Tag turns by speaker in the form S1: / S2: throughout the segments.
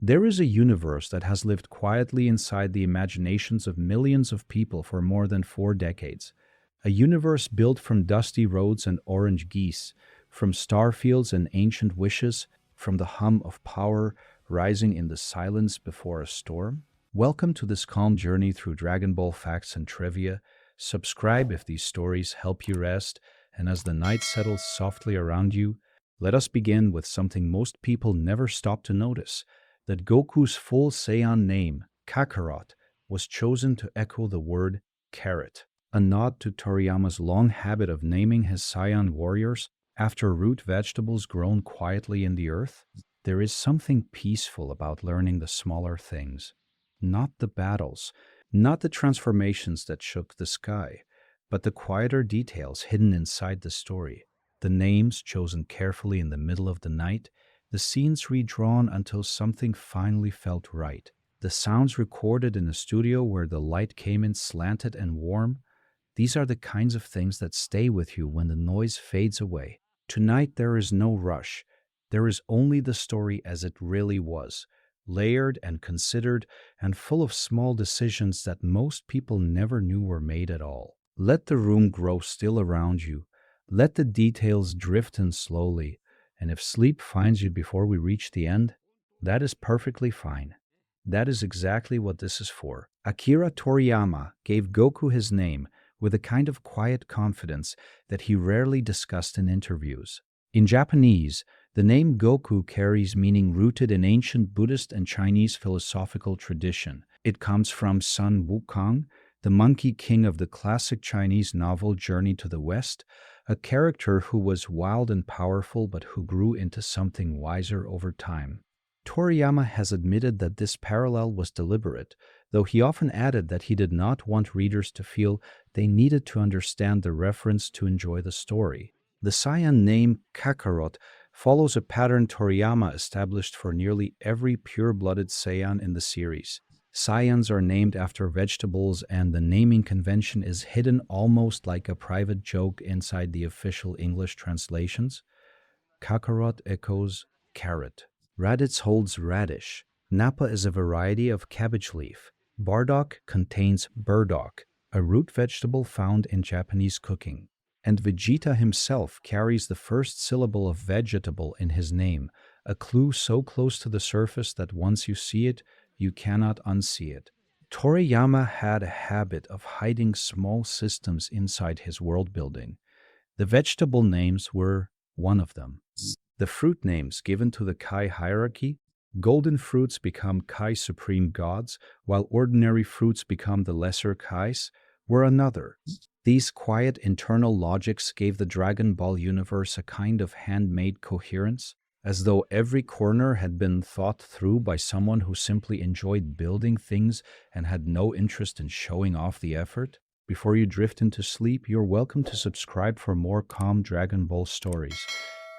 S1: There is a universe that has lived quietly inside the imaginations of millions of people for more than 4 decades. A universe built from dusty roads and orange geese, from starfields and ancient wishes, from the hum of power rising in the silence before a storm. Welcome to this calm journey through Dragon Ball facts and trivia. Subscribe if these stories help you rest, and as the night settles softly around you, let us begin with something most people never stop to notice: that Goku's full Saiyan name, Kakarot, was chosen to echo the word carrot, a nod to Toriyama's long habit of naming his Saiyan warriors after root vegetables grown quietly in the earth. There is something peaceful about learning the smaller things, not the battles, not the transformations that shook the sky, but the quieter details hidden inside the story. The names chosen carefully in the middle of the night, the scenes redrawn until something finally felt right, the sounds recorded in a studio where the light came in slanted and warm. These are the kinds of things that stay with you when the noise fades away. Tonight there is no rush. There is only the story as it really was, layered and considered and full of small decisions that most people never knew were made at all. Let the room grow still around you. Let the details drift in slowly, and if sleep finds you before we reach the end, that is perfectly fine. That is exactly what this is for. Akira Toriyama gave Goku his name with a kind of quiet confidence that he rarely discussed in interviews. In Japanese, the name Goku carries meaning rooted in ancient Buddhist and Chinese philosophical tradition. It comes from Sun Wukong, the monkey king of the classic Chinese novel Journey to the West, a character who was wild and powerful but who grew into something wiser over time. Toriyama has admitted that this parallel was deliberate, though he often added that he did not want readers to feel they needed to understand the reference to enjoy the story. The Saiyan name Kakarot follows a pattern Toriyama established for nearly every pure-blooded Saiyan in the series. Saiyans are named after vegetables, and the naming convention is hidden almost like a private joke inside the official English translations. Kakarot echoes carrot. Raditz holds radish. Napa is a variety of cabbage leaf. Bardock contains burdock, a root vegetable found in Japanese cooking. And Vegeta himself carries the first syllable of vegetable in his name, a clue so close to the surface that once you see it, you cannot unsee it. Toriyama had a habit of hiding small systems inside his world building. The vegetable names were one of them. The fruit names given to the Kai hierarchy: golden fruits become Kai supreme gods, while ordinary fruits become the lesser Kais, were another. These quiet internal logics gave the Dragon Ball universe a kind of handmade coherence, as though every corner had been thought through by someone who simply enjoyed building things and had no interest in showing off the effort. Before you drift into sleep, you're welcome to subscribe for more calm Dragon Ball stories.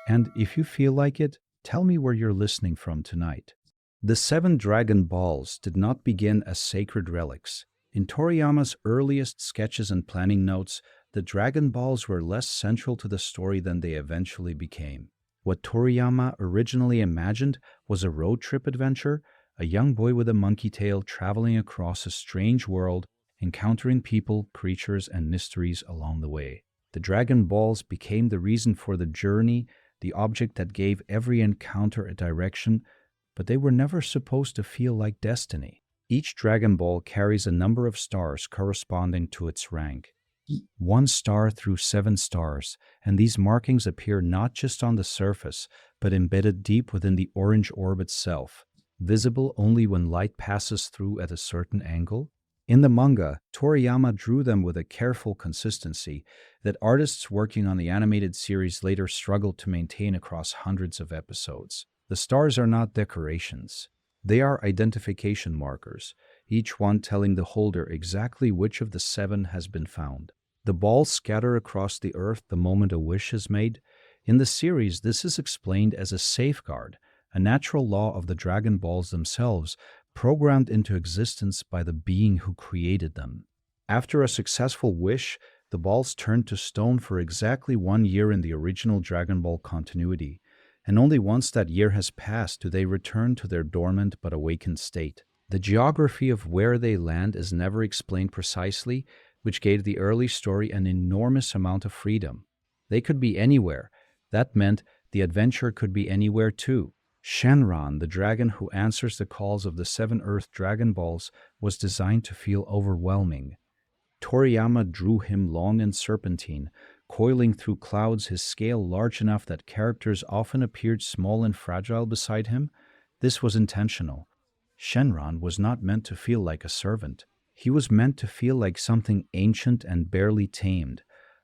S1: And if you feel like it, tell me where you're listening from tonight. The 7 Dragon Balls did not begin as sacred relics. In Toriyama's earliest sketches and planning notes, the Dragon Balls were less central to the story than they eventually became. What Toriyama originally imagined was a road trip adventure, a young boy with a monkey tail traveling across a strange world, encountering people, creatures, and mysteries along the way. The Dragon Balls became the reason for the journey, the object that gave every encounter a direction, but they were never supposed to feel like destiny. Each Dragon Ball carries a number of stars corresponding to its rank. 1 star through 7 stars, and these markings appear not just on the surface, but embedded deep within the orange orb itself, visible only when light passes through at a certain angle. In the manga, Toriyama drew them with a careful consistency that artists working on the animated series later struggled to maintain across hundreds of episodes. The stars are not decorations. They are identification markers, each one telling the holder exactly which of the 7 has been found. The balls scatter across the earth the moment a wish is made. In the series, this is explained as a safeguard, a natural law of the Dragon Balls themselves, programmed into existence by the being who created them. After a successful wish, the balls turned to stone for exactly 1 year in the original Dragon Ball continuity. and only once that year has passed do they return to their dormant but awakened state. The geography of where they land is never explained precisely, which gave the early story an enormous amount of freedom. They could be anywhere. That meant the adventure could be anywhere too. Shenron, the dragon who answers the calls of the seven Earth Dragon Balls, was designed to feel overwhelming. Toriyama drew him long and serpentine, coiling through clouds, his scale large enough that characters often appeared small and fragile beside him. This was intentional. Shenron was not meant to feel like a servant. He was meant to feel like something ancient and barely tamed,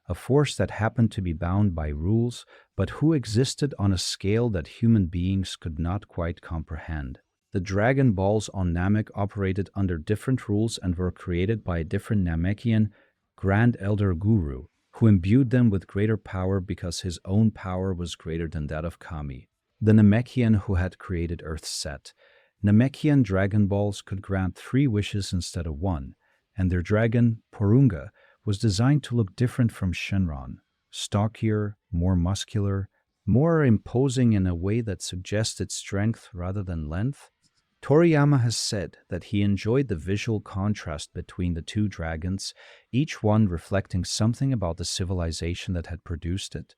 S1: a force that happened to be bound by rules, but who existed on a scale that human beings could not quite comprehend. The Dragon Balls on Namek operated under different rules and were created by a different Namekian Grand Elder Guru, who imbued them with greater power because his own power was greater than that of Kami, the Namekian who had created Earth's set. Namekian Dragon Balls could grant 3 wishes instead of 1, and their dragon, Porunga, was designed to look different from Shenron, stockier, more muscular, more imposing in a way that suggested strength rather than length. Toriyama has said that he enjoyed the visual contrast between the two dragons, each one reflecting something about the civilization that had produced it.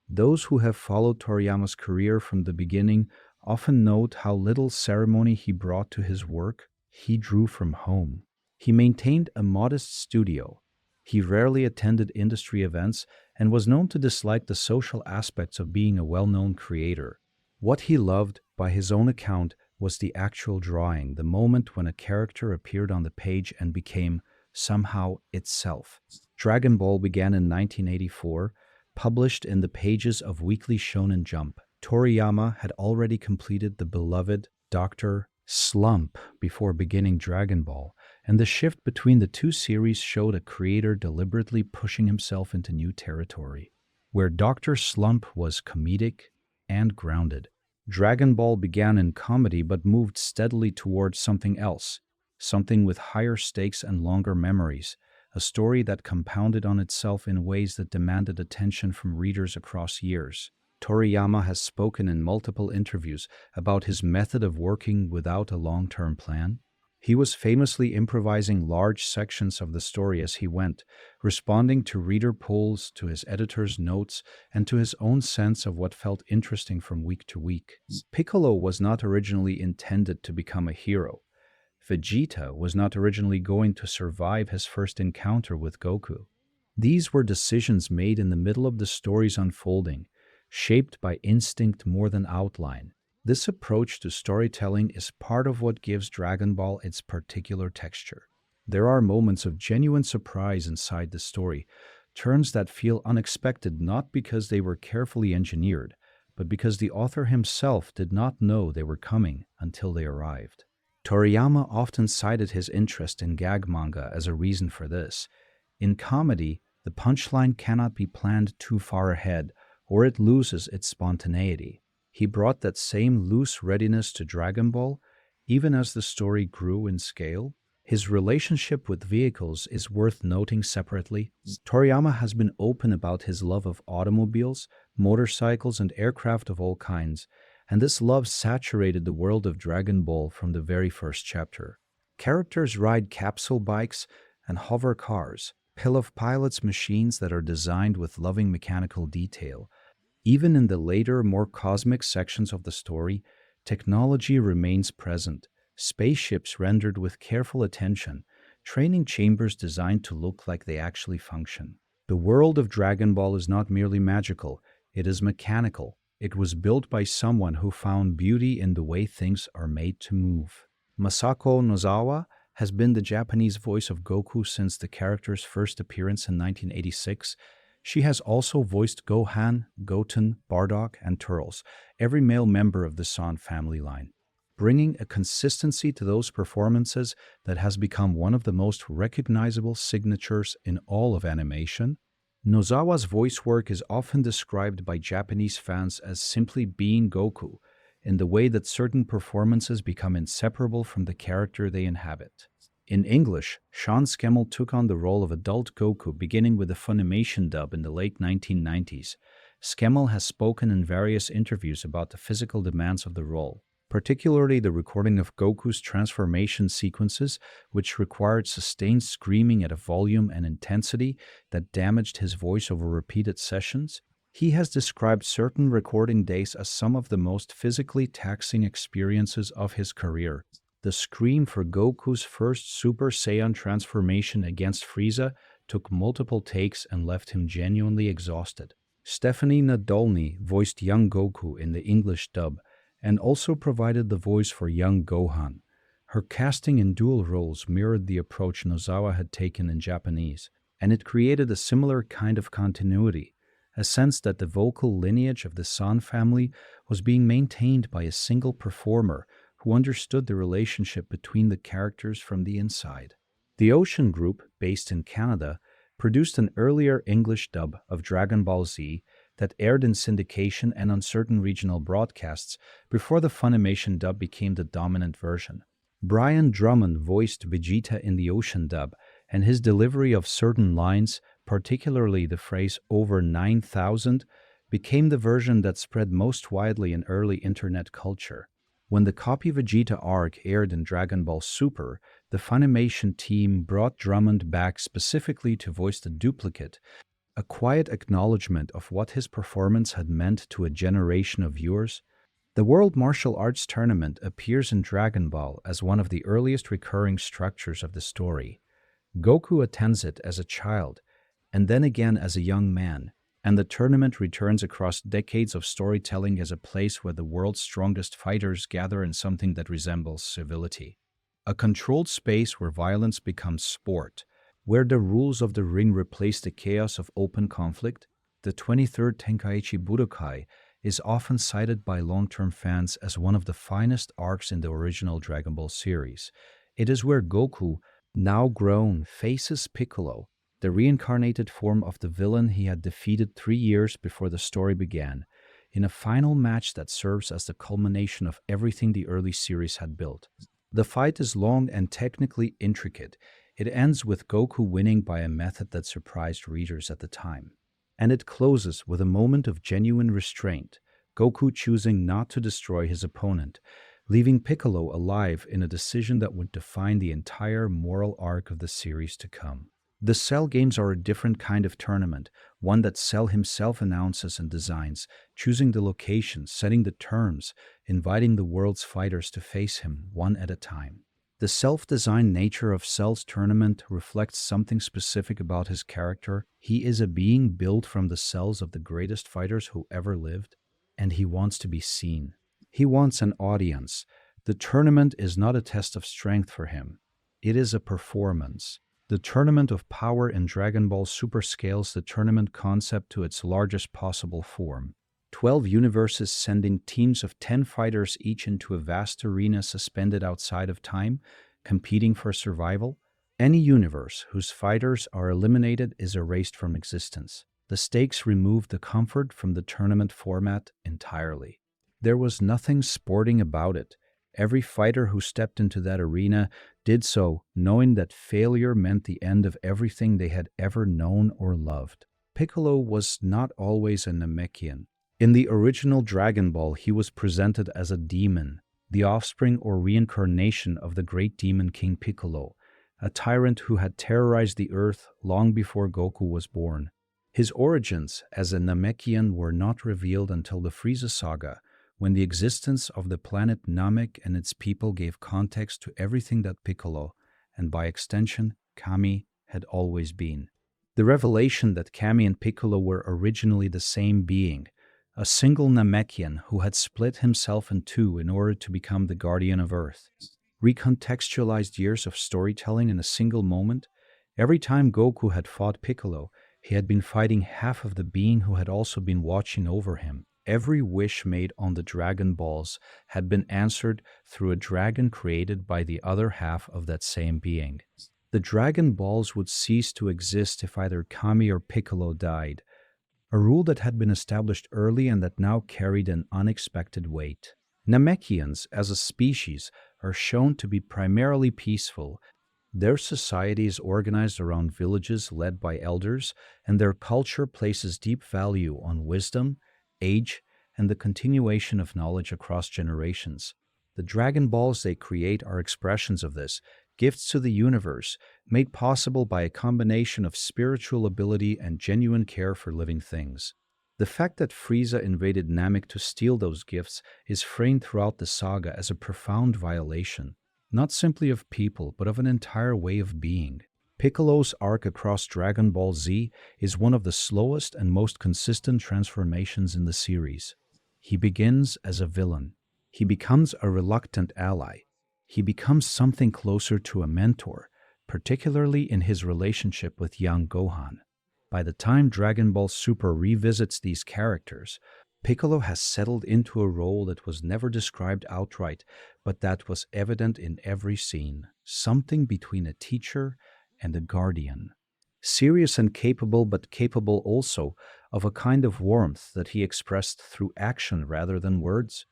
S1: Those who have followed Toriyama's career from the beginning often note how little ceremony he brought to his work. He drew from home. He maintained a modest studio. He rarely attended industry events and was known to dislike the social aspects of being a well-known creator. What he loved, by his own account, was the actual drawing, the moment when a character appeared on the page and became, somehow, itself. Dragon Ball began in 1984, published in the pages of Weekly Shonen Jump. Toriyama had already completed the beloved Dr. Slump before beginning Dragon Ball, and the shift between the two series showed a creator deliberately pushing himself into new territory, where Dr. Slump was comedic and grounded. Dragon Ball began in comedy but moved steadily towards something else, something with higher stakes and longer memories, a story that compounded on itself in ways that demanded attention from readers across years. Toriyama has spoken in multiple interviews about his method of working without a long-term plan. He was famously improvising large sections of the story as he went, responding to reader polls, to his editor's notes, and to his own sense of what felt interesting from week to week. Piccolo was not originally intended to become a hero. Vegeta was not originally going to survive his first encounter with Goku. These were decisions made in the middle of the story's unfolding, shaped by instinct more than outline. This approach to storytelling is part of what gives Dragon Ball its particular texture. There are moments of genuine surprise inside the story, turns that feel unexpected not because they were carefully engineered, but because the author himself did not know they were coming until they arrived. Toriyama often cited his interest in gag manga as a reason for this. In comedy, the punchline cannot be planned too far ahead, or it loses its spontaneity. He brought that same loose readiness to Dragon Ball, even as the story grew in scale. His relationship with vehicles is worth noting separately. Toriyama has been open about his love of automobiles, motorcycles, and aircraft of all kinds, and this love saturated the world of Dragon Ball from the very first chapter. Characters ride capsule bikes and hover cars, pillow pilots machines that are designed with loving mechanical detail. Even in the later, more cosmic sections of the story, technology remains present. Spaceships rendered with careful attention, training chambers designed to look like they actually function. The world of Dragon Ball is not merely magical, it is mechanical. It was built by someone who found beauty in the way things are made to move. Masako Nozawa has been the Japanese voice of Goku since the character's first appearance in 1986. She has also voiced Gohan, Goten, Bardock, and Turles, every male member of the San family line, bringing a consistency to those performances that has become one of the most recognizable signatures in all of animation. Nozawa's voice work is often described by Japanese fans as simply being Goku, in the way that certain performances become inseparable from the character they inhabit. In English, Sean Schemmel took on the role of adult Goku beginning with the Funimation dub in the late 1990s. Skemmel has spoken in various interviews about the physical demands of the role, particularly the recording of Goku's transformation sequences, which required sustained screaming at a volume and intensity that damaged his voice over repeated sessions. He has described certain recording days as some of the most physically taxing experiences of his career. The scream for Goku's first Super Saiyan transformation against Frieza took multiple takes and left him genuinely exhausted. Stephanie Nadolny voiced young Goku in the English dub and also provided the voice for young Gohan. Her casting in dual roles mirrored the approach Nozawa had taken in Japanese, and it created a similar kind of continuity, a sense that the vocal lineage of the San family was being maintained by a single performer who understood the relationship between the characters from the inside. The Ocean Group, based in Canada, produced an earlier English dub of Dragon Ball Z that aired in syndication and on certain regional broadcasts before the Funimation dub became the dominant version. Brian Drummond voiced Vegeta in the Ocean dub, and his delivery of certain lines, particularly the phrase "over 9,000, became the version that spread most widely in early internet culture. When the Copy Vegeta arc aired in Dragon Ball Super, the Funimation team brought Drummond back specifically to voice the duplicate, a quiet acknowledgement of what his performance had meant to a generation of viewers. The World Martial Arts Tournament appears in Dragon Ball as one of the earliest recurring structures of the story. Goku attends it as a child, and then again as a young man, and the tournament returns across decades of storytelling as a place where the world's strongest fighters gather in something that resembles civility. A controlled space where violence becomes sport, where the rules of the ring replace the chaos of open conflict. The 23rd Tenkaichi Budokai is often cited by long-term fans as one of the finest arcs in the original Dragon Ball series. It is where Goku, now grown, faces Piccolo, the reincarnated form of the villain he had defeated 3 years before the story began, in a final match that serves as the culmination of everything the early series had built. The fight is long and technically intricate. It ends with Goku winning by a method that surprised readers at the time. And it closes with a moment of genuine restraint, Goku choosing not to destroy his opponent, leaving Piccolo alive in a decision that would define the entire moral arc of the series to come. The Cell games are a different kind of tournament, one that Cell himself announces and designs, choosing the location, setting the terms, inviting the world's fighters to face him one at a time. The self-designed nature of Cell's tournament reflects something specific about his character. He is a being built from the cells of the greatest fighters who ever lived, and he wants to be seen. He wants an audience. The tournament is not a test of strength for him. It is a performance. The Tournament of Power in Dragon Ball Super scales the tournament concept to its largest possible form. 12 universes sending teams of 10 fighters each into a vast arena suspended outside of time, competing for survival. Any universe whose fighters are eliminated is erased from existence. The stakes removed the comfort from the tournament format entirely. There was nothing sporting about it. Every fighter who stepped into that arena did so knowing that failure meant the end of everything they had ever known or loved. Piccolo was not always a Namekian. In the original Dragon Ball, he was presented as a demon, the offspring or reincarnation of the great demon King Piccolo, a tyrant who had terrorized the earth long before Goku was born. His origins as a Namekian were not revealed until the Frieza saga, when the existence of the planet Namek and its people gave context to everything that Piccolo, and by extension, Kami, had always been. The revelation that Kami and Piccolo were originally the same being, a single Namekian who had split himself in two in order to become the guardian of Earth, recontextualized years of storytelling in a single moment. Every time Goku had fought Piccolo, he had been fighting half of the being who had also been watching over him. Every wish made on the Dragon Balls had been answered through a dragon created by the other half of that same being. The Dragon Balls would cease to exist if either Kami or Piccolo died, a rule that had been established early and that now carried an unexpected weight. Namekians, as a species, are shown to be primarily peaceful, Their society is organized around villages led by elders, and their culture places deep value on wisdom, age, and the continuation of knowledge across generations. The Dragon Balls they create are expressions of this, gifts to the universe, made possible by a combination of spiritual ability and genuine care for living things. The fact that Frieza invaded Namek to steal those gifts is framed throughout the saga as a profound violation, not simply of people, but of an entire way of being. Piccolo's arc across Dragon Ball Z is one of the slowest and most consistent transformations in the series. He begins as a villain. He becomes a reluctant ally. He becomes something closer to a mentor, particularly in his relationship with young Gohan. By the time Dragon Ball Super revisits these characters, Piccolo has settled into a role that was never described outright, but that was evident in every scene, something between a teacher and a guardian. Serious and capable, but capable also of a kind of warmth that he expressed through action rather than words.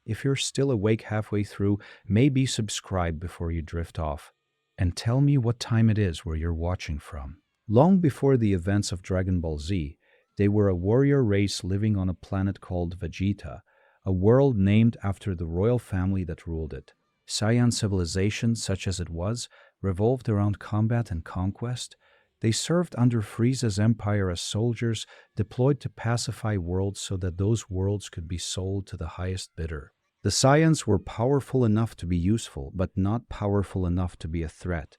S1: If you're still awake halfway through, maybe subscribe before you drift off. And tell me what time it is where you're watching from. Long before the events of Dragon Ball Z, they were a warrior race living on a planet called Vegeta, a world named after the royal family that ruled it. Saiyan civilization, such as it was, revolved around combat and conquest. They served under Frieza's empire as soldiers deployed to pacify worlds so that those worlds could be sold to the highest bidder. The Saiyans were powerful enough to be useful, but not powerful enough to be a threat.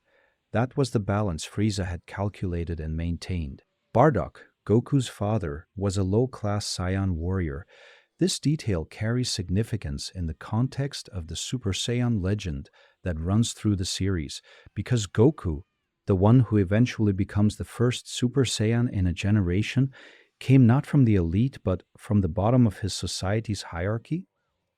S1: That was the balance Frieza had calculated and maintained. Bardock, Goku's father, was a low-class Saiyan warrior. This detail carries significance in the context of the Super Saiyan legend that runs through the series, because Goku, the one who eventually becomes the first Super Saiyan in a generation, came not from the elite but from the bottom of his society's hierarchy.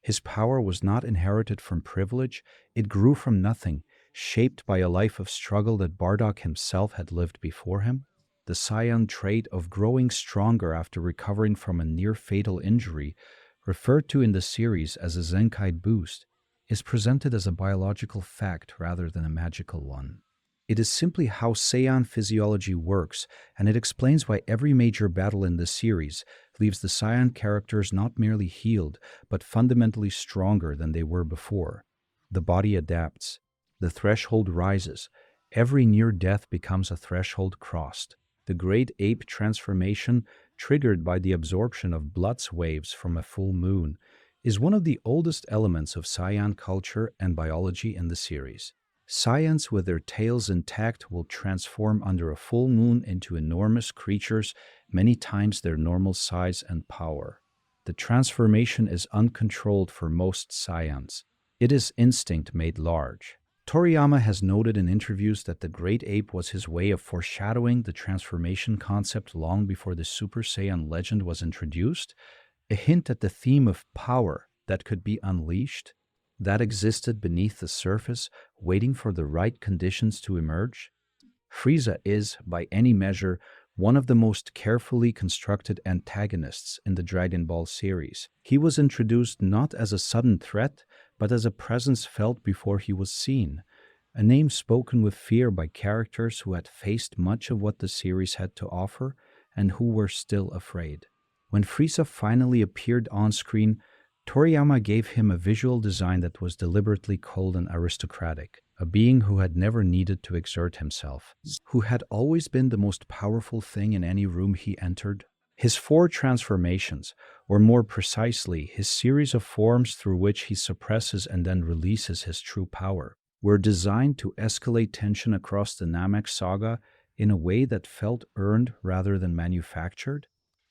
S1: His power was not inherited from privilege, it grew from nothing, shaped by a life of struggle that Bardock himself had lived before him. The Saiyan trait of growing stronger after recovering from a near fatal injury, referred to in the series as a Zenkai boost, is presented as a biological fact rather than a magical one. It is simply how Saiyan physiology works, and it explains why every major battle in this series leaves the Saiyan characters not merely healed, but fundamentally stronger than they were before. The body adapts. The threshold rises. Every near death becomes a threshold crossed. The great ape transformation, triggered by the absorption of Blood's waves from a full moon, is one of the oldest elements of Saiyan culture and biology in the series. Saiyans with their tails intact will transform under a full moon into enormous creatures many times their normal size and power. The transformation is uncontrolled for most Saiyans. It is instinct made large. Toriyama has noted in interviews that the Great Ape was his way of foreshadowing the transformation concept long before the Super Saiyan legend was introduced, a hint at the theme of power that could be unleashed, that existed beneath the surface, waiting for the right conditions to emerge. Frieza is, by any measure, one of the most carefully constructed antagonists in the Dragon Ball series. He was introduced not as a sudden threat, but as a presence felt before he was seen, a name spoken with fear by characters who had faced much of what the series had to offer and who were still afraid. When Frieza finally appeared on screen, Toriyama gave him a visual design that was deliberately cold and aristocratic, a being who had never needed to exert himself, who had always been the most powerful thing in any room he entered. His four transformations, or more precisely, his series of forms through which he suppresses and then releases his true power, were designed to escalate tension across the Namek saga in a way that felt earned rather than manufactured.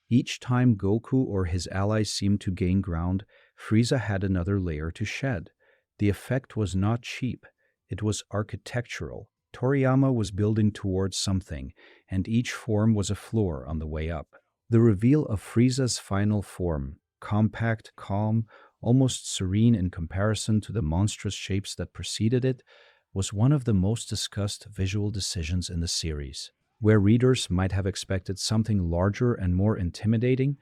S1: Each time Goku or his allies seemed to gain ground, Frieza had another layer to shed. The effect was not cheap, it was architectural. Toriyama was building towards something, and each form was a floor on the way up. The reveal of Frieza's final form, compact, calm, almost serene in comparison to the monstrous shapes that preceded it, was one of the most discussed visual decisions in the series. Where readers might have expected something larger and more intimidating,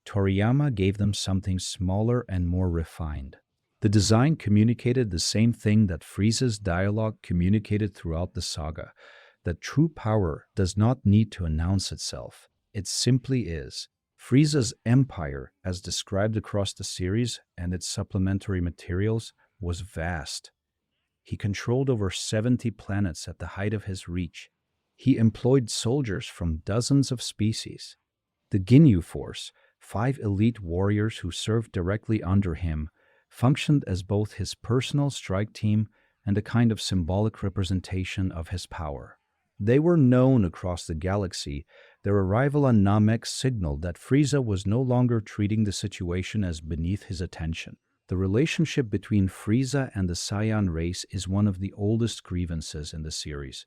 S1: Toriyama gave them something smaller and more refined. The design communicated the same thing that Frieza's dialogue communicated throughout the saga, that true power does not need to announce itself. It simply is. Frieza's empire, as described across the series and its supplementary materials, was vast. He controlled over 70 planets at the height of his reach. He employed soldiers from dozens of species. The Ginyu Force, 5 elite warriors who served directly under him, functioned as both his personal strike team and a kind of symbolic representation of his power. They were known across the galaxy. Their arrival on Namek signaled that Frieza was no longer treating the situation as beneath his attention. The relationship between Frieza and the Saiyan race is one of the oldest grievances in the series.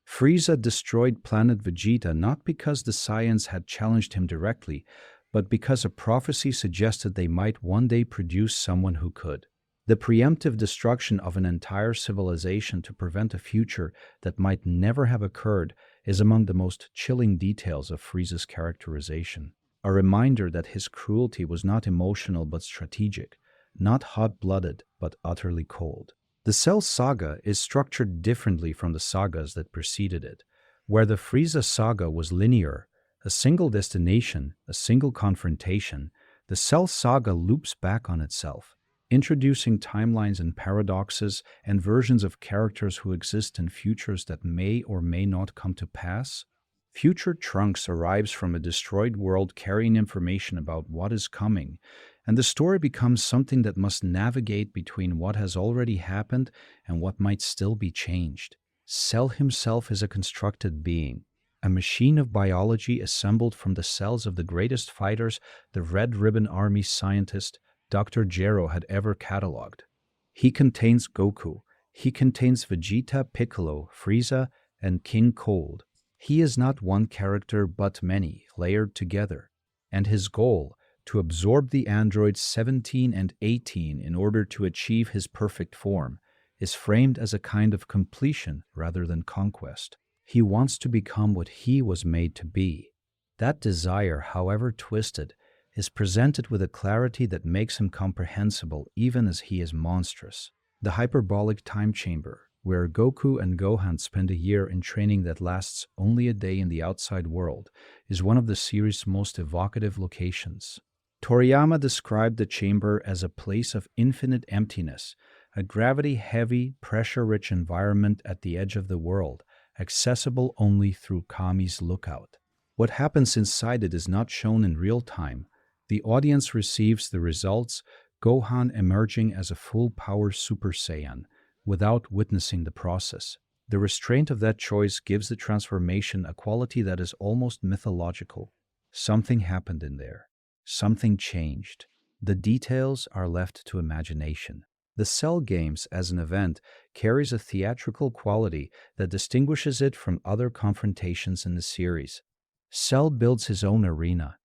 S1: Frieza destroyed planet Vegeta not because the Saiyans had challenged him directly, but because a prophecy suggested they might one day produce someone who could. The preemptive destruction of an entire civilization to prevent a future that might never have occurred is among the most chilling details of Frieza's characterization. A reminder that his cruelty was not emotional but strategic, not hot-blooded but utterly cold. The Cell saga is structured differently from the sagas that preceded it. Where the Frieza saga was linear, a single destination, a single confrontation, the Cell saga loops back on itself, introducing timelines and paradoxes and versions of characters who exist in futures that may or may not come to pass. Future Trunks arrives from a destroyed world carrying information about what is coming, and the story becomes something that must navigate between what has already happened and what might still be changed. Cell himself is a constructed being, a machine of biology assembled from the cells of the greatest fighters the Red Ribbon Army scientist Dr. Gero had ever catalogued. He contains Goku. He contains Vegeta, Piccolo, Frieza, and King Cold. He is not one character but many, layered together. And his goal, to absorb the androids 17 and 18 in order to achieve his perfect form, is framed as a kind of completion rather than conquest. He wants to become what he was made to be. That desire, however twisted, is presented with a clarity that makes him comprehensible even as he is monstrous. The hyperbolic time chamber, where Goku and Gohan spend a year in training that lasts only a day in the outside world, is one of the series' most evocative locations. Toriyama described the chamber as a place of infinite emptiness, a gravity-heavy, pressure-rich environment at the edge of the world, accessible only through Kami's lookout. What happens inside it is not shown in real time. The audience receives the results, Gohan emerging as a full-power Super Saiyan, without witnessing the process. The restraint of that choice gives the transformation a quality that is almost mythological. Something happened in there. Something changed. The details are left to imagination. The Cell Games as an event carries a theatrical quality that distinguishes it from other confrontations in the series. Cell builds his own arena.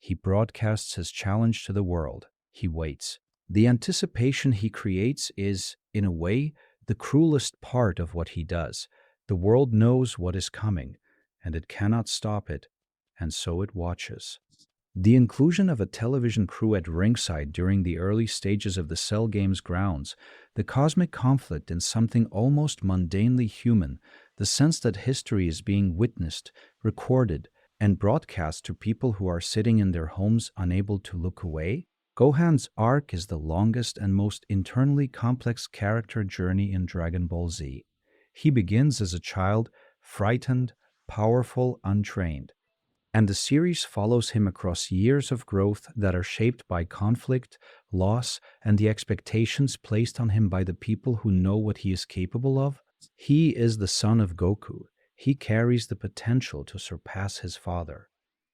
S1: He broadcasts his challenge to the world. He waits. The anticipation he creates is, in a way, the cruelest part of what he does. The world knows what is coming, and it cannot stop it, and so it watches. The inclusion of a television crew at ringside during the early stages of the Cell Games grounds, the cosmic conflict in something almost mundanely human, the sense that history is being witnessed, recorded, and broadcast to people who are sitting in their homes unable to look away. Gohan's arc is the longest and most internally complex character journey in Dragon Ball Z. He begins as a child, frightened, powerful, untrained. And the series follows him across years of growth that are shaped by conflict, loss, and the expectations placed on him by the people who know what he is capable of. He is the son of Goku. He carries the potential to surpass his father.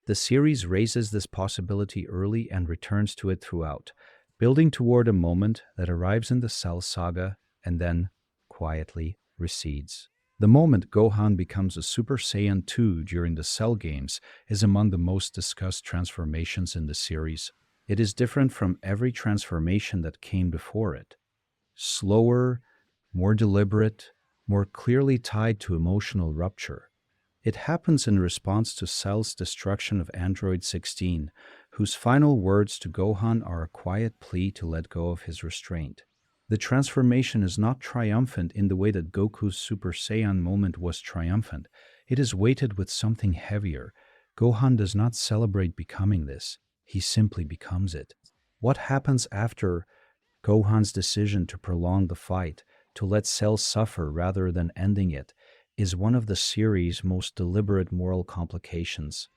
S1: The series raises this possibility early and returns to it throughout, building toward a moment that arrives in the Cell saga and then, quietly, recedes. The moment Gohan becomes a Super Saiyan 2 during the Cell Games is among the most discussed transformations in the series. It is different from every transformation that came before it. Slower, more deliberate, more clearly tied to emotional rupture. It happens in response to Cell's destruction of Android 16, whose final words to Gohan are a quiet plea to let go of his restraint. The transformation is not triumphant in the way that Goku's Super Saiyan moment was triumphant. It is weighted with something heavier. Gohan does not celebrate becoming this, he simply becomes it. What happens after Gohan's decision to prolong the fight, to let Cell suffer rather than ending it, is one of the series' most deliberate moral complications.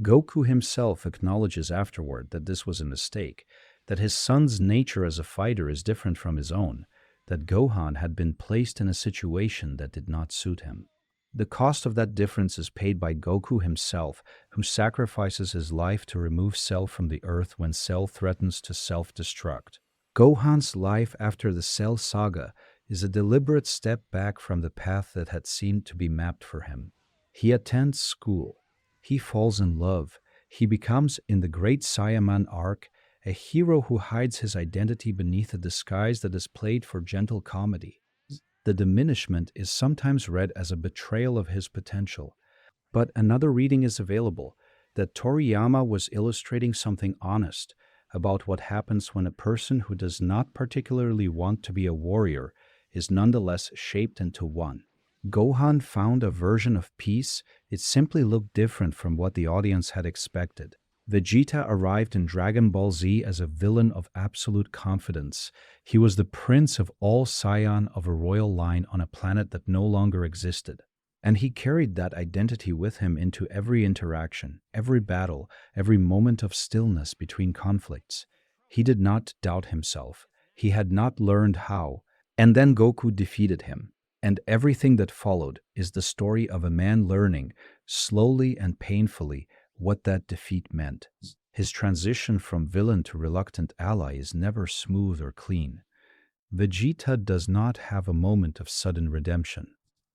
S1: Goku himself acknowledges afterward that this was a mistake, that his son's nature as a fighter is different from his own, that Gohan had been placed in a situation that did not suit him. The cost of that difference is paid by Goku himself, who sacrifices his life to remove Cell from the earth when Cell threatens to self destruct. Gohan's life after the Cell saga is a deliberate step back from the path that had seemed to be mapped for him. He attends school. He falls in love. He becomes, in the Great Saiyaman arc, a hero who hides his identity beneath a disguise that is played for gentle comedy. The diminishment is sometimes read as a betrayal of his potential. But another reading is available, that Toriyama was illustrating something honest about what happens when a person who does not particularly want to be a warrior is nonetheless shaped into one. Gohan found a version of peace. It simply looked different from what the audience had expected. Vegeta arrived in Dragon Ball Z as a villain of absolute confidence. He was the prince of all Saiyan of a royal line on a planet that no longer existed. And he carried that identity with him into every interaction, every battle, every moment of stillness between conflicts. He did not doubt himself. He had not learned how. And then Goku defeated him. And everything that followed is the story of a man learning, slowly and painfully, what that defeat meant. His transition from villain to reluctant ally is never smooth or clean. Vegeta does not have a moment of sudden redemption.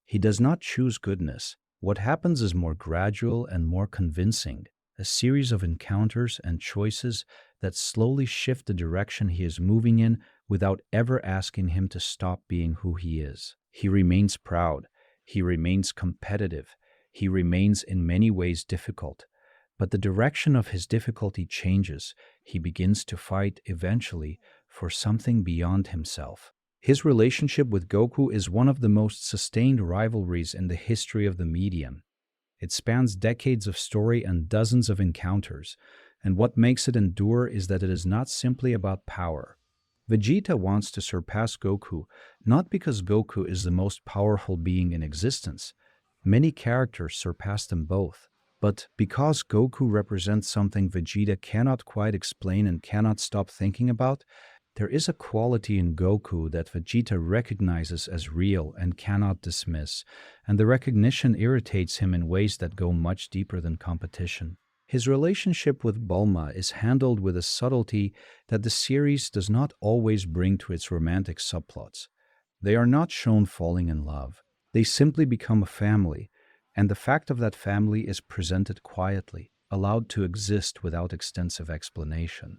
S1: He does not choose goodness. What happens is more gradual and more convincing, a series of encounters and choices that slowly shift the direction he is moving in without ever asking him to stop being who he is. He remains proud. He remains competitive. He remains in many ways difficult. But the direction of his difficulty changes. He begins to fight, eventually, for something beyond himself. His relationship with Goku is one of the most sustained rivalries in the history of the medium. It spans decades of story and dozens of encounters, and what makes it endure is that it is not simply about power. Vegeta wants to surpass Goku, not because Goku is the most powerful being in existence. Many characters surpass them both. But because Goku represents something Vegeta cannot quite explain and cannot stop thinking about, there is a quality in Goku that Vegeta recognizes as real and cannot dismiss, and the recognition irritates him in ways that go much deeper than competition. His relationship with Bulma is handled with a subtlety that the series does not always bring to its romantic subplots. They are not shown falling in love. They simply become a family, and the fact of that family is presented quietly, allowed to exist without extensive explanation.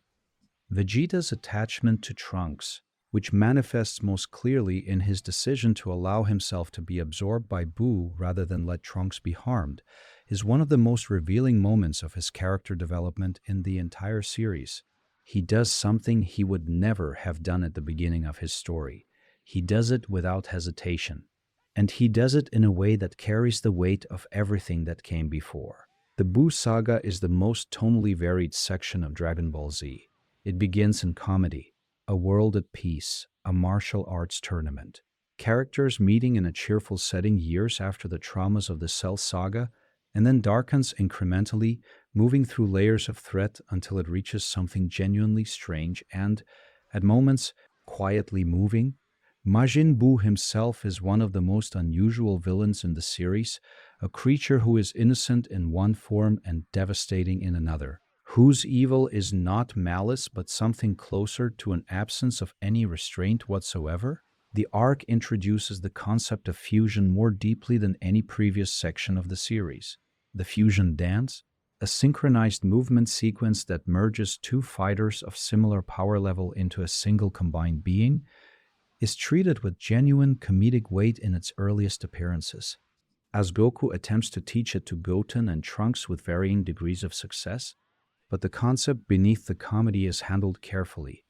S1: Vegeta's attachment to Trunks, which manifests most clearly in his decision to allow himself to be absorbed by Buu rather than let Trunks be harmed, is one of the most revealing moments of his character development in the entire series. He does something he would never have done at the beginning of his story. He does it without hesitation. And he does it in a way that carries the weight of everything that came before. The Buu saga is the most tonally varied section of Dragon Ball Z. It begins in comedy, a world at peace, a martial arts tournament. Characters meeting in a cheerful setting years after the traumas of the Cell saga, and then darkens incrementally, moving through layers of threat until it reaches something genuinely strange and, at moments, quietly moving. Majin Buu himself is one of the most unusual villains in the series, a creature who is innocent in one form and devastating in another, whose evil is not malice but something closer to an absence of any restraint whatsoever. The arc introduces the concept of fusion more deeply than any previous section of the series. The fusion dance, a synchronized movement sequence that merges two fighters of similar power level into a single combined being, is treated with genuine comedic weight in its earliest appearances. As Goku attempts to teach it to Goten and Trunks with varying degrees of success, but the concept beneath the comedy is handled carefully.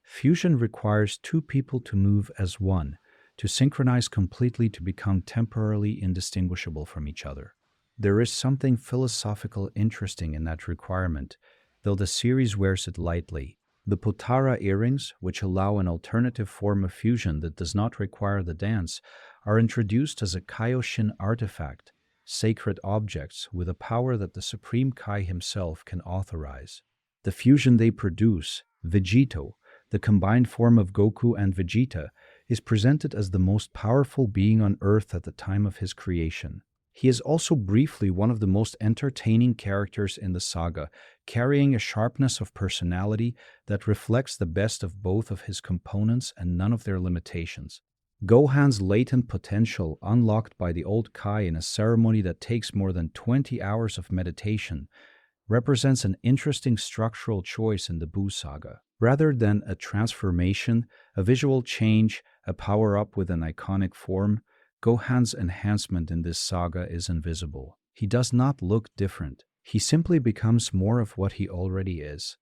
S1: Fusion requires two people to move as one, to synchronize completely to become temporarily indistinguishable from each other. There is something philosophical interesting in that requirement, though the series wears it lightly. The Potara earrings, which allow an alternative form of fusion that does not require the dance, are introduced as a Kaioshin artifact, sacred objects with a power that the Supreme Kai himself can authorize. The fusion they produce, Vegito, the combined form of Goku and Vegeta, is presented as the most powerful being on Earth at the time of his creation. He is also briefly one of the most entertaining characters in the saga, carrying a sharpness of personality that reflects the best of both of his components and none of their limitations. Gohan's latent potential, unlocked by the old Kai in a ceremony that takes more than 20 hours of meditation, represents an interesting structural choice in the Buu saga. Rather than a transformation, a visual change, a power-up with an iconic form, Gohan's enhancement in this saga is invisible. He does not look different. He simply becomes more of what he already is.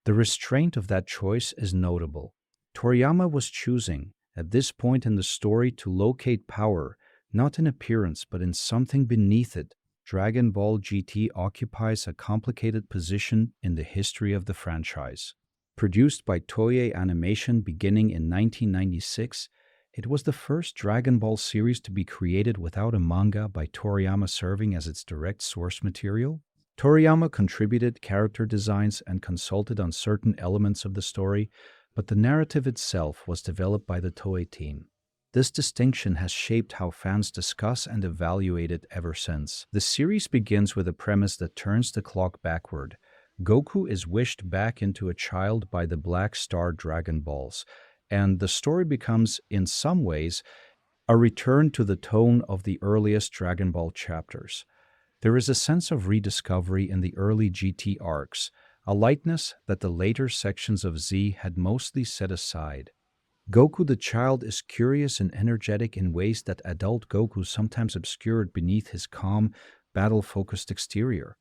S1: The restraint of that choice is notable. Toriyama was choosing, at this point in the story, to locate power, not in appearance but in something beneath it. Dragon Ball GT occupies a complicated position in the history of the franchise. Produced by Toei Animation beginning in 1996, it was the first Dragon Ball series to be created without a manga by Toriyama serving as its direct source material. Toriyama contributed character designs and consulted on certain elements of the story, but the narrative itself was developed by the Toei team. This distinction has shaped how fans discuss and evaluate it ever since. The series begins with a premise that turns the clock backward. Goku is wished back into a child by the Black Star Dragon Balls, and the story becomes, in some ways, a return to the tone of the earliest Dragon Ball chapters. There is a sense of rediscovery in the early GT arcs, a lightness that the later sections of Z had mostly set aside. Goku the child is curious and energetic in ways that adult Goku sometimes obscured beneath his calm, battle-focused exterior.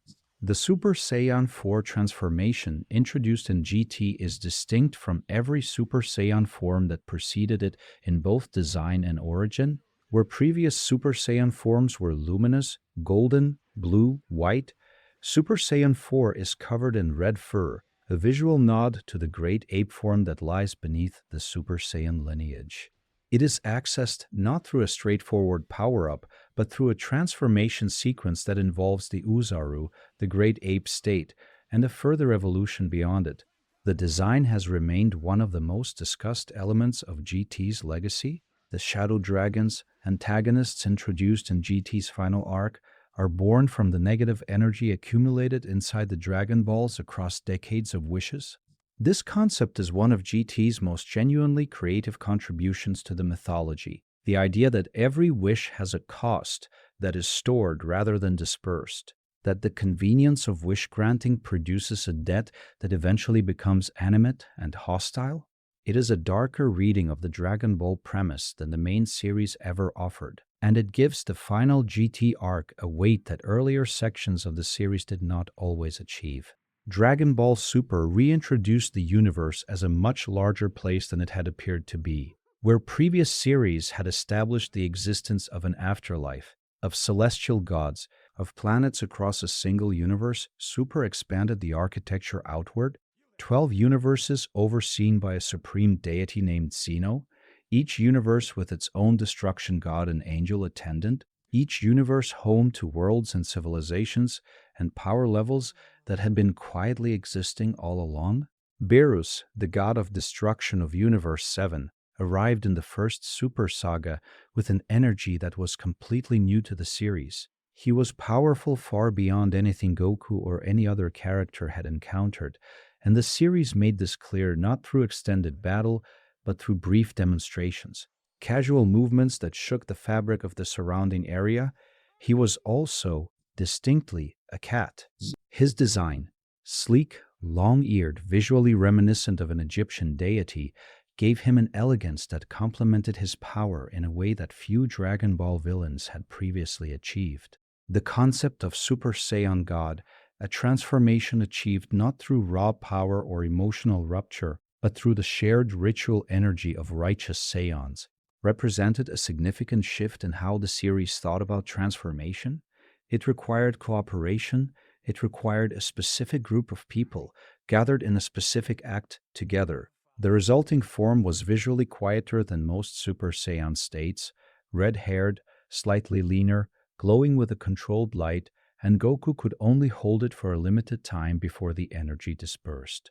S1: The Super Saiyan 4 transformation introduced in GT is distinct from every Super Saiyan form that preceded it in both design and origin. Where previous Super Saiyan forms were luminous, golden, blue, white, Super Saiyan 4 is covered in red fur, a visual nod to the great ape form that lies beneath the Super Saiyan lineage. It is accessed not through a straightforward power-up, but through a transformation sequence that involves the Uzaru, the great ape state, and a further evolution beyond it. The design has remained one of the most discussed elements of GT's legacy. The Shadow Dragons, antagonists introduced in GT's final arc, are born from the negative energy accumulated inside the Dragon Balls across decades of wishes. This concept is one of GT's most genuinely creative contributions to the mythology. The idea that every wish has a cost that is stored rather than dispersed, that the convenience of wish granting produces a debt that eventually becomes animate and hostile. It is a darker reading of the Dragon Ball premise than the main series ever offered, and it gives the final GT arc a weight that earlier sections of the series did not always achieve. Dragon Ball Super reintroduced the universe as a much larger place than it had appeared to be. Where previous series had established the existence of an afterlife, of celestial gods, of planets across a single universe, Super expanded the architecture outward. 12 universes overseen by a supreme deity named Zeno, each universe with its own destruction god and angel attendant, each universe home to worlds and civilizations and power levels that had been quietly existing all along. Berus, the god of destruction of Universe 7, arrived in the first Super Saga with an energy that was completely new to the series. He was powerful far beyond anything Goku or any other character had encountered, and the series made this clear not through extended battle, but through brief demonstrations, casual movements that shook the fabric of the surrounding area. He was also, distinctly, a cat. His design, sleek, long-eared, visually reminiscent of an Egyptian deity, gave him an elegance that complemented his power in a way that few Dragon Ball villains had previously achieved. The concept of Super Saiyan God, a transformation achieved not through raw power or emotional rupture, but through the shared ritual energy of righteous Saiyans, represented a significant shift in how the series thought about transformation. It required cooperation, it required a specific group of people gathered in a specific act together. The resulting form was visually quieter than most Super Saiyan states, red haired, slightly leaner, glowing with a controlled light, and Goku could only hold it for a limited time before the energy dispersed.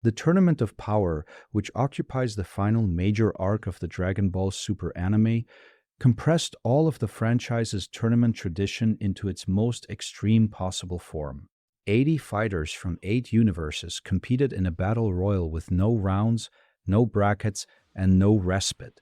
S1: The Tournament of Power, which occupies the final major arc of the Dragon Ball Super anime, compressed all of the franchise's tournament tradition into its most extreme possible form. 80 fighters from 8 universes competed in a battle royal with no rounds, no brackets, and no respite,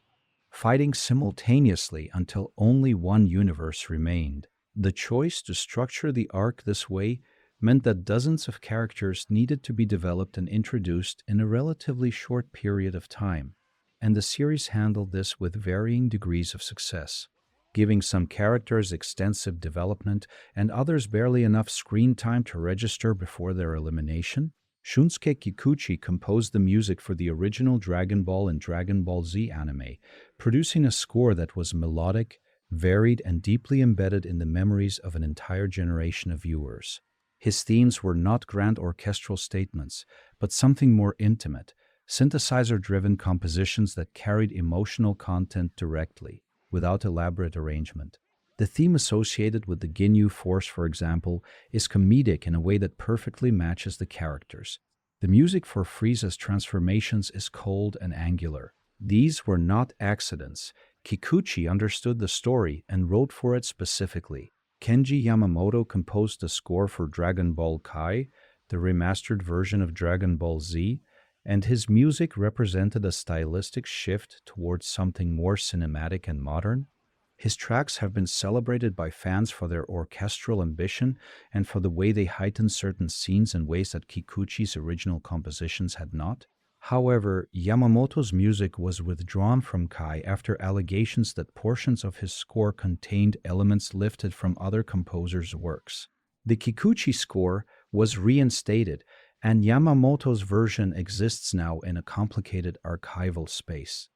S1: fighting simultaneously until only one universe remained. The choice to structure the arc this way meant that dozens of characters needed to be developed and introduced in a relatively short period of time, and the series handled this with varying degrees of success, giving some characters extensive development and others barely enough screen time to register before their elimination. Shunsuke Kikuchi composed the music for the original Dragon Ball and Dragon Ball Z anime, producing a score that was melodic, varied, and deeply embedded in the memories of an entire generation of viewers. His themes were not grand orchestral statements, but something more intimate, synthesizer-driven compositions that carried emotional content directly, without elaborate arrangement. The theme associated with the Ginyu Force, for example, is comedic in a way that perfectly matches the characters. The music for Frieza's transformations is cold and angular. These were not accidents. Kikuchi understood the story and wrote for it specifically. Kenji Yamamoto composed the score for Dragon Ball Kai, the remastered version of Dragon Ball Z, and his music represented a stylistic shift towards something more cinematic and modern. His tracks have been celebrated by fans for their orchestral ambition and for the way they heighten certain scenes in ways that Kikuchi's original compositions had not. However, Yamamoto's music was withdrawn from Kai after allegations that portions of his score contained elements lifted from other composers' works. The Kikuchi score was reinstated, and Yamamoto's version exists now in a complicated archival space.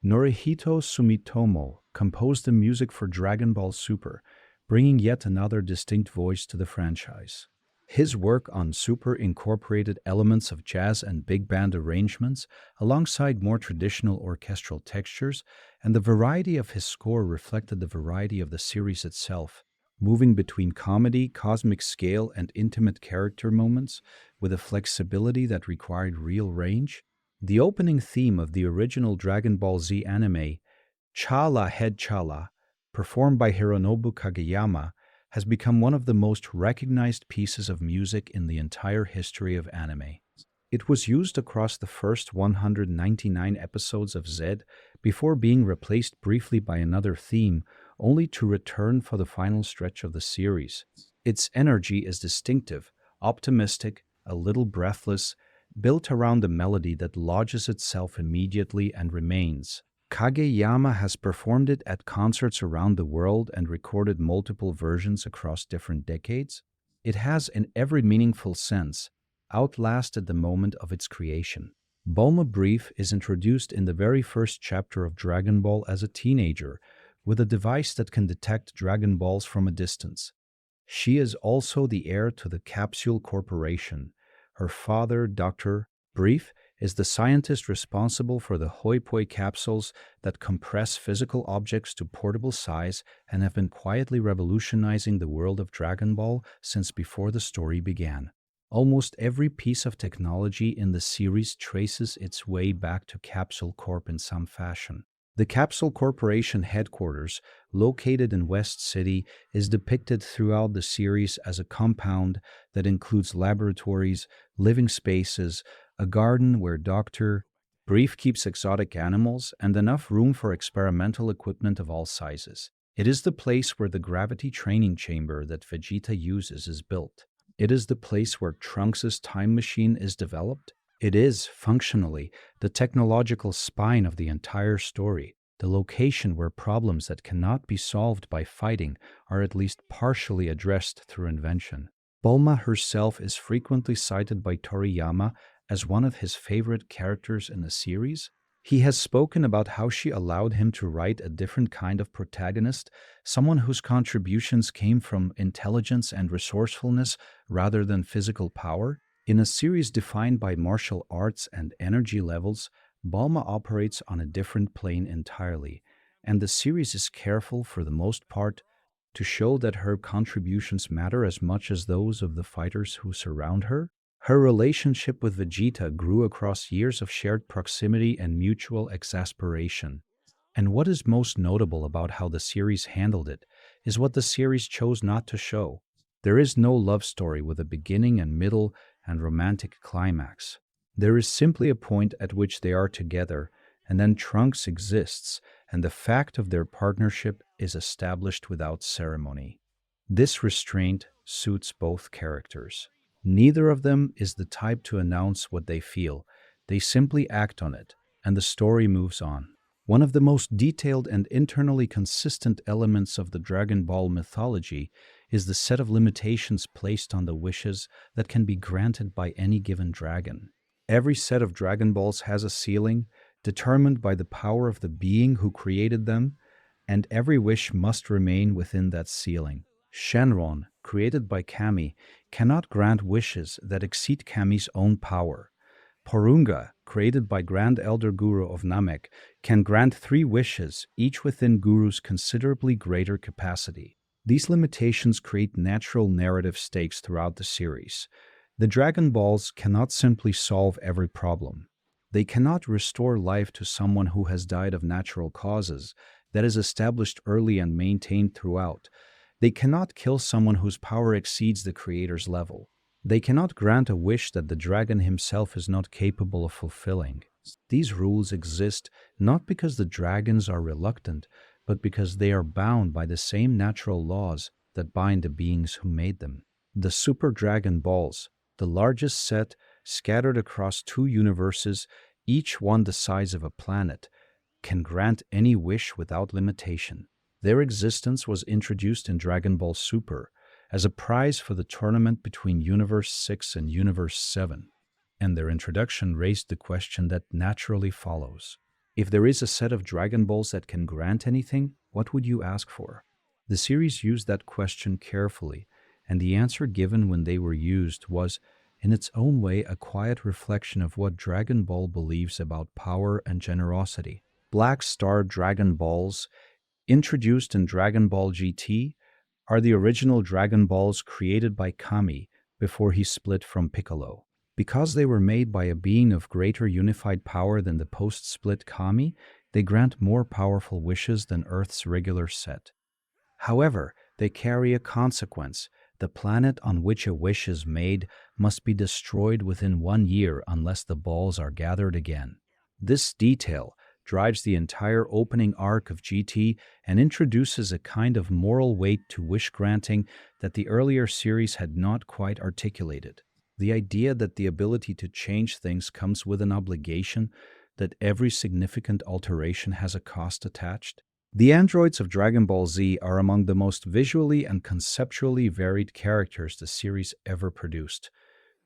S1: Norihito Sumitomo composed the music for Dragon Ball Super, bringing yet another distinct voice to the franchise. His work on Super incorporated elements of jazz and big band arrangements alongside more traditional orchestral textures, and the variety of his score reflected the variety of the series itself, moving between comedy, cosmic scale, and intimate character moments with a flexibility that required real range. The opening theme of the original Dragon Ball Z anime, Chala Head Chala, performed by Hironobu Kageyama, has become one of the most recognized pieces of music in the entire history of anime. It was used across the first 199 episodes of Z before being replaced briefly by another theme, only to return for the final stretch of the series. Its energy is distinctive, optimistic, a little breathless, built around a melody that lodges itself immediately and remains. Kageyama has performed it at concerts around the world and recorded multiple versions across different decades. It has, in every meaningful sense, outlasted the moment of its creation. Bulma Brief is introduced in the very first chapter of Dragon Ball as a teenager, with a device that can detect Dragon Balls from a distance. She is also the heir to the Capsule Corporation. Her father, Dr. Brief, is the scientist responsible for the Hoi Poi capsules that compress physical objects to portable size and have been quietly revolutionizing the world of Dragon Ball since before the story began. Almost every piece of technology in the series traces its way back to Capsule Corp in some fashion. The Capsule Corporation headquarters, located in West City, is depicted throughout the series as a compound that includes laboratories, living spaces, a garden where Dr. Brief keeps exotic animals, and enough room for experimental equipment of all sizes. It is the place where the gravity training chamber that Vegeta uses is built. It is the place where Trunks' time machine is developed. It is, functionally, the technological spine of the entire story, the location where problems that cannot be solved by fighting are at least partially addressed through invention. Bulma herself is frequently cited by Toriyama as one of his favorite characters in the series. He has spoken about how she allowed him to write a different kind of protagonist, someone whose contributions came from intelligence and resourcefulness rather than physical power. In a series defined by martial arts and energy levels, Balma operates on a different plane entirely, and the series is careful, for the most part, to show that her contributions matter as much as those of the fighters who surround her. Her relationship with Vegeta grew across years of shared proximity and mutual exasperation. And what is most notable about how the series handled it is what the series chose not to show. There is no love story with a beginning and middle and romantic climax. There is simply a point at which they are together, and then Trunks exists, and the fact of their partnership is established without ceremony. This restraint suits both characters. Neither of them is the type to announce what they feel, they simply act on it, and the story moves on. One of the most detailed and internally consistent elements of the Dragon Ball mythology is the set of limitations placed on the wishes that can be granted by any given dragon. Every set of Dragon Balls has a ceiling, determined by the power of the being who created them, and every wish must remain within that ceiling. Shenron, created by Kami, cannot grant wishes that exceed Kami's own power. Porunga, created by Grand Elder Guru of Namek, can grant 3 wishes, each within Guru's considerably greater capacity. These limitations create natural narrative stakes throughout the series. The Dragon Balls cannot simply solve every problem. They cannot restore life to someone who has died of natural causes, that is established early and maintained throughout. They cannot kill someone whose power exceeds the creator's level. They cannot grant a wish that the dragon himself is not capable of fulfilling. These rules exist not because the dragons are reluctant, but because they are bound by the same natural laws that bind the beings who made them. The Super Dragon Balls, the largest set scattered across 2 universes, each one the size of a planet, can grant any wish without limitation. Their existence was introduced in Dragon Ball Super as a prize for the tournament between Universe 6 and Universe 7, and their introduction raised the question that naturally follows. If there is a set of Dragon Balls that can grant anything, what would you ask for? The series used that question carefully, and the answer given when they were used was, in its own way, a quiet reflection of what Dragon Ball believes about power and generosity. Black Star Dragon Balls, introduced in Dragon Ball GT, are the original Dragon Balls created by Kami before he split from Piccolo. Because they were made by a being of greater unified power than the post-split Kami, they grant more powerful wishes than Earth's regular set. However, they carry a consequence. The planet on which a wish is made must be destroyed within 1 year unless the balls are gathered again. This detail drives the entire opening arc of GT and introduces a kind of moral weight to wish granting that the earlier series had not quite articulated. The idea that the ability to change things comes with an obligation, that every significant alteration has a cost attached. The androids of Dragon Ball Z are among the most visually and conceptually varied characters the series ever produced.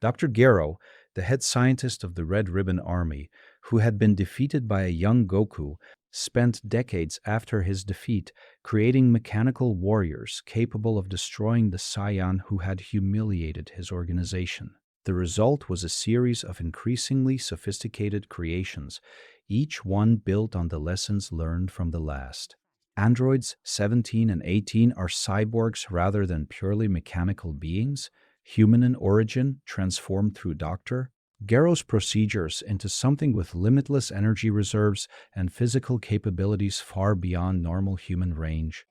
S1: Dr. Gero, the head scientist of the Red Ribbon Army, who had been defeated by a young Goku, spent decades after his defeat creating mechanical warriors capable of destroying the Saiyan who had humiliated his organization. The result was a series of increasingly sophisticated creations, each one built on the lessons learned from the last. Androids 17 and 18 are cyborgs rather than purely mechanical beings, human in origin, transformed through Doctor Gero's procedures into something with limitless energy reserves and physical capabilities far beyond normal human range.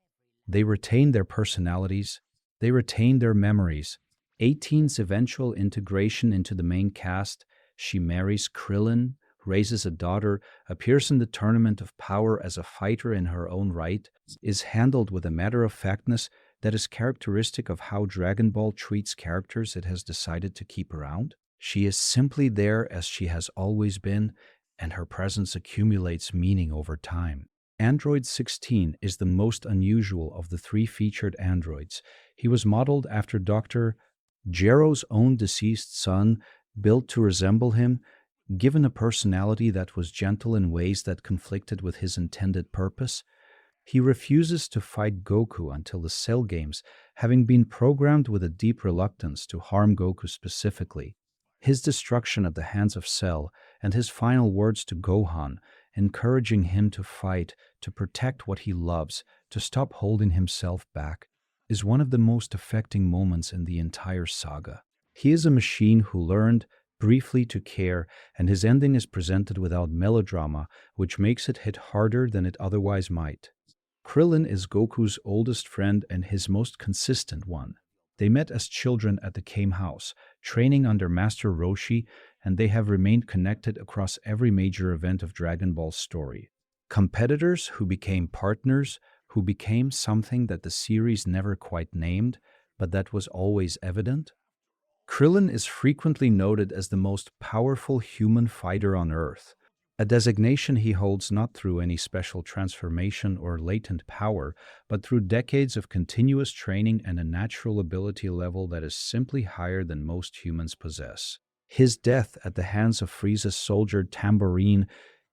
S1: They retain their personalities, they retain their memories. 18's eventual integration into the main cast, she marries Krillin, raises a daughter, appears in the Tournament of Power as a fighter in her own right, is handled with a matter-of-factness that is characteristic of how Dragon Ball treats characters it has decided to keep around. She is simply there as she has always been, and her presence accumulates meaning over time. Android 16 is the most unusual of the 3 featured androids. He was modeled after Dr. Gero's own deceased son, built to resemble him, given a personality that was gentle in ways that conflicted with his intended purpose. He refuses to fight Goku until the Cell Games, having been programmed with a deep reluctance to harm Goku specifically. His destruction at the hands of Cell and his final words to Gohan, encouraging him to fight, to protect what he loves, to stop holding himself back, is one of the most affecting moments in the entire saga. He is a machine who learned briefly to care, and his ending is presented without melodrama, which makes it hit harder than it otherwise might. Krillin is Goku's oldest friend and his most consistent one. They met as children at the Kame House, training under Master Roshi, and they have remained connected across every major event of Dragon Ball's story. Competitors who became partners, who became something that the series never quite named, but that was always evident. Krillin is frequently noted as the most powerful human fighter on Earth, a designation he holds not through any special transformation or latent power, but through decades of continuous training and a natural ability level that is simply higher than most humans possess. His death at the hands of Frieza's soldier Tambourine,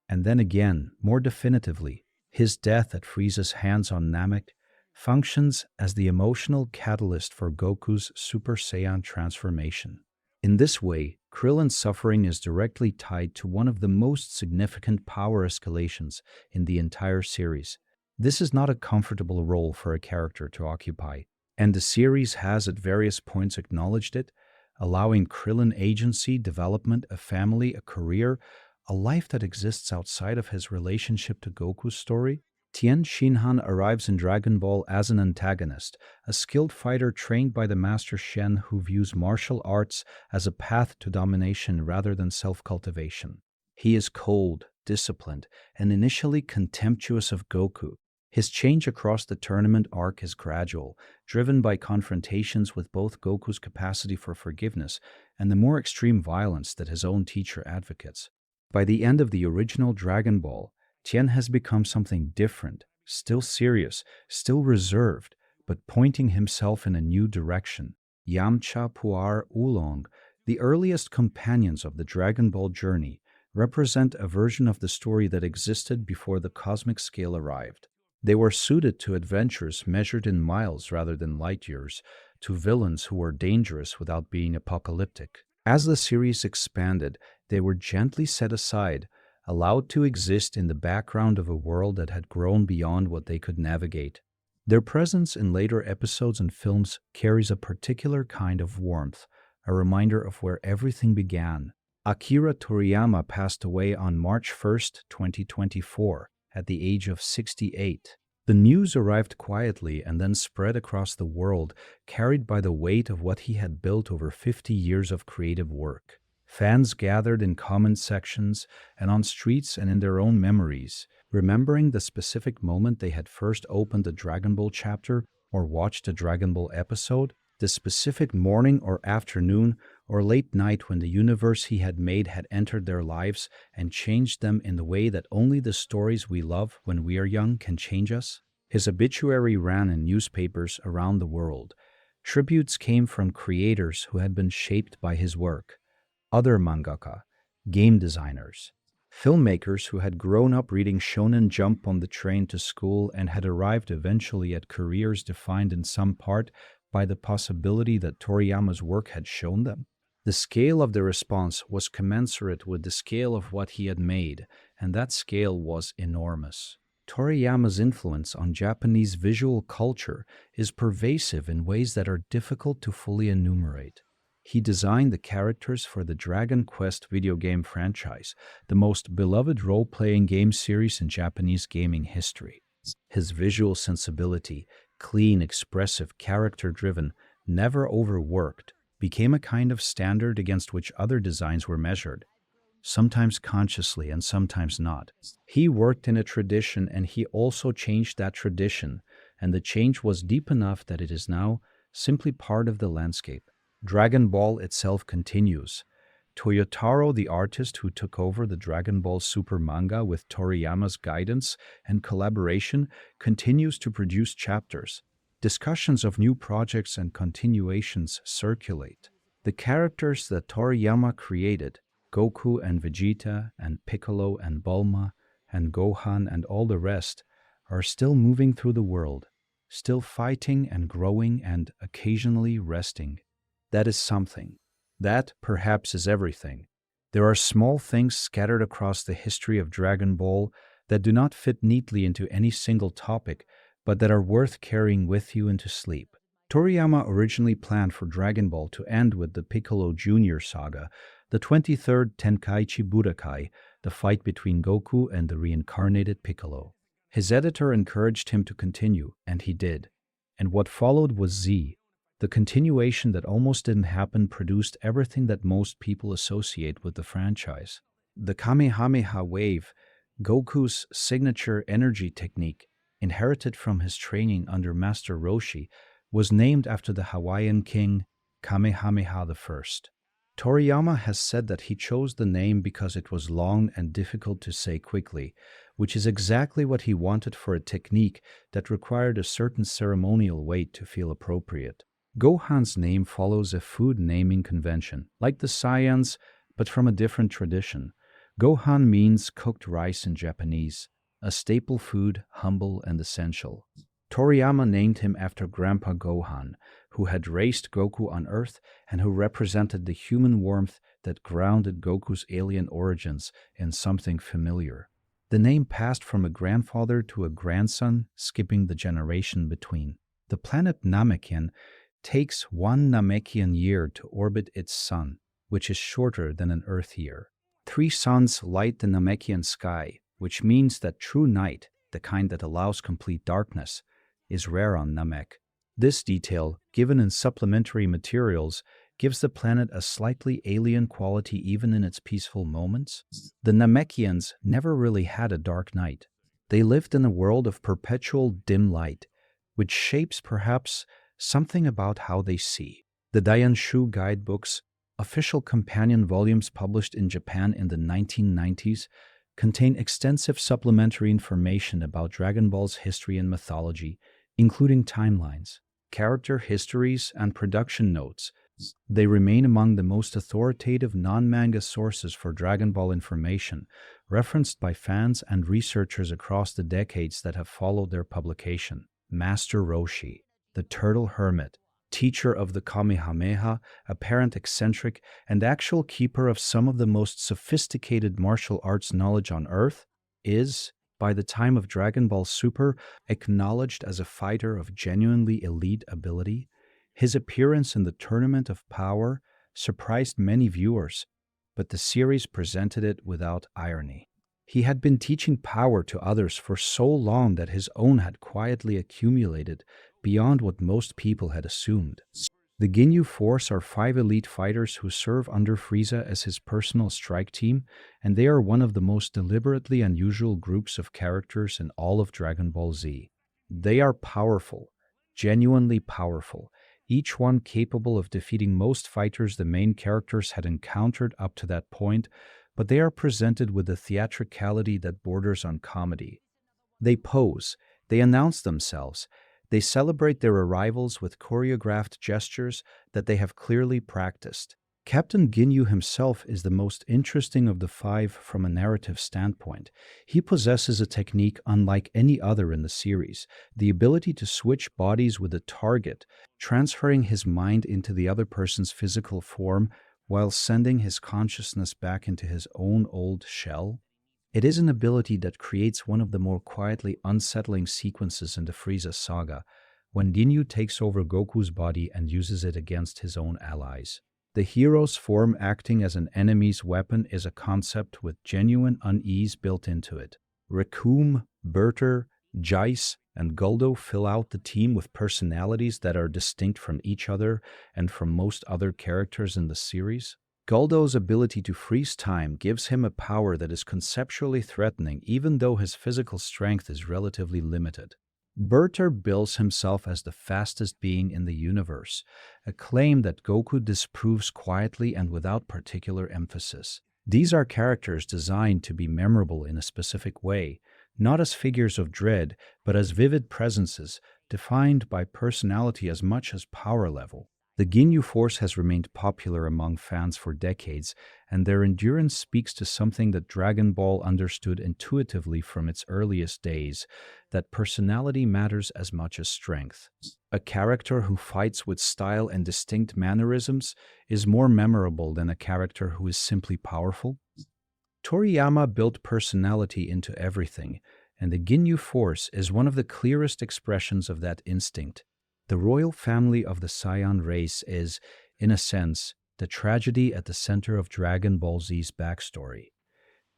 S1: and then again, more definitively, his death at Frieza's hands on Namek, functions as the emotional catalyst for Goku's Super Saiyan transformation. In this way, Krillin's suffering is directly tied to one of the most significant power escalations in the entire series. This is not a comfortable role for a character to occupy, and the series has at various points acknowledged it, allowing Krillin agency, development, a family, a career, a life that exists outside of his relationship to Goku's story. Tien Shinhan arrives in Dragon Ball as an antagonist, a skilled fighter trained by the Master Shen who views martial arts as a path to domination rather than self-cultivation. He is cold, disciplined, and initially contemptuous of Goku. His change across the tournament arc is gradual, driven by confrontations with both Goku's capacity for forgiveness and the more extreme violence that his own teacher advocates. By the end of the original Dragon Ball, Tien has become something different, still serious, still reserved, but pointing himself in a new direction. Yamcha, Puar, Oolong, the earliest companions of the Dragon Ball journey, represent a version of the story that existed before the cosmic scale arrived. They were suited to adventures measured in miles rather than light years, to villains who were dangerous without being apocalyptic. As the series expanded, they were gently set aside, allowed to exist in the background of a world that had grown beyond what they could navigate. Their presence in later episodes and films carries a particular kind of warmth, a reminder of where everything began. Akira Toriyama passed away on March 1st, 2024, at the age of 68. The news arrived quietly and then spread across the world, carried by the weight of what he had built over 50 years of creative work. Fans gathered in comment sections and on streets and in their own memories, remembering the specific moment they had first opened a Dragon Ball chapter or watched a Dragon Ball episode, the specific morning or afternoon or late night when the universe he had made had entered their lives and changed them in the way that only the stories we love when we are young can change us. His obituary ran in newspapers around the world. Tributes came from creators who had been shaped by his work. Other mangaka, game designers, filmmakers who had grown up reading Shonen Jump on the train to school and had arrived eventually at careers defined in some part by the possibility that Toriyama's work had shown them. The scale of the response was commensurate with the scale of what he had made, and that scale was enormous. Toriyama's influence on Japanese visual culture is pervasive in ways that are difficult to fully enumerate. He designed the characters for the Dragon Quest video game franchise, the most beloved role-playing game series in Japanese gaming history. His visual sensibility, clean, expressive, character-driven, never overworked, became a kind of standard against which other designs were measured, sometimes consciously and sometimes not. He worked in a tradition and he also changed that tradition, and the change was deep enough that it is now simply part of the landscape. Dragon Ball itself continues. Toyotaro, the artist who took over the Dragon Ball Super manga with Toriyama's guidance and collaboration, continues to produce chapters. Discussions of new projects and continuations circulate. The characters that Toriyama created, Goku and Vegeta and Piccolo and Bulma and Gohan and all the rest, are still moving through the world, still fighting and growing and occasionally resting. That is something. That, perhaps, is everything. There are small things scattered across the history of Dragon Ball that do not fit neatly into any single topic, but that are worth carrying with you into sleep. Toriyama originally planned for Dragon Ball to end with the Piccolo Jr. saga, the 23rd Tenkaichi Budokai, the fight between Goku and the reincarnated Piccolo. His editor encouraged him to continue, and he did. And what followed was Z. The continuation that almost didn't happen produced everything that most people associate with the franchise. The Kamehameha wave, Goku's signature energy technique, inherited from his training under Master Roshi, was named after the Hawaiian king Kamehameha I. Toriyama has said that he chose the name because it was long and difficult to say quickly, which is exactly what he wanted for a technique that required a certain ceremonial weight to feel appropriate. Gohan's name follows a food naming convention, like the Saiyans, but from a different tradition. Gohan means cooked rice in Japanese, a staple food, humble and essential. Toriyama named him after Grandpa Gohan, who had raised Goku on Earth and who represented the human warmth that grounded Goku's alien origins in something familiar. The name passed from a grandfather to a grandson, skipping the generation between. The planet Namekian takes one Namekian year to orbit its sun, which is shorter than an Earth year. 3 suns light the Namekian sky, which means that true night, the kind that allows complete darkness, is rare on Namek. This detail, given in supplementary materials, gives the planet a slightly alien quality even in its peaceful moments. The Namekians never really had a dark night. They lived in a world of perpetual dim light, which shapes perhaps something about how they see. The Dayanshu guidebooks, official companion volumes published in Japan in the 1990s, contain extensive supplementary information about Dragon Ball's history and mythology, including timelines, character histories, and production notes. They remain among the most authoritative non-manga sources for Dragon Ball information, referenced by fans and researchers across the decades that have followed their publication. Master Roshi, the Turtle Hermit, teacher of the Kamehameha, apparent eccentric, and actual keeper of some of the most sophisticated martial arts knowledge on Earth, is, by the time of Dragon Ball Super, acknowledged as a fighter of genuinely elite ability. His appearance in the Tournament of Power surprised many viewers, but the series presented it without irony. He had been teaching power to others for so long that his own had quietly accumulated beyond what most people had assumed. The Ginyu Force are 5 elite fighters who serve under Frieza as his personal strike team, and they are one of the most deliberately unusual groups of characters in all of Dragon Ball Z. They are powerful, genuinely powerful, each one capable of defeating most fighters the main characters had encountered up to that point, but they are presented with a theatricality that borders on comedy. They pose, they announce themselves, they celebrate their arrivals with choreographed gestures that they have clearly practiced. Captain Ginyu himself is the most interesting of the 5 from a narrative standpoint. He possesses a technique unlike any other in the series, the ability to switch bodies with a target, transferring his mind into the other person's physical form while sending his consciousness back into his own old shell. It is an ability that creates one of the more quietly unsettling sequences in the Frieza saga, when Ginyu takes over Goku's body and uses it against his own allies. The hero's form acting as an enemy's weapon is a concept with genuine unease built into it. Recoome, Berter, Jeice, and Guldo fill out the team with personalities that are distinct from each other and from most other characters in the series. Guldo's ability to freeze time gives him a power that is conceptually threatening even though his physical strength is relatively limited. Berter bills himself as the fastest being in the universe, a claim that Goku disproves quietly and without particular emphasis. These are characters designed to be memorable in a specific way, not as figures of dread, but as vivid presences, defined by personality as much as power level. The Ginyu Force has remained popular among fans for decades, and their endurance speaks to something that Dragon Ball understood intuitively from its earliest days, that personality matters as much as strength. A character who fights with style and distinct mannerisms is more memorable than a character who is simply powerful. Toriyama built personality into everything, and the Ginyu Force is one of the clearest expressions of that instinct. The royal family of the Saiyan race is, in a sense, the tragedy at the center of Dragon Ball Z's backstory.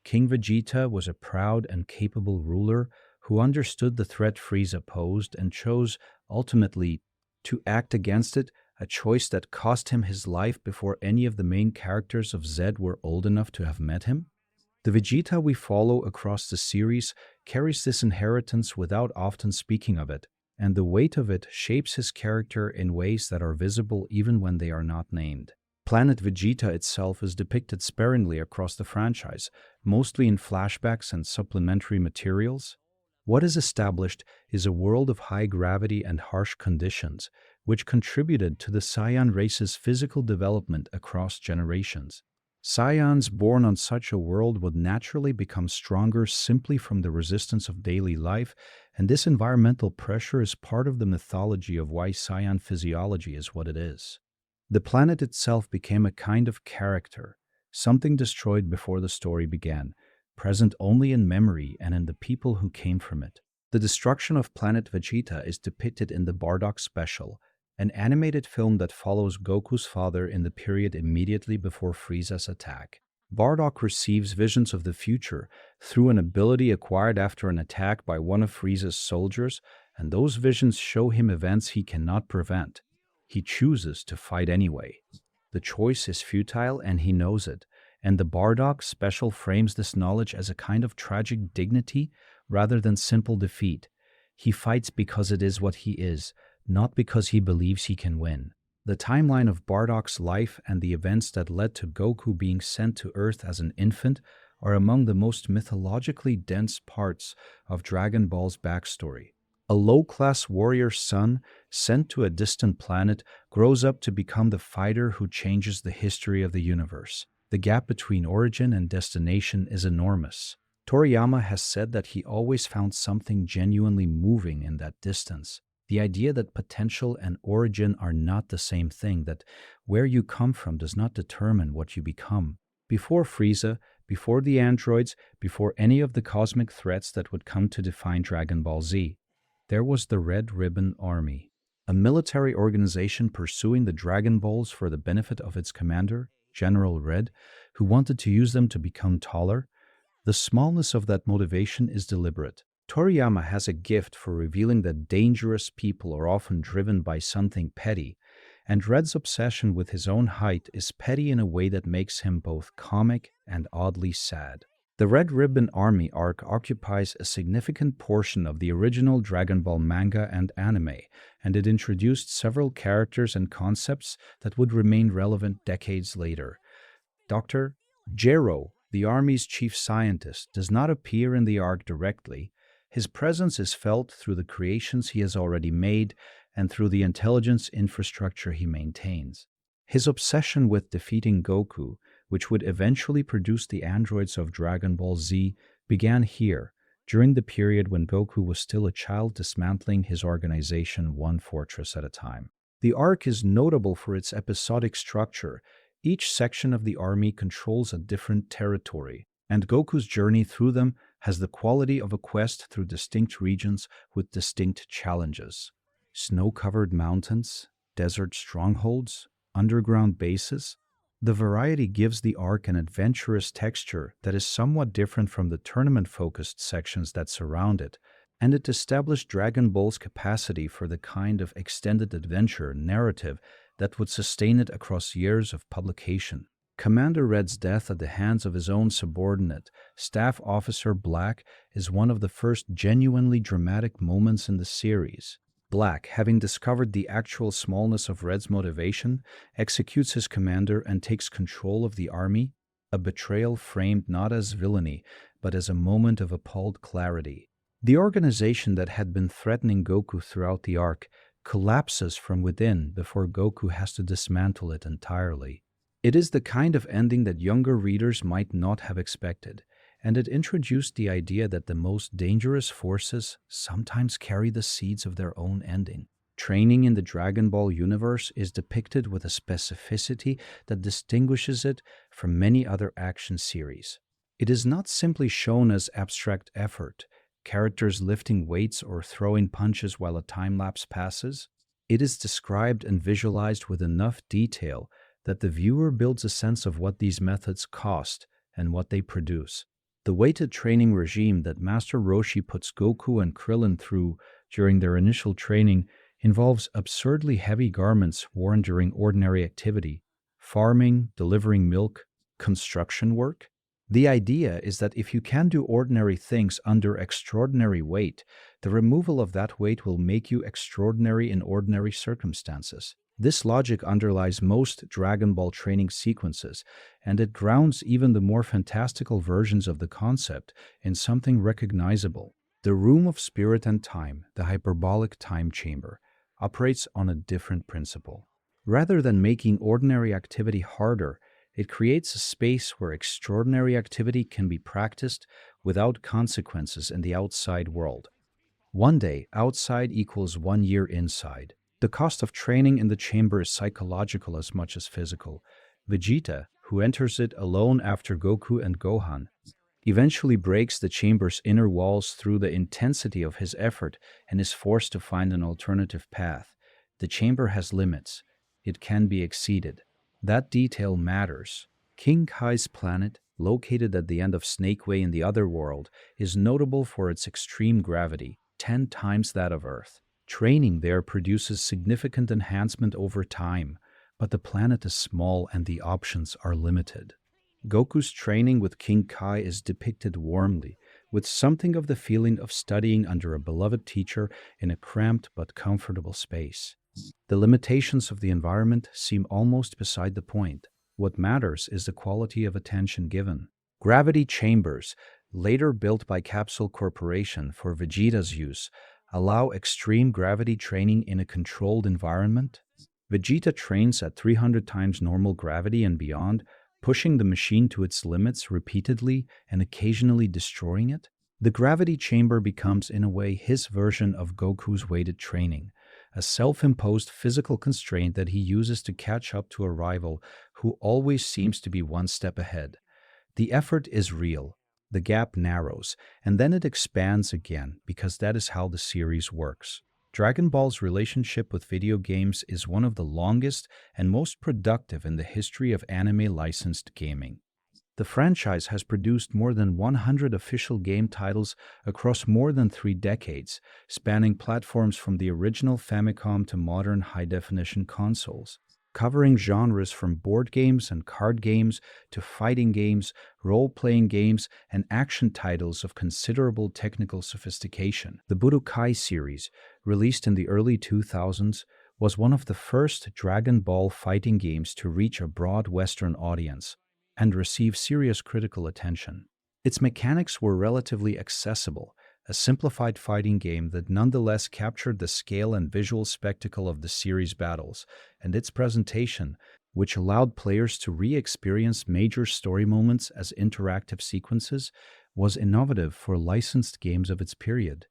S1: King Vegeta was a proud and capable ruler who understood the threat Frieza posed and chose, ultimately, to act against it, a choice that cost him his life before any of the main characters of Z were old enough to have met him. The Vegeta we follow across the series carries this inheritance without often speaking of it, and the weight of it shapes his character in ways that are visible even when they are not named. Planet Vegeta itself is depicted sparingly across the franchise, mostly in flashbacks and supplementary materials. What is established is a world of high gravity and harsh conditions, which contributed to the Saiyan race's physical development across generations. Saiyans born on such a world would naturally become stronger simply from the resistance of daily life, and this environmental pressure is part of the mythology of why Saiyan physiology is what it is. The planet itself became a kind of character, something destroyed before the story began, present only in memory and in the people who came from it. The destruction of planet Vegeta is depicted in the Bardock Special, an animated film that follows Goku's father in the period immediately before Frieza's attack. Bardock receives visions of the future through an ability acquired after an attack by one of Frieza's soldiers, and those visions show him events he cannot prevent. He chooses to fight anyway. The choice is futile and he knows it, and the Bardock Special frames this knowledge as a kind of tragic dignity rather than simple defeat. He fights because it is what he is, not because he believes he can win. The timeline of Bardock's life and the events that led to Goku being sent to Earth as an infant are among the most mythologically dense parts of Dragon Ball's backstory. A low-class warrior's son, sent to a distant planet, grows up to become the fighter who changes the history of the universe. The gap between origin and destination is enormous. Toriyama has said that he always found something genuinely moving in that distance. The idea that potential and origin are not the same thing, that where you come from does not determine what you become. Before Frieza, before the androids, before any of the cosmic threats that would come to define Dragon Ball Z, there was the Red Ribbon Army, a military organization pursuing the Dragon Balls for the benefit of its commander, General Red, who wanted to use them to become taller. The smallness of that motivation is deliberate. Toriyama has a gift for revealing that dangerous people are often driven by something petty, and Red's obsession with his own height is petty in a way that makes him both comic and oddly sad. The Red Ribbon Army arc occupies a significant portion of the original Dragon Ball manga and anime, and it introduced several characters and concepts that would remain relevant decades later. Dr. Gero, the Army's chief scientist, does not appear in the arc directly. His presence is felt through the creations he has already made and through the intelligence infrastructure he maintains. His obsession with defeating Goku, which would eventually produce the androids of Dragon Ball Z, began here, during the period when Goku was still a child dismantling his organization one fortress at a time. The arc is notable for its episodic structure. Each section of the army controls a different territory, and Goku's journey through them has the quality of a quest through distinct regions with distinct challenges. Snow-covered mountains, desert strongholds, underground bases. The variety gives the arc an adventurous texture that is somewhat different from the tournament-focused sections that surround it, and it established Dragon Ball's capacity for the kind of extended adventure narrative that would sustain it across years of publication. Commander Red's death at the hands of his own subordinate, Staff Officer Black, is one of the first genuinely dramatic moments in the series. Black, having discovered the actual smallness of Red's motivation, executes his commander and takes control of the army, a betrayal framed not as villainy, but as a moment of appalled clarity. The organization that had been threatening Goku throughout the arc collapses from within before Goku has to dismantle it entirely. It is the kind of ending that younger readers might not have expected, and it introduced the idea that the most dangerous forces sometimes carry the seeds of their own ending. Training in the Dragon Ball universe is depicted with a specificity that distinguishes it from many other action series. It is not simply shown as abstract effort, characters lifting weights or throwing punches while a time lapse passes. It is described and visualized with enough detail that the viewer builds a sense of what these methods cost and what they produce. The weighted training regime that Master Roshi puts Goku and Krillin through during their initial training involves absurdly heavy garments worn during ordinary activity, farming, delivering milk, construction work. The idea is that if you can do ordinary things under extraordinary weight, the removal of that weight will make you extraordinary in ordinary circumstances. This logic underlies most Dragon Ball training sequences, and it grounds even the more fantastical versions of the concept in something recognizable. The Room of Spirit and Time, the hyperbolic time chamber, operates on a different principle. Rather than making ordinary activity harder, it creates a space where extraordinary activity can be practiced without consequences in the outside world. One day outside equals 1 year inside. The cost of training in the chamber is psychological as much as physical. Vegeta, who enters it alone after Goku and Gohan, eventually breaks the chamber's inner walls through the intensity of his effort and is forced to find an alternative path. The chamber has limits. It can be exceeded. That detail matters. King Kai's planet, located at the end of Snake Way in the other world, is notable for its extreme gravity, 10 times that of Earth. Training there produces significant enhancement over time, but the planet is small and the options are limited. Goku's training with King Kai is depicted warmly, with something of the feeling of studying under a beloved teacher in a cramped but comfortable space. The limitations of the environment seem almost beside the point. What matters is the quality of attention given. Gravity chambers, later built by Capsule Corporation for Vegeta's use, allow extreme gravity training in a controlled environment. Vegeta trains at 300 times normal gravity and beyond, pushing the machine to its limits repeatedly and occasionally destroying it. The gravity chamber becomes, in a way, his version of Goku's weighted training, a self-imposed physical constraint that he uses to catch up to a rival who always seems to be one step ahead. The effort is real, the gap narrows, and then it expands again because that is how the series works. Dragon Ball's relationship with video games is one of the longest and most productive in the history of anime-licensed gaming. The franchise has produced more than 100 official game titles across more than 3 decades, spanning platforms from the original Famicom to modern high-definition consoles, covering genres from board games and card games to fighting games, role-playing games, and action titles of considerable technical sophistication. The Budokai series, released in the early 2000s, was one of the first Dragon Ball fighting games to reach a broad Western audience and receive serious critical attention. Its mechanics were relatively accessible, a simplified fighting game that nonetheless captured the scale and visual spectacle of the series' battles, and its presentation, which allowed players to re-experience major story moments as interactive sequences, was innovative for licensed games of its period.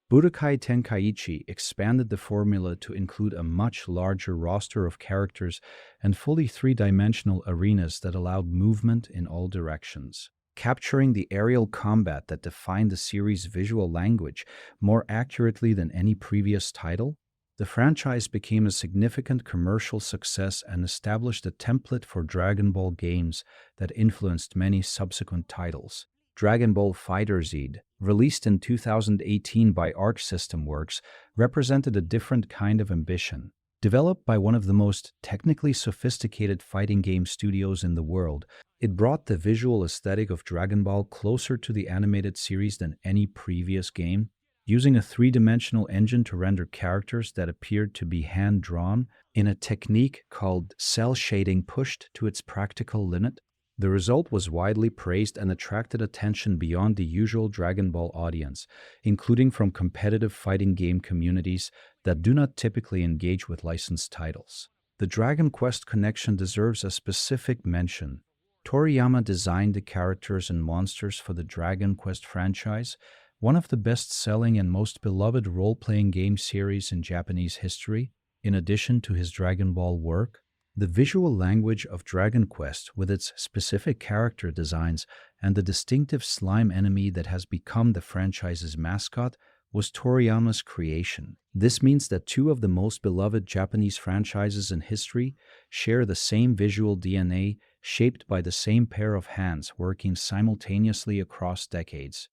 S1: Budokai Tenkaichi expanded the formula to include a much larger roster of characters and fully three-dimensional arenas that allowed movement in all directions. Capturing the aerial combat that defined the series' visual language more accurately than any previous title, the franchise became a significant commercial success and established a template for Dragon Ball games that influenced many subsequent titles. Dragon Ball FighterZ, released in 2018 by Arc System Works, represented a different kind of ambition. Developed by one of the most technically sophisticated fighting game studios in the world, it brought the visual aesthetic of Dragon Ball closer to the animated series than any previous game, using a three-dimensional engine to render characters that appeared to be hand-drawn in a technique called cel shading pushed to its practical limit. The result was widely praised and attracted attention beyond the usual Dragon Ball audience, including from competitive fighting game communities that do not typically engage with licensed titles. The Dragon Quest connection deserves a specific mention. Toriyama designed the characters and monsters for the Dragon Quest franchise, one of the best-selling and most beloved role-playing game series in Japanese history. In addition to his Dragon Ball work, the visual language of Dragon Quest, with its specific character designs and the distinctive slime enemy that has become the franchise's mascot, was Toriyama's creation. This means that two of the most beloved Japanese franchises in history share the same visual DNA, shaped by the same pair of hands working simultaneously across decades.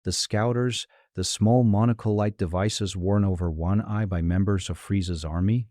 S1: The Scouters, the small monocle-like devices worn over one eye by members of Frieza's army,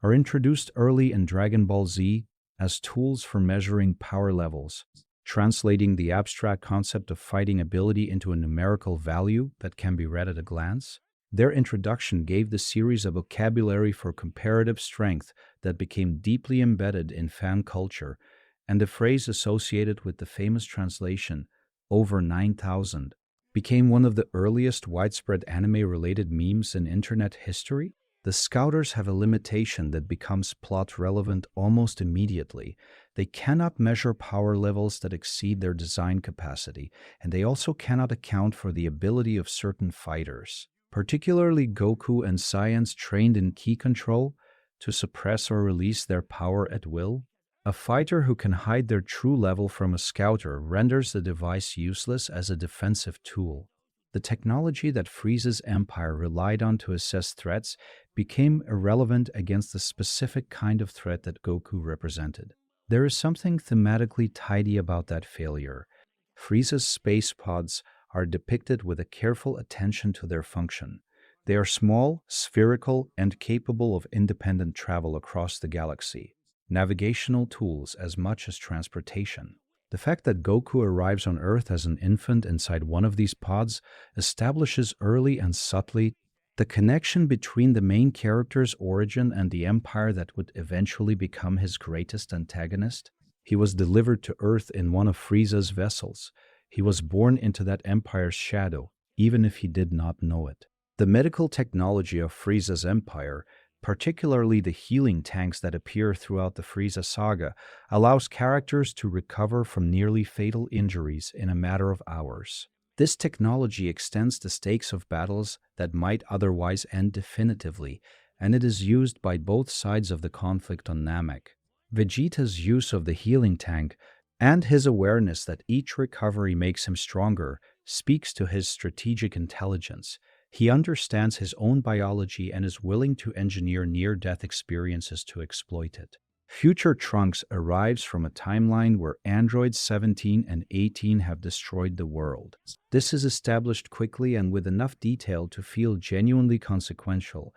S1: are introduced early in Dragon Ball Z as tools for measuring power levels, translating the abstract concept of fighting ability into a numerical value that can be read at a glance. Their introduction gave the series a vocabulary for comparative strength that became deeply embedded in fan culture, and the phrase associated with the famous translation, over 9,000, became one of the earliest widespread anime-related memes in internet history. The Scouters have a limitation that becomes plot relevant almost immediately. They cannot measure power levels that exceed their design capacity, and they also cannot account for the ability of certain fighters, particularly Goku and Saiyans trained in ki control, to suppress or release their power at will. A fighter who can hide their true level from a scouter renders the device useless as a defensive tool. The technology that Frieza's empire relied on to assess threats became irrelevant against the specific kind of threat that Goku represented. There is something thematically tidy about that failure. Frieza's space pods are depicted with a careful attention to their function. They are small, spherical, and capable of independent travel across the galaxy, navigational tools as much as transportation. The fact that Goku arrives on Earth as an infant inside one of these pods establishes early and subtly the connection between the main character's origin and the empire that would eventually become his greatest antagonist. He was delivered to Earth in one of Frieza's vessels. He was born into that empire's shadow, even if he did not know it. The medical technology of Frieza's empire, particularly the healing tanks that appear throughout the Frieza saga, allows characters to recover from nearly fatal injuries in a matter of hours. This technology extends the stakes of battles that might otherwise end definitively, and it is used by both sides of the conflict on Namek. Vegeta's use of the healing tank and his awareness that each recovery makes him stronger speaks to his strategic intelligence. He understands his own biology and is willing to engineer near-death experiences to exploit it. Future Trunks arrives from a timeline where androids 17 and 18 have destroyed the world. This is established quickly and with enough detail to feel genuinely consequential.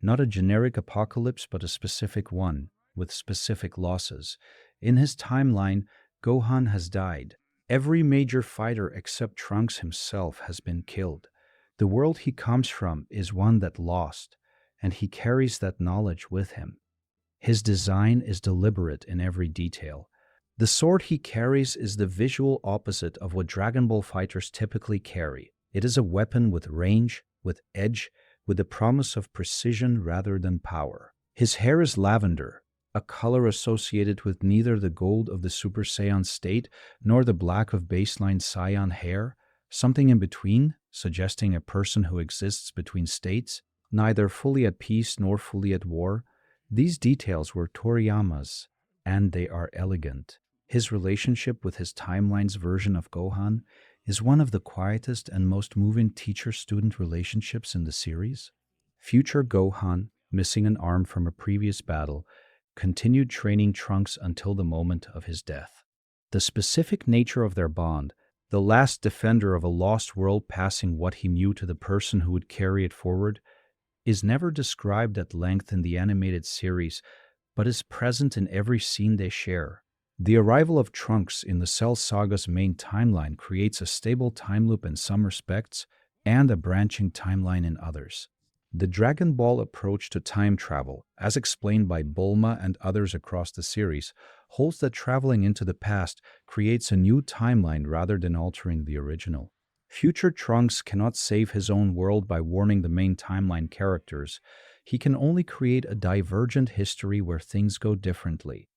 S1: Not a generic apocalypse, but a specific one, with specific losses. In his timeline, Gohan has died. Every major fighter except Trunks himself has been killed. The world he comes from is one that lost, and he carries that knowledge with him. His design is deliberate in every detail. The sword he carries is the visual opposite of what Dragon Ball fighters typically carry. It is a weapon with range, with edge, with the promise of precision rather than power. His hair is lavender, a color associated with neither the gold of the Super Saiyan state nor the black of baseline Saiyan hair, something in between, suggesting a person who exists between states, neither fully at peace nor fully at war. These details were Toriyama's, and they are elegant. His relationship with his timeline's version of Gohan is one of the quietest and most moving teacher-student relationships in the series. Future Gohan, missing an arm from a previous battle, continued training Trunks until the moment of his death. The specific nature of their bond, the last defender of a lost world passing what he knew to the person who would carry it forward, is never described at length in the animated series, but is present in every scene they share. The arrival of Trunks in the Cell Saga's main timeline creates a stable time loop in some respects and a branching timeline in others. The Dragon Ball approach to time travel, as explained by Bulma and others across the series, holds that traveling into the past creates a new timeline rather than altering the original. Future Trunks cannot save his own world by warning the main timeline characters. He can only create a divergent history where things go differently.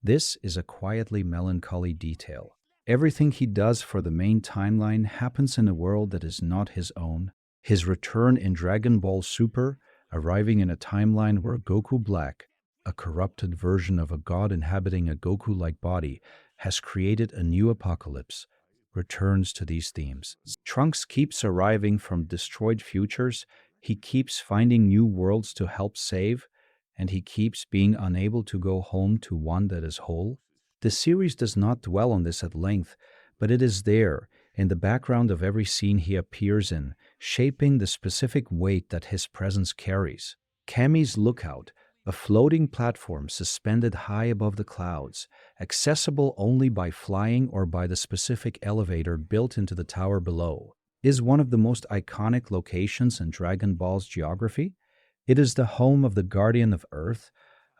S1: This is a quietly melancholy detail. Everything he does for the main timeline happens in a world that is not his own. His return in Dragon Ball Super, arriving in a timeline where Goku Black, a corrupted version of a god inhabiting a Goku like body, has created a new apocalypse, returns to these themes. Trunks keeps arriving from destroyed futures, he keeps finding new worlds to help save, and he keeps being unable to go home to one that is whole. The series does not dwell on this at length, but it is there, in the background of every scene he appears in, shaping the specific weight that his presence carries. Kami's Lookout, a floating platform suspended high above the clouds, accessible only by flying or by the specific elevator built into the tower below, is one of the most iconic locations in Dragon Ball's geography. It is the home of the Guardian of Earth,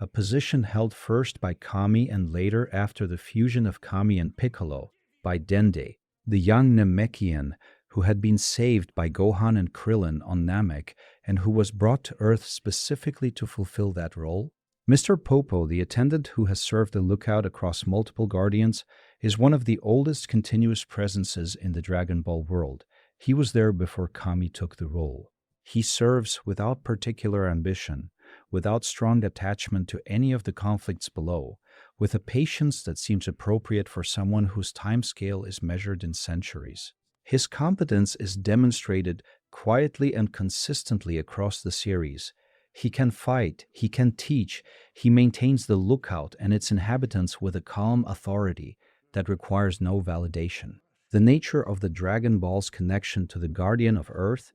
S1: a position held first by Kami and later, after the fusion of Kami and Piccolo, by Dende, the young Namekian who had been saved by Gohan and Krillin on Namek and who was brought to Earth specifically to fulfill that role. Mr. Popo, the attendant who has served the lookout across multiple Guardians, is one of the oldest continuous presences in the Dragon Ball world. He was there before Kami took the role. He serves without particular ambition, without strong attachment to any of the conflicts below, with a patience that seems appropriate for someone whose time scale is measured in centuries. His competence is demonstrated quietly and consistently across the series. He can fight, he can teach, he maintains the lookout and its inhabitants with a calm authority that requires no validation. The nature of the Dragon Ball's connection to the Guardian of Earth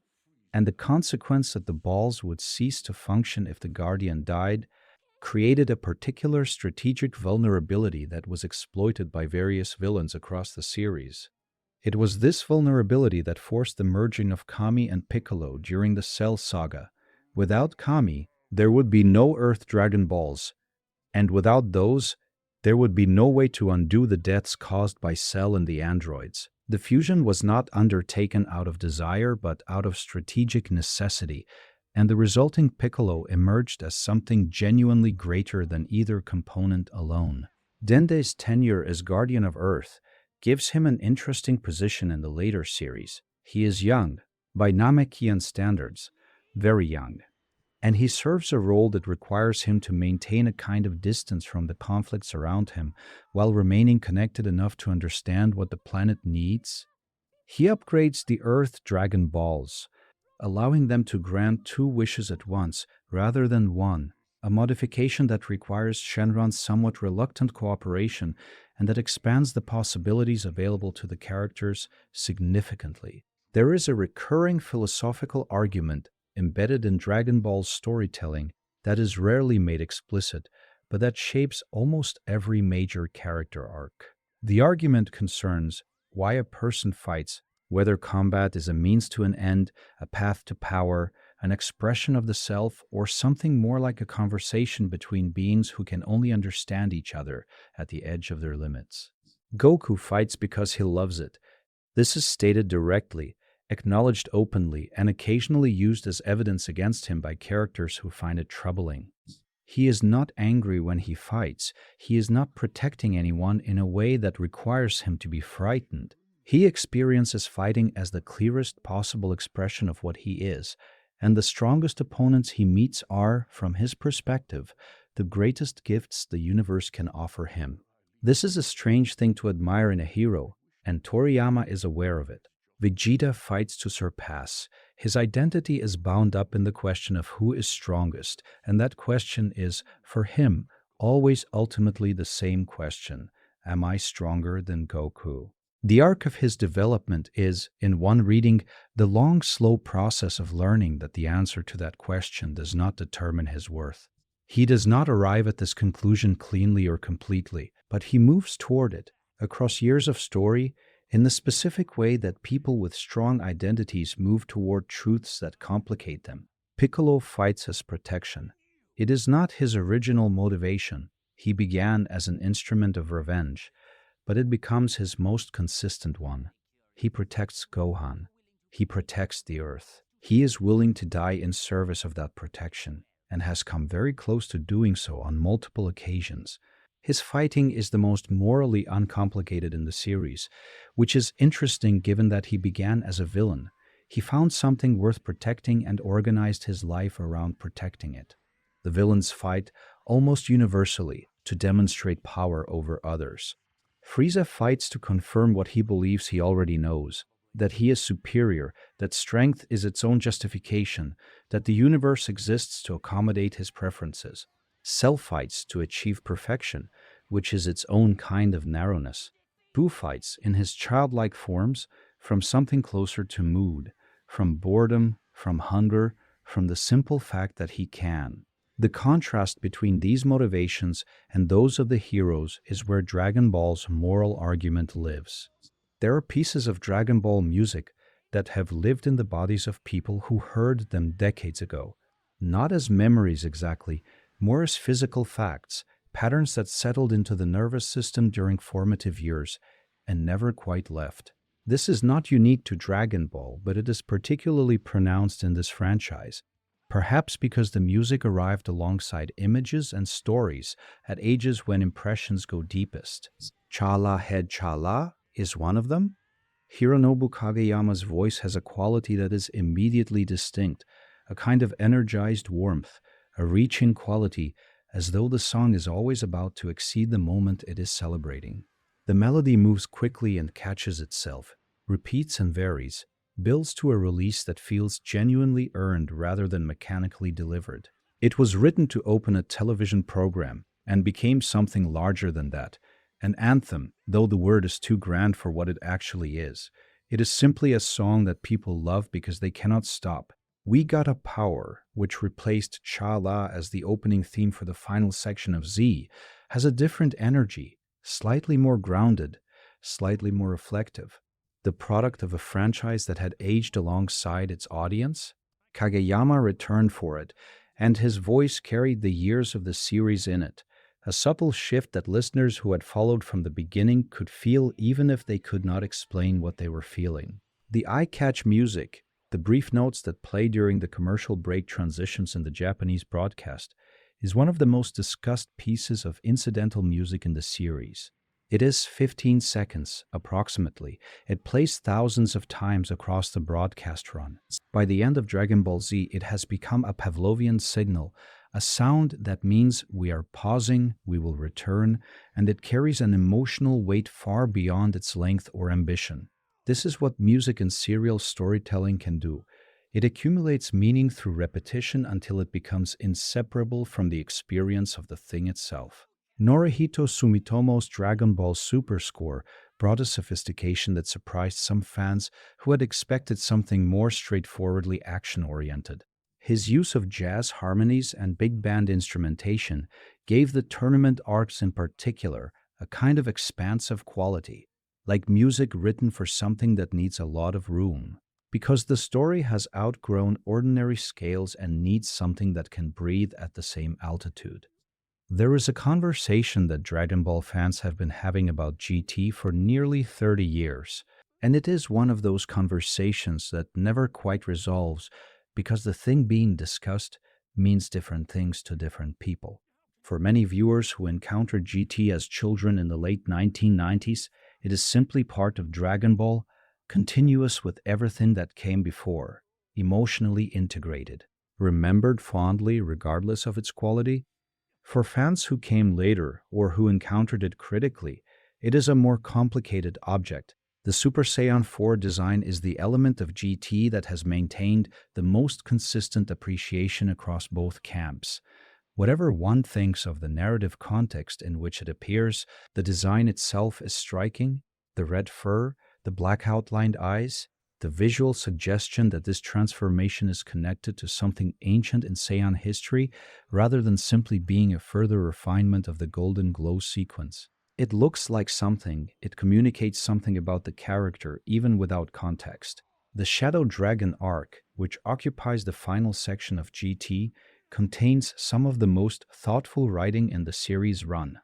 S1: and the consequence that the balls would cease to function if the Guardian died created a particular strategic vulnerability that was exploited by various villains across the series. It was this vulnerability that forced the merging of Kami and Piccolo during the Cell Saga. Without Kami, there would be no Earth Dragon Balls, and without those, there would be no way to undo the deaths caused by Cell and the androids. The fusion was not undertaken out of desire but out of strategic necessity, and the resulting Piccolo emerged as something genuinely greater than either component alone. Dende's tenure as Guardian of Earth gives him an interesting position in the later series. He is young, by Namekian standards, very young, and he serves a role that requires him to maintain a kind of distance from the conflicts around him while remaining connected enough to understand what the planet needs. He upgrades the Earth Dragon Balls, allowing them to grant two wishes at once rather than one, a modification that requires Shenron's somewhat reluctant cooperation and that expands the possibilities available to the characters significantly. There is a recurring philosophical argument embedded in Dragon Ball's storytelling that is rarely made explicit, but that shapes almost every major character arc. The argument concerns why a person fights, whether combat is a means to an end, a path to power, an expression of the self, or something more like a conversation between beings who can only understand each other at the edge of their limits. Goku fights because he loves it. This is stated directly, acknowledged openly, and occasionally used as evidence against him by characters who find it troubling. He is not angry when he fights. He is not protecting anyone in a way that requires him to be frightened. He experiences fighting as the clearest possible expression of what he is, and the strongest opponents he meets are, from his perspective, the greatest gifts the universe can offer him. This is a strange thing to admire in a hero, and Toriyama is aware of it. Vegeta fights to surpass. His identity is bound up in the question of who is strongest, and that question is, for him, always ultimately the same question: am I stronger than Goku? The arc of his development is, in one reading, the long, slow process of learning that the answer to that question does not determine his worth. He does not arrive at this conclusion cleanly or completely, but he moves toward it, across years of story, in the specific way that people with strong identities move toward truths that complicate them. Piccolo fights as protection. It is not his original motivation. He began as an instrument of revenge, but it becomes his most consistent one. He protects Gohan. He protects the Earth. He is willing to die in service of that protection and has come very close to doing so on multiple occasions. His fighting is the most morally uncomplicated in the series, which is interesting given that he began as a villain. He found something worth protecting and organized his life around protecting it. The villains fight almost universally to demonstrate power over others. Frieza fights to confirm what he believes he already knows, that he is superior, that strength is its own justification, that the universe exists to accommodate his preferences. Cell fights to achieve perfection, which is its own kind of narrowness. Boo fights in his childlike forms from something closer to mood, from boredom, from hunger, from the simple fact that he can. The contrast between these motivations and those of the heroes is where Dragon Ball's moral argument lives. There are pieces of Dragon Ball music that have lived in the bodies of people who heard them decades ago, not as memories exactly, more as physical facts, patterns that settled into the nervous system during formative years and never quite left. This is not unique to Dragon Ball, but it is particularly pronounced in this franchise, perhaps because the music arrived alongside images and stories at ages when impressions go deepest. Chala Head Chala is one of them. Hironobu Kageyama's voice has a quality that is immediately distinct, a kind of energized warmth, a reaching quality, as though the song is always about to exceed the moment it is celebrating. The melody moves quickly and catches itself, repeats and varies, builds to a release that feels genuinely earned rather than mechanically delivered. It was written to open a television program and became something larger than that. An anthem, though the word is too grand for what it actually is. It is simply a song that people love because they cannot stop. We Got a Power, which replaced Cha La as the opening theme for the final section of Z, has a different energy, slightly more grounded, slightly more reflective. The product of a franchise that had aged alongside its audience. Kageyama returned for it, and his voice carried the years of the series in it, a subtle shift that listeners who had followed from the beginning could feel even if they could not explain what they were feeling. The eye-catch music, the brief notes that play during the commercial break transitions in the Japanese broadcast, is one of the most discussed pieces of incidental music in the series. It is 15 seconds, approximately. It plays thousands of times across the broadcast run. By the end of Dragon Ball Z, it has become a Pavlovian signal, a sound that means we are pausing, we will return, and it carries an emotional weight far beyond its length or ambition. This is what music and serial storytelling can do. It accumulates meaning through repetition until it becomes inseparable from the experience of the thing itself. Norihito Sumitomo's Dragon Ball Super score brought a sophistication that surprised some fans who had expected something more straightforwardly action-oriented. His use of jazz harmonies and big band instrumentation gave the tournament arcs in particular a kind of expansive quality, like music written for something that needs a lot of room. Because the story has outgrown ordinary scales and needs something that can breathe at the same altitude. There is a conversation that Dragon Ball fans have been having about GT for nearly 30 years, and it is one of those conversations that never quite resolves because the thing being discussed means different things to different people. For many viewers who encountered GT as children in the late 1990s, it is simply part of Dragon Ball, continuous with everything that came before, emotionally integrated, remembered fondly regardless of its quality. For fans who came later or who encountered it critically, it is a more complicated object. The Super Saiyan 4 design is the element of GT that has maintained the most consistent appreciation across both camps. Whatever one thinks of the narrative context in which it appears, the design itself is striking. The red fur, the black outlined eyes, the visual suggestion that this transformation is connected to something ancient in Saiyan history rather than simply being a further refinement of the golden glow sequence. It looks like something, it communicates something about the character even without context. The Shadow Dragon arc, which occupies the final section of GT, contains some of the most thoughtful writing in the series run.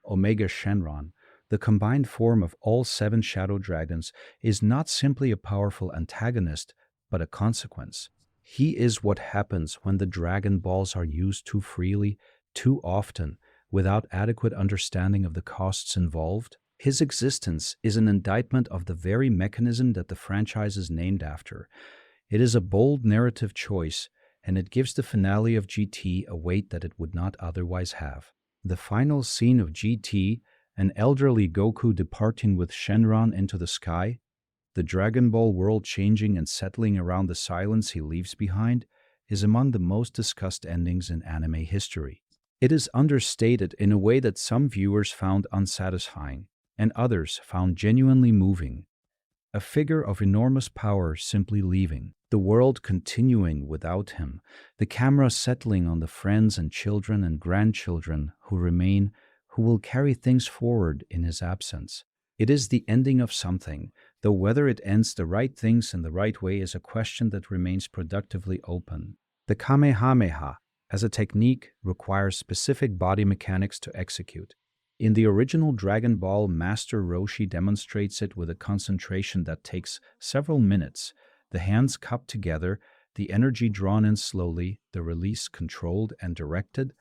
S1: Omega Shenron, the combined form of all seven Shadow Dragons, is not simply a powerful antagonist, but a consequence. He is what happens when the Dragon Balls are used too freely, too often, without adequate understanding of the costs involved. His existence is an indictment of the very mechanism that the franchise is named after. It is a bold narrative choice, and it gives the finale of GT a weight that it would not otherwise have. The final scene of GT, an elderly Goku departing with Shenron into the sky, the Dragon Ball world changing and settling around the silence he leaves behind, is among the most discussed endings in anime history. It is understated in a way that some viewers found unsatisfying, and others found genuinely moving. A figure of enormous power simply leaving, the world continuing without him, the camera settling on the friends and children and grandchildren who remain, who will carry things forward in his absence. It is the ending of something, though whether it ends the right things in the right way is a question that remains productively open. The Kamehameha, as a technique, requires specific body mechanics to execute. In the original Dragon Ball, Master Roshi demonstrates it with a concentration that takes several minutes, the hands cupped together, the energy drawn in slowly, the release controlled and directed.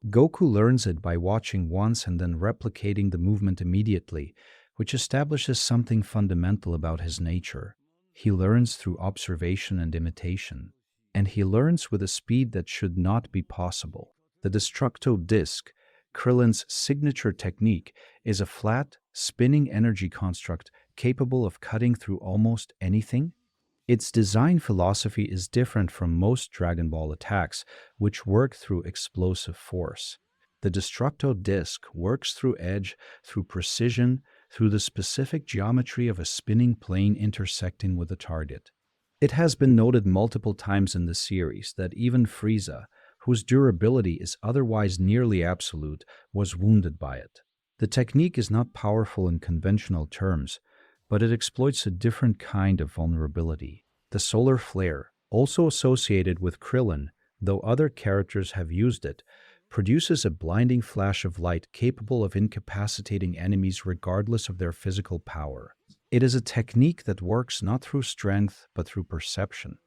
S1: Goku learns it by watching once and then replicating the movement immediately, which establishes something fundamental about his nature. He learns through observation and imitation, and he learns with a speed that should not be possible. The Destructo Disc, Krillin's signature technique, is a flat, spinning energy construct capable of cutting through almost anything. Its design philosophy is different from most Dragon Ball attacks, which work through explosive force. The Destructo Disc works through edge, through precision, through the specific geometry of a spinning plane intersecting with the target. It has been noted multiple times in the series that even Frieza, whose durability is otherwise nearly absolute, was wounded by it. The technique is not powerful in conventional terms, but it exploits a different kind of vulnerability. The solar flare, also associated with Krillin, though other characters have used it, produces a blinding flash of light capable of incapacitating enemies regardless of their physical power. It is a technique that works not through strength but through perception,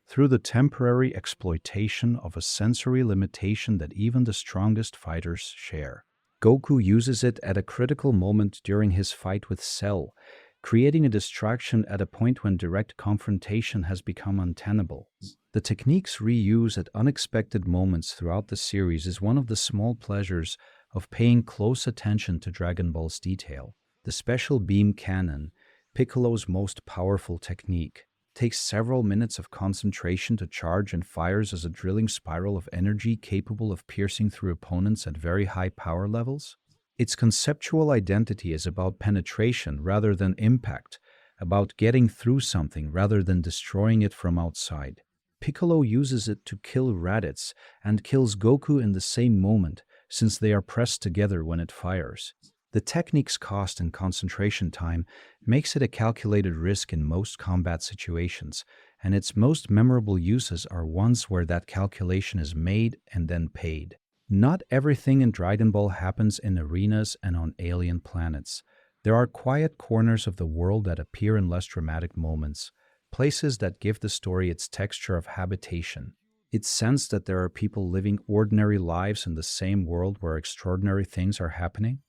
S1: through the temporary exploitation of a sensory limitation that even the strongest fighters share. Goku uses it at a critical moment during his fight with Cell, creating a distraction at a point when direct confrontation has become untenable. The technique's reuse at unexpected moments throughout the series is one of the small pleasures of paying close attention to Dragon Ball's detail. The special beam cannon, Piccolo's most powerful technique, takes several minutes of concentration to charge and fires as a drilling spiral of energy capable of piercing through opponents at very high power levels. Its conceptual identity is about penetration rather than impact, about getting through something rather than destroying it from outside. Piccolo uses it to kill Raditz and kills Goku in the same moment, since they are pressed together when it fires. The technique's cost and concentration time makes it a calculated risk in most combat situations, and its most memorable uses are ones where that calculation is made and then paid. Not everything in Dragon Ball happens in arenas and on alien planets. There are quiet corners of the world that appear in less dramatic moments, places that give the story its texture of habitation, its sense that there are people living ordinary lives in the same world where extraordinary things are happening.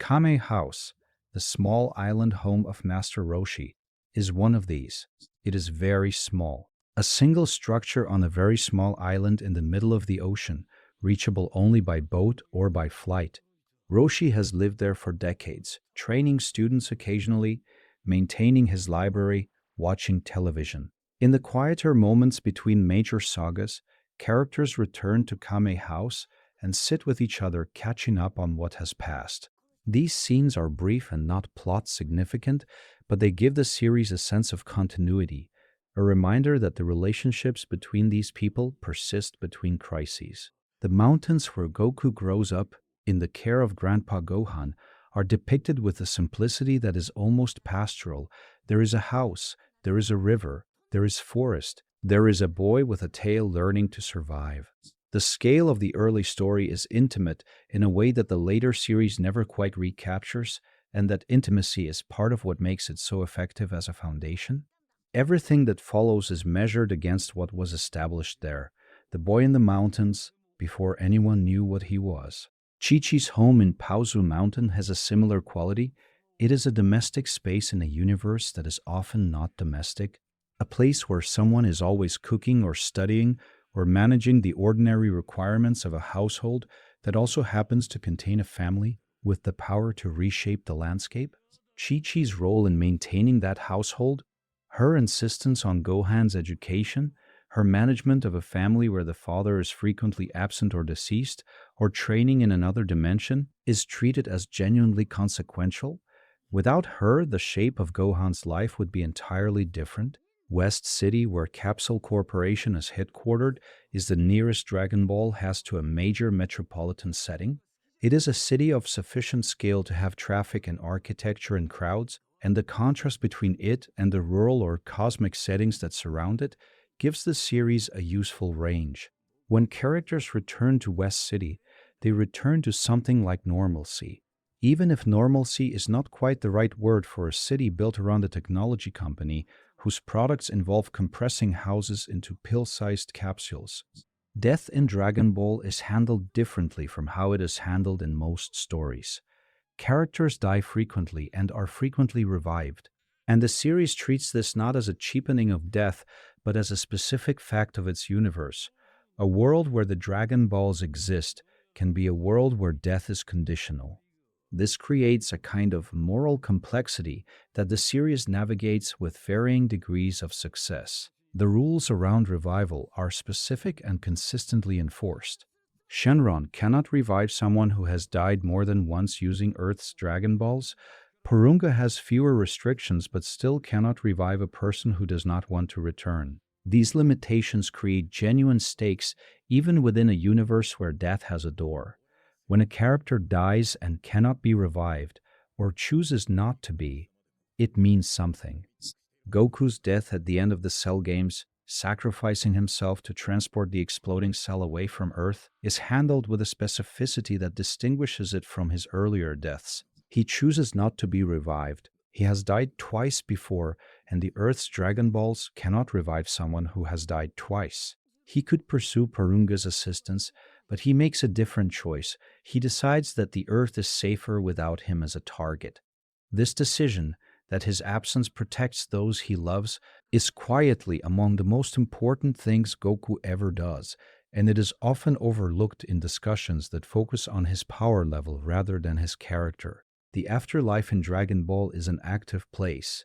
S1: Kame House, the small island home of Master Roshi, is one of these. It is very small, a single structure on a very small island in the middle of the ocean, reachable only by boat or by flight. Roshi has lived there for decades, training students occasionally, maintaining his library, watching television. In the quieter moments between major sagas, characters return to Kame House and sit with each other catching up on what has passed. These scenes are brief and not plot significant, but they give the series a sense of continuity, a reminder that the relationships between these people persist between crises. The mountains where Goku grows up, in the care of Grandpa Gohan, are depicted with a simplicity that is almost pastoral. There is a house, there is a river, there is forest, there is a boy with a tail learning to survive. The scale of the early story is intimate in a way that the later series never quite recaptures, and that intimacy is part of what makes it so effective as a foundation. Everything that follows is measured against what was established there, the boy in the mountains, before anyone knew what he was. Chi-Chi's home in Paozu Mountain has a similar quality. It is a domestic space in a universe that is often not domestic, a place where someone is always cooking or studying or managing the ordinary requirements of a household that also happens to contain a family with the power to reshape the landscape. Chi-Chi's role in maintaining that household, her insistence on Gohan's education, her management of a family where the father is frequently absent or deceased, or training in another dimension, is treated as genuinely consequential. Without her, the shape of Gohan's life would be entirely different. West City, where Capsule Corporation is headquartered, is the nearest Dragon Ball has to a major metropolitan setting. It is a city of sufficient scale to have traffic and architecture and crowds, and the contrast between it and the rural or cosmic settings that surround it gives the series a useful range. When characters return to West City, they return to something like normalcy. Even if normalcy is not quite the right word for a city built around a technology company whose products involve compressing houses into pill-sized capsules. Death in Dragon Ball is handled differently from how it is handled in most stories. Characters die frequently and are frequently revived, and the series treats this not as a cheapening of death, but as a specific fact of its universe. A world where the Dragon Balls exist can be a world where death is conditional. This creates a kind of moral complexity that the series navigates with varying degrees of success. The rules around revival are specific and consistently enforced. Shenron cannot revive someone who has died more than once using Earth's Dragon Balls. Purunga has fewer restrictions but still cannot revive a person who does not want to return. These limitations create genuine stakes even within a universe where death has a door. When a character dies and cannot be revived, or chooses not to be, it means something. Goku's death at the end of the Cell games, sacrificing himself to transport the exploding cell away from Earth, is handled with a specificity that distinguishes it from his earlier deaths. He chooses not to be revived. He has died twice before, and the Earth's Dragon Balls cannot revive someone who has died twice. He could pursue Purunga's assistance, but he makes a different choice. He decides that the Earth is safer without him as a target. This decision, that his absence protects those he loves, is quietly among the most important things Goku ever does, and it is often overlooked in discussions that focus on his power level rather than his character. The afterlife in Dragon Ball is an active place.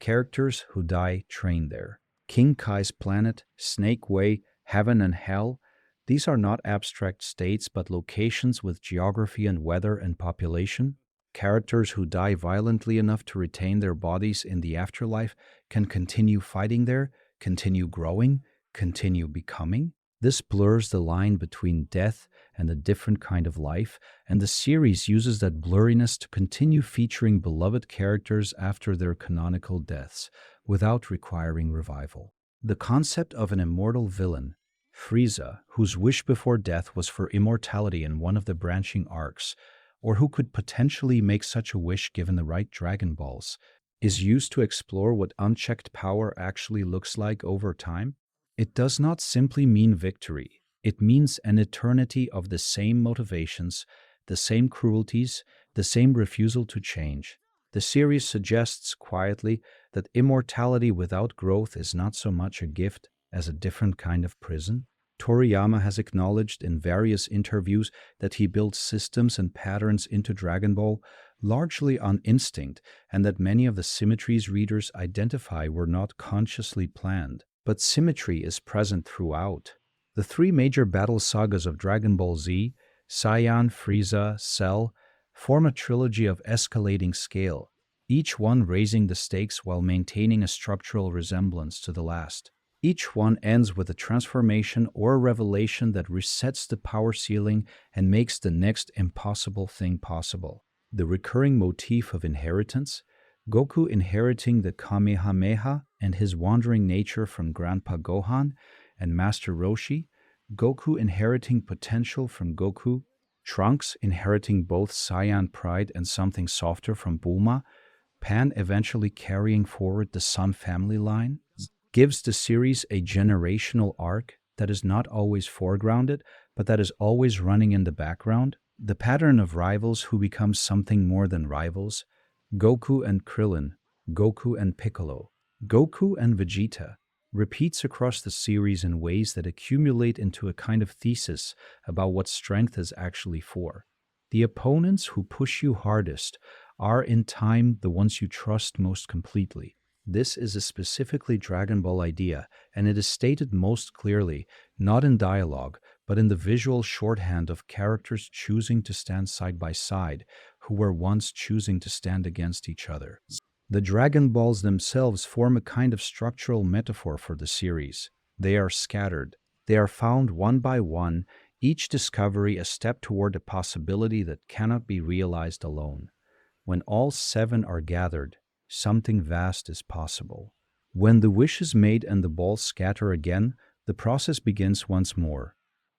S1: Characters who die train there. King Kai's planet, Snake Way, Heaven and Hell, these are not abstract states but locations with geography and weather and population. Characters who die violently enough to retain their bodies in the afterlife can continue fighting there, continue growing, continue becoming. This blurs the line between death and a different kind of life, and the series uses that blurriness to continue featuring beloved characters after their canonical deaths, without requiring revival. The concept of an immortal villain, Frieza, whose wish before death was for immortality in one of the branching arcs, or who could potentially make such a wish given the right Dragon Balls, is used to explore what unchecked power actually looks like over time. It does not simply mean victory. It means an eternity of the same motivations, the same cruelties, the same refusal to change. The series suggests quietly that immortality without growth is not so much a gift as a different kind of prison. Toriyama has acknowledged in various interviews that he built systems and patterns into Dragon Ball largely on instinct, and that many of the symmetries readers identify were not consciously planned. But symmetry is present throughout. The three major battle sagas of Dragon Ball Z, Saiyan, Frieza, Cell, form a trilogy of escalating scale, each one raising the stakes while maintaining a structural resemblance to the last. Each one ends with a transformation or a revelation that resets the power ceiling and makes the next impossible thing possible. The recurring motif of inheritance, Goku inheriting the Kamehameha and his wandering nature from Grandpa Gohan and Master Roshi, Goku inheriting potential from Goku, Trunks inheriting both Saiyan pride and something softer from Bulma, Pan eventually carrying forward the Sun family line, gives the series a generational arc that is not always foregrounded, but that is always running in the background. The pattern of rivals who become something more than rivals, Goku and Krillin, Goku and Piccolo, Goku and Vegeta, repeats across the series in ways that accumulate into a kind of thesis about what strength is actually for. The opponents who push you hardest are in time the ones you trust most completely. This is a specifically Dragon Ball idea, and it is stated most clearly, not in dialogue, but in the visual shorthand of characters choosing to stand side by side, who were once choosing to stand against each other. The Dragon Balls themselves form a kind of structural metaphor for the series. They are scattered. They are found one by one, each discovery a step toward a possibility that cannot be realized alone. When all seven are gathered, something vast is possible. When the wish is made and the balls scatter again, the process begins once more.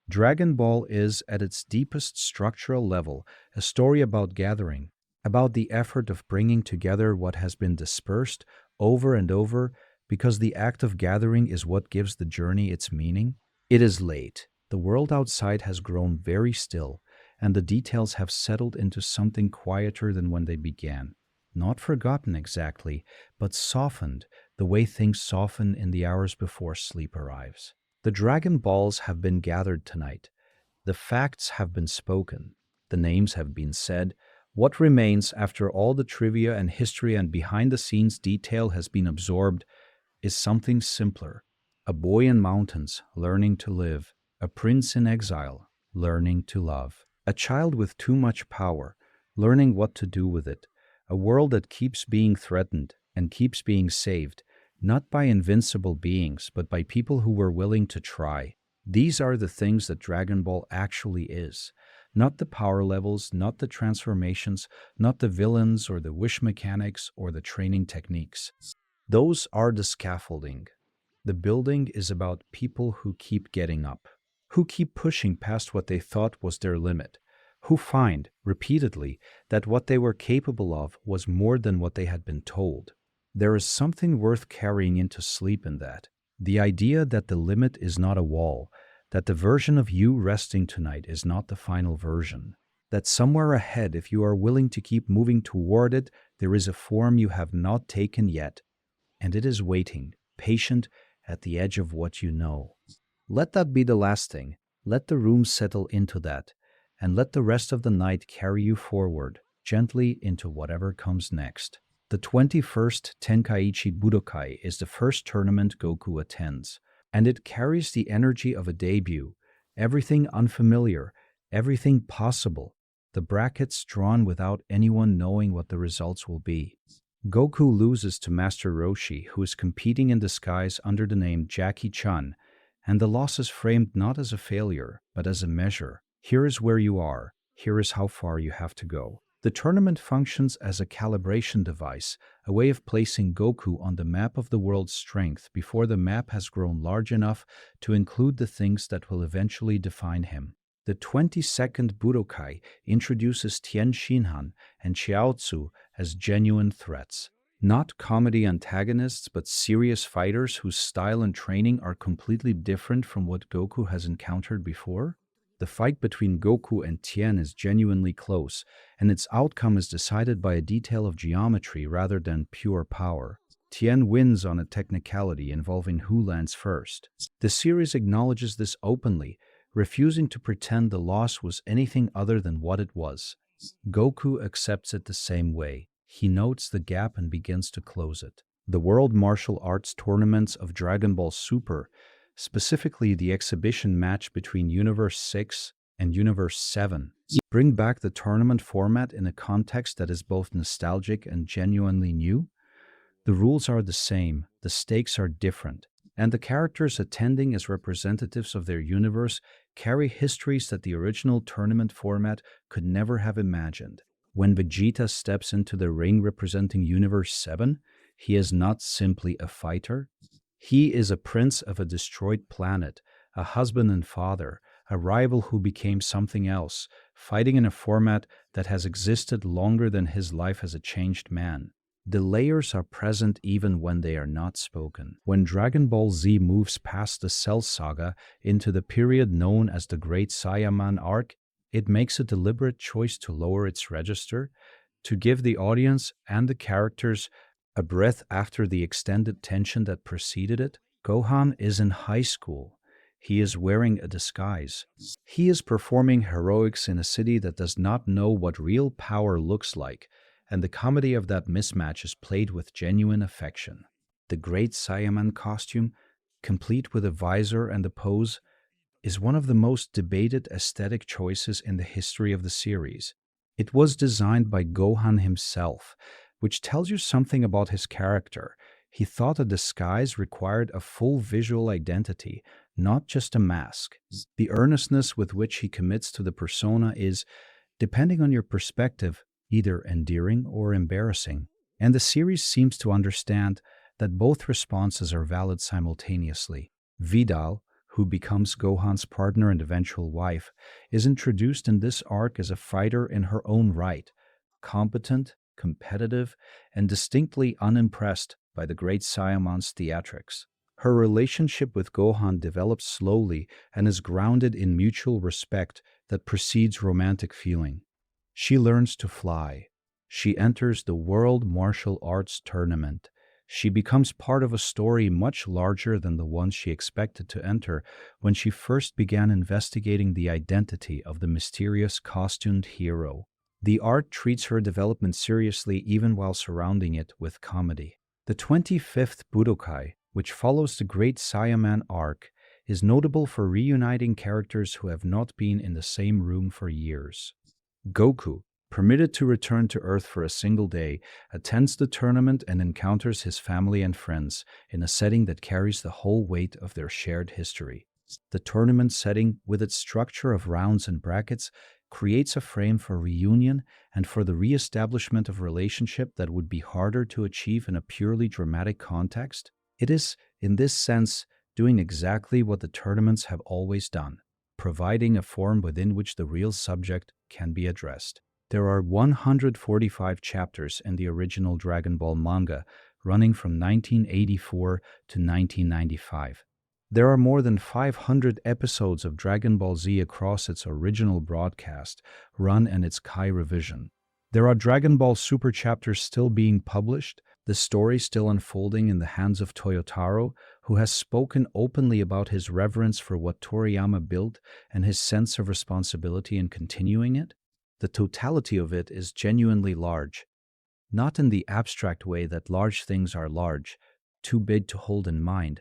S1: Dragon Ball is, at its deepest structural level, a story about gathering, about the effort of bringing together what has been dispersed over and over, because the act of gathering is what gives the journey its meaning. It is late. The world outside has grown very still, and the details have settled into something quieter than when they began. Not forgotten exactly, but softened, the way things soften in the hours before sleep arrives. The Dragon Balls have been gathered tonight. The facts have been spoken. The names have been said. What remains after all the trivia and history and behind the scenes detail has been absorbed is something simpler. A boy in mountains learning to live, a prince in exile learning to love, a child with too much power learning what to do with it, a world that keeps being threatened and keeps being saved, not by invincible beings, but by people who were willing to try. These are the things that Dragon Ball actually is. Not the power levels, not the transformations, not the villains or the wish mechanics or the training techniques. Those are the scaffolding. The building is about people who keep getting up, who keep pushing past what they thought was their limit, who find, repeatedly, that what they were capable of was more than what they had been told. There is something worth carrying into sleep in that. The idea that the limit is not a wall, that the version of you resting tonight is not the final version, that somewhere ahead, if you are willing to keep moving toward it, there is a form you have not taken yet, and it is waiting, patient, at the edge of what you know. Let that be the last thing. Let the room settle into that, and let the rest of the night carry you forward, gently into whatever comes next. The 21st Tenkaichi Budokai is the first tournament Goku attends, and it carries the energy of a debut, everything unfamiliar, everything possible, the brackets drawn without anyone knowing what the results will be. Goku loses to Master Roshi, who is competing in disguise under the name Jackie Chun, and the loss is framed not as a failure, but as a measure. Here is where you are, here is how far you have to go. The tournament functions as a calibration device, a way of placing Goku on the map of the world's strength before the map has grown large enough to include the things that will eventually define him. The 22nd Budokai introduces Tien Shinhan and Chiaotzu as genuine threats. Not comedy antagonists, but serious fighters whose style and training are completely different from what Goku has encountered before. The fight between Goku and Tien is genuinely close, and its outcome is decided by a detail of geometry rather than pure power. Tien wins on a technicality involving who lands first. The series acknowledges this openly, refusing to pretend the loss was anything other than what it was. Goku accepts it the same way. He notes the gap and begins to close it. The World Martial Arts tournaments of Dragon Ball Super, specifically the exhibition match between Universe 6 and Universe 7, bring back the tournament format in a context that is both nostalgic and genuinely new. The rules are the same, the stakes are different, and the characters attending as representatives of their universe carry histories that the original tournament format could never have imagined. When Vegeta steps into the ring representing Universe 7, He is not simply a fighter. He is a prince of a destroyed planet, a husband and father, a rival who became something else, fighting in a format that has existed longer than his life as a changed man. The layers are present even when they are not spoken. When Dragon Ball Z moves past the Cell Saga into the period known as the Great Saiyaman arc, it makes a deliberate choice to lower its register, to give the audience and the characters a breath after the extended tension that preceded it. Gohan is in high school. He is wearing a disguise. He is performing heroics in a city that does not know what real power looks like, and the comedy of that mismatch is played with genuine affection. The Great Saiyaman costume, complete with a visor and a pose, is one of the most debated aesthetic choices in the history of the series. It was designed by Gohan himself, which tells you something about his character. He thought a disguise required a full visual identity, not just a mask. The earnestness with which he commits to the persona is, depending on your perspective, either endearing or embarrassing. And the series seems to understand that both responses are valid simultaneously. Vidal, who becomes Gohan's partner and eventual wife, is introduced in this arc as a fighter in her own right, competent, competitive, and distinctly unimpressed by the Great Saiyaman's theatrics. Her relationship with Gohan develops slowly and is grounded in mutual respect that precedes romantic feeling. She learns to fly. She enters the World Martial Arts Tournament. She becomes part of a story much larger than the one she expected to enter when she first began investigating the identity of the mysterious costumed hero. The art treats her development seriously even while surrounding it with comedy. The 25th Budokai, which follows the Great Saiyaman arc, is notable for reuniting characters who have not been in the same room for years. Goku, permitted to return to Earth for a single day, attends the tournament and encounters his family and friends in a setting that carries the whole weight of their shared history. The tournament setting, with its structure of rounds and brackets, creates a frame for reunion and for the re-establishment of relationship that would be harder to achieve in a purely dramatic context. It is, in this sense, doing exactly what the tournaments have always done, providing a form within which the real subject can be addressed. There are 145 chapters in the original Dragon Ball manga, running from 1984 to 1995. There are more than 500 episodes of Dragon Ball Z across its original broadcast, run and its Kai revision. There are Dragon Ball Super chapters still being published, the story still unfolding in the hands of Toyotaro, who has spoken openly about his reverence for what Toriyama built and his sense of responsibility in continuing it. The totality of it is genuinely large, not in the abstract way that large things are large, too big to hold in mind,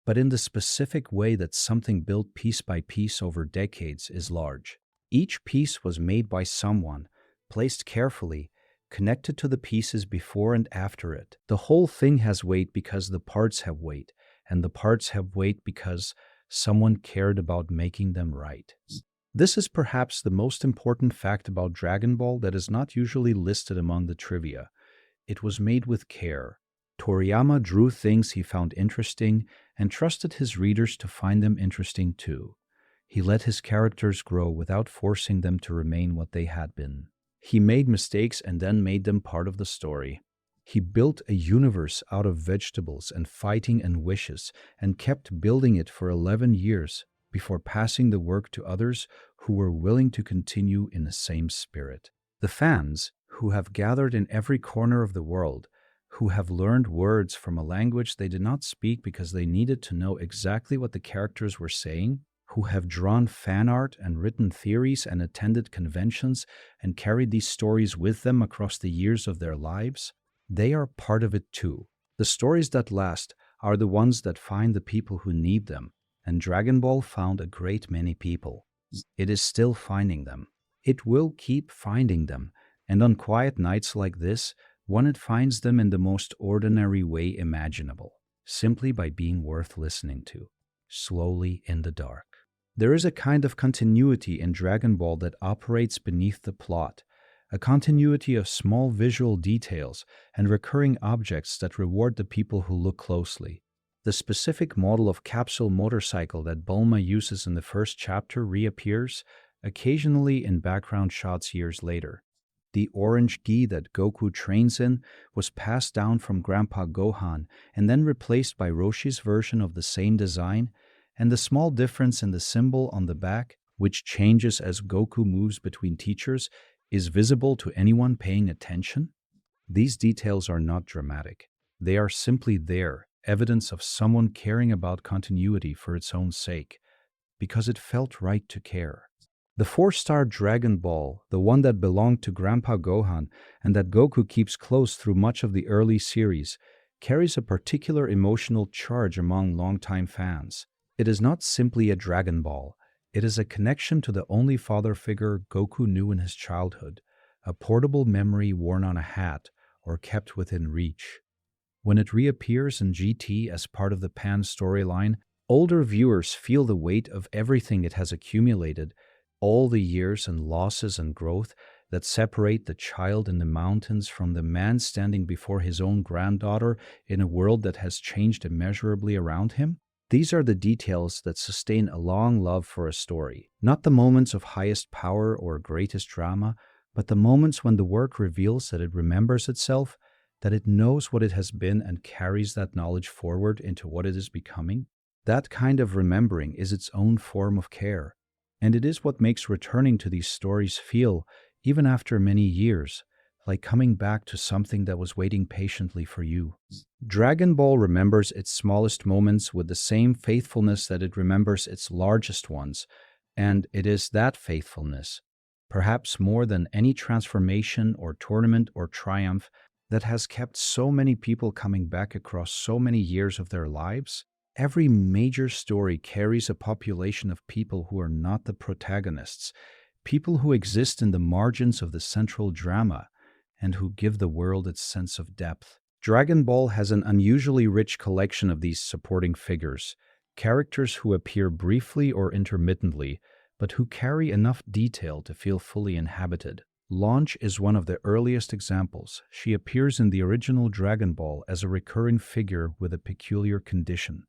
S1: but in the specific way that something built piece by piece over decades is large. Each piece was made by someone, placed carefully, connected to the pieces before and after it. The whole thing has weight because the parts have weight, and the parts have weight because someone cared about making them right. This is perhaps the most important fact about Dragon Ball that is not usually listed among the trivia. It was made with care. Toriyama drew things he found interesting and trusted his readers to find them interesting too. He let his characters grow without forcing them to remain what they had been. He made mistakes and then made them part of the story. He built a universe out of vegetables and fighting and wishes and kept building it for 11 years before passing the work to others who were willing to continue in the same spirit. The fans, who have gathered in every corner of the world, who have learned words from a language they did not speak because they needed to know exactly what the characters were saying, who have drawn fan art and written theories and attended conventions and carried these stories with them across the years of their lives, they are part of it too. The stories that last are the ones that find the people who need them, and Dragon Ball found a great many people. It is still finding them. It will keep finding them, and on quiet nights like this, it finds them in the most ordinary way imaginable, simply by being worth listening to, slowly in the dark. There is a kind of continuity in Dragon Ball that operates beneath the plot, a continuity of small visual details and recurring objects that reward the people who look closely. The specific model of capsule motorcycle that Bulma uses in the first chapter reappears, occasionally in background shots years later. The orange gi that Goku trains in was passed down from Grandpa Gohan and then replaced by Roshi's version of the same design, and the small difference in the symbol on the back, which changes as Goku moves between teachers, is visible to anyone paying attention. These details are not dramatic. They are simply there, evidence of someone caring about continuity for its own sake, because it felt right to care. The four-star Dragon Ball, the one that belonged to Grandpa Gohan and that Goku keeps close through much of the early series, carries a particular emotional charge among longtime fans. It is not simply a Dragon Ball. It is a connection to the only father figure Goku knew in his childhood, a portable memory worn on a hat or kept within reach. When it reappears in GT as part of the Pan storyline, older viewers feel the weight of everything it has accumulated, all the years and losses and growth that separate the child in the mountains from the man standing before his own granddaughter in a world that has changed immeasurably around him. These are the details that sustain a long love for a story, not the moments of highest power or greatest drama, but the moments when the work reveals that it remembers itself, that it knows what it has been and carries that knowledge forward into what it is becoming. That kind of remembering is its own form of care, and it is what makes returning to these stories feel, even after many years, like coming back to something that was waiting patiently for you. Dragon Ball remembers its smallest moments with the same faithfulness that it remembers its largest ones, and it is that faithfulness, perhaps more than any transformation or tournament or triumph, that has kept so many people coming back across so many years of their lives. Every major story carries a population of people who are not the protagonists, people who exist in the margins of the central drama, and who give the world its sense of depth. Dragon Ball has an unusually rich collection of these supporting figures, characters who appear briefly or intermittently, but who carry enough detail to feel fully inhabited. Launch is one of the earliest examples. She appears in the original Dragon Ball as a recurring figure with a peculiar condition.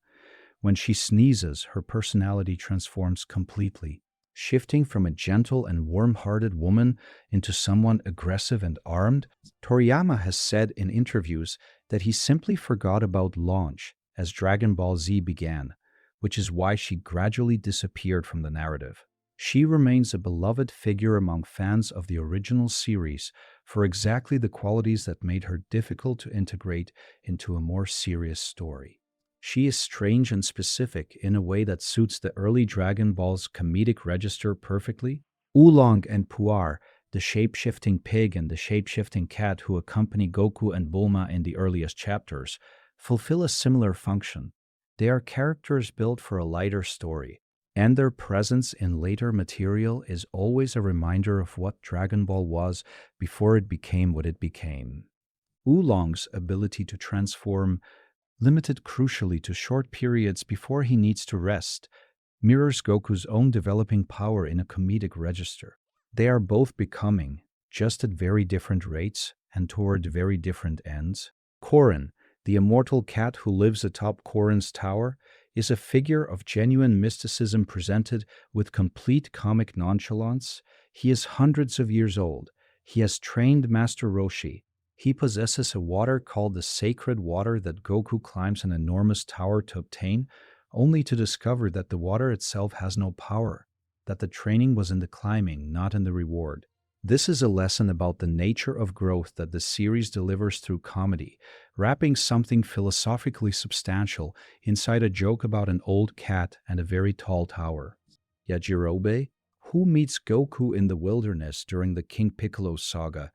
S1: When she sneezes, her personality transforms completely, shifting from a gentle and warm-hearted woman into someone aggressive and armed. Toriyama has said in interviews that he simply forgot about Launch as Dragon Ball Z began, which is why she gradually disappeared from the narrative. She remains a beloved figure among fans of the original series for exactly the qualities that made her difficult to integrate into a more serious story. She is strange and specific in a way that suits the early Dragon Ball's comedic register perfectly. Oolong and Puar, the shape-shifting pig and the shape-shifting cat who accompany Goku and Bulma in the earliest chapters, fulfill a similar function. They are characters built for a lighter story, and their presence in later material is always a reminder of what Dragon Ball was before it became what it became. Oolong's ability to transform, limited crucially to short periods before he needs to rest, mirrors Goku's own developing power in a comedic register. They are both becoming, just at very different rates and toward very different ends. Korin, the immortal cat who lives atop Korin's tower, is a figure of genuine mysticism presented with complete comic nonchalance. He is hundreds of years old. He has trained Master Roshi. He possesses a water called the Sacred Water that Goku climbs an enormous tower to obtain, only to discover that the water itself has no power, that the training was in the climbing, not in the reward. This is a lesson about the nature of growth that the series delivers through comedy, wrapping something philosophically substantial inside a joke about an old cat and a very tall tower. Yajirobe, who meets Goku in the wilderness during the King Piccolo saga,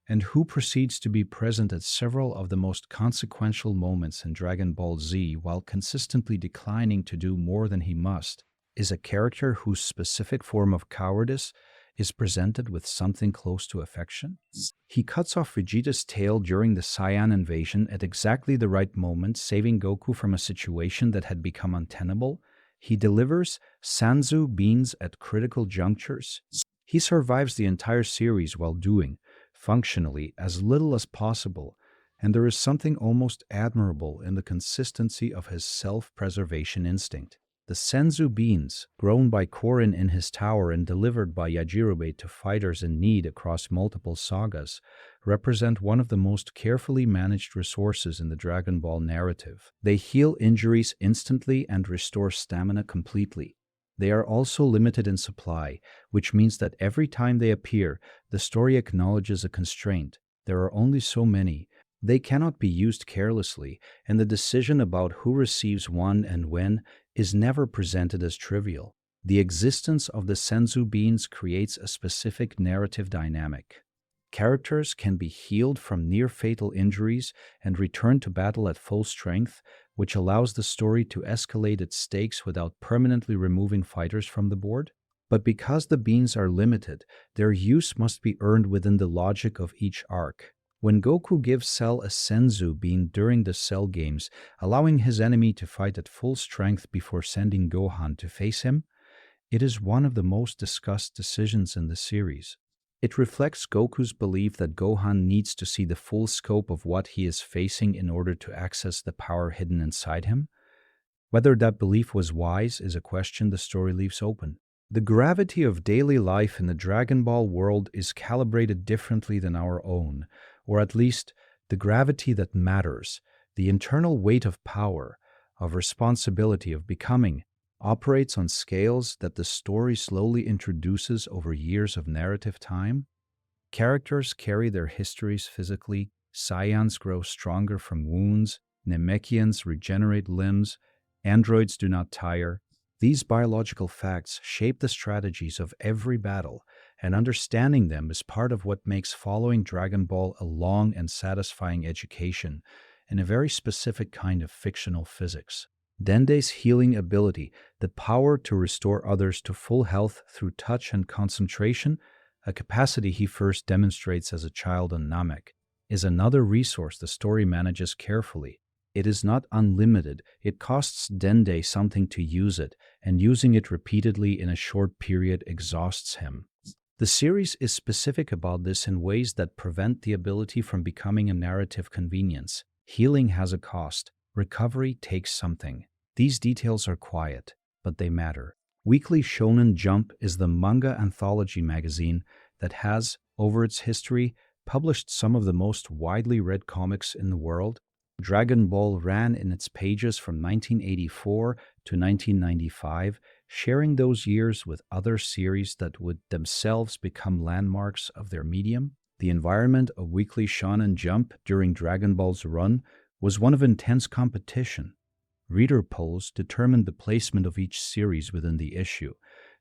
S1: and who proceeds to be present at several of the most consequential moments in Dragon Ball Z while consistently declining to do more than he must, is a character whose specific form of cowardice is presented with something close to affection. He cuts off Vegeta's tail during the Saiyan invasion at exactly the right moment, saving Goku from a situation that had become untenable. He delivers Sanzu beans at critical junctures. He survives the entire series while doing, functionally as little as possible, and there is something almost admirable in the consistency of his self-preservation instinct. The senzu beans, grown by Korin in his tower and delivered by Yajirobe to fighters in need across multiple sagas, represent one of the most carefully managed resources in the Dragon Ball narrative. They heal injuries instantly and restore stamina completely. They are also limited in supply, which means that every time they appear, the story acknowledges a constraint. There are only so many. They cannot be used carelessly, and the decision about who receives one and when is never presented as trivial. The existence of the senzu beans creates a specific narrative dynamic. Characters can be healed from near fatal injuries and return to battle at full strength, which allows the story to escalate its stakes without permanently removing fighters from the board. But because the beans are limited, their use must be earned within the logic of each arc. When Goku gives Cell a senzu bean during the Cell games, allowing his enemy to fight at full strength before sending Gohan to face him, it is one of the most discussed decisions in the series. It reflects Goku's belief that Gohan needs to see the full scope of what he is facing in order to access the power hidden inside him. Whether that belief was wise is a question the story leaves open. The gravity of daily life in the Dragon Ball world is calibrated differently than our own, or at least the gravity that matters, the internal weight of power, of responsibility, of becoming, operates on scales that the story slowly introduces over years of narrative time. Characters carry their histories physically, Saiyans grow stronger from wounds, Namekians regenerate limbs, androids do not tire. These biological facts shape the strategies of every battle, and understanding them is part of what makes following Dragon Ball a long and satisfying education in a very specific kind of fictional physics. Dende's healing ability, the power to restore others to full health through touch and concentration, a capacity he first demonstrates as a child on Namek, is another resource the story manages carefully. It is not unlimited, it costs Dende something to use it, and using it repeatedly in a short period exhausts him. The series is specific about this in ways that prevent the ability from becoming a narrative convenience. Healing has a cost. Recovery takes something. These details are quiet, but they matter. Weekly Shonen Jump is the manga anthology magazine that has, over its history, published some of the most widely read comics in the world. Dragon Ball ran in its pages from 1984 to 1995, sharing those years with other series that would themselves become landmarks of their medium. The environment of Weekly Shonen Jump during Dragon Ball's run was one of intense competition. Reader polls determined the placement of each series within the issue,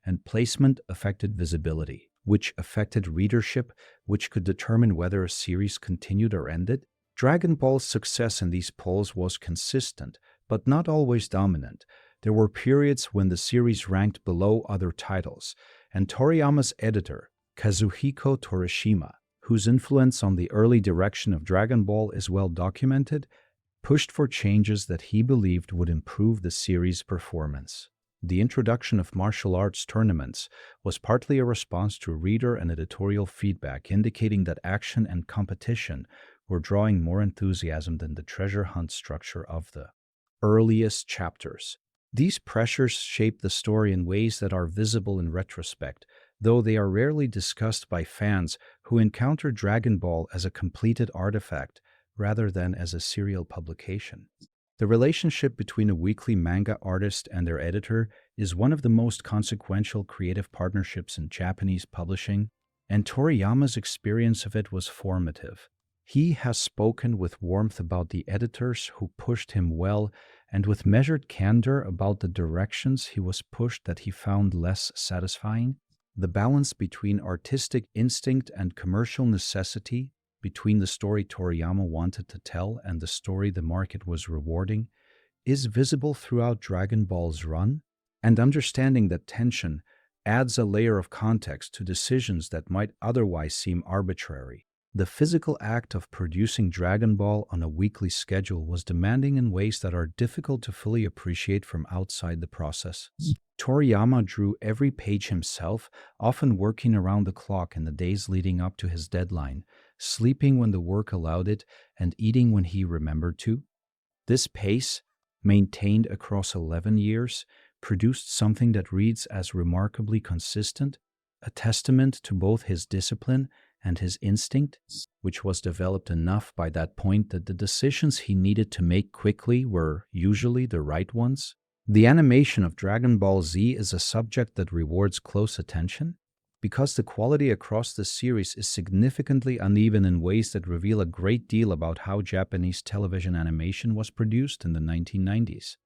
S1: and placement affected visibility, which affected readership, which could determine whether a series continued or ended. Dragon Ball's success in these polls was consistent, but not always dominant. There were periods when the series ranked below other titles, and Toriyama's editor, Kazuhiko Torishima, whose influence on the early direction of Dragon Ball is well documented, pushed for changes that he believed would improve the series' performance. The introduction of martial arts tournaments was partly a response to reader and editorial feedback indicating that action and competition were drawing more enthusiasm than the treasure hunt structure of the earliest chapters. These pressures shape the story in ways that are visible in retrospect, though they are rarely discussed by fans who encounter Dragon Ball as a completed artifact rather than as a serial publication. The relationship between a weekly manga artist and their editor is one of the most consequential creative partnerships in Japanese publishing, and Toriyama's experience of it was formative. He has spoken with warmth about the editors who pushed him well and with measured candor about the directions he was pushed that he found less satisfying. The balance between artistic instinct and commercial necessity, between the story Toriyama wanted to tell and the story the market was rewarding, is visible throughout Dragon Ball's run, and understanding that tension adds a layer of context to decisions that might otherwise seem arbitrary. The physical act of producing Dragon Ball on a weekly schedule was demanding in ways that are difficult to fully appreciate from outside the process. Toriyama drew every page himself, often working around the clock in the days leading up to his deadline, sleeping when the work allowed it, and eating when he remembered to. This pace, maintained across 11 years, produced something that reads as remarkably consistent, a testament to both his discipline and his instinct, which was developed enough by that point that the decisions he needed to make quickly were usually the right ones. The animation of Dragon Ball Z is a subject that rewards close attention because the quality across the series is significantly uneven in ways that reveal a great deal about how Japanese television animation was produced in the 1990s.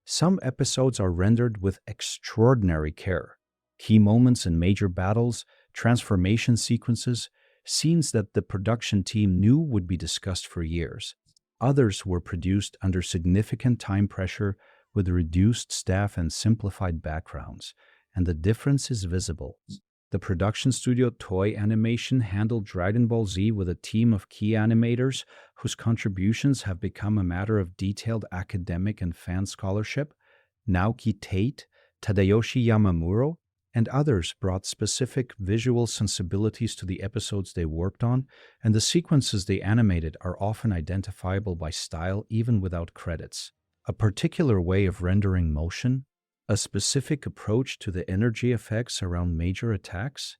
S1: Some episodes are rendered with extraordinary care. Key moments in major battles, transformation sequences, scenes that the production team knew would be discussed for years. Others were produced under significant time pressure with reduced staff and simplified backgrounds, and the difference is visible. The production studio Toei Animation handled Dragon Ball Z with a team of key animators whose contributions have become a matter of detailed academic and fan scholarship. Naoki Tate, Tadayoshi Yamamuro, and others brought specific visual sensibilities to the episodes they worked on, and the sequences they animated are often identifiable by style even without credits. A particular way of rendering motion, a specific approach to the energy effects around major attacks.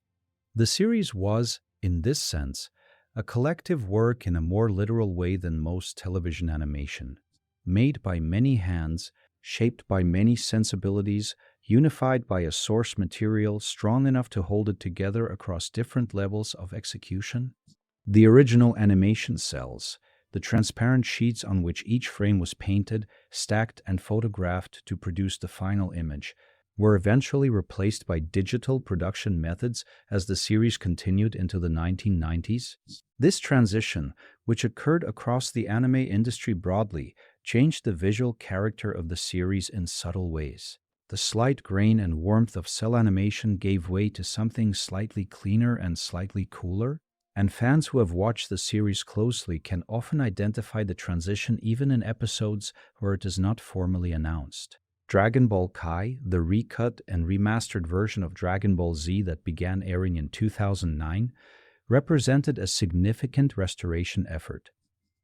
S1: The series was, in this sense, a collective work in a more literal way than most television animation, made by many hands, shaped by many sensibilities, unified by a source material strong enough to hold it together across different levels of execution. The original animation cells, the transparent sheets on which each frame was painted, stacked, and photographed to produce the final image, were eventually replaced by digital production methods as the series continued into the 1990s. This transition, which occurred across the anime industry broadly, changed the visual character of the series in subtle ways. The slight grain and warmth of cell animation gave way to something slightly cleaner and slightly cooler, and fans who have watched the series closely can often identify the transition even in episodes where it is not formally announced. Dragon Ball Kai, the recut and remastered version of Dragon Ball Z that began airing in 2009, represented a significant restoration effort.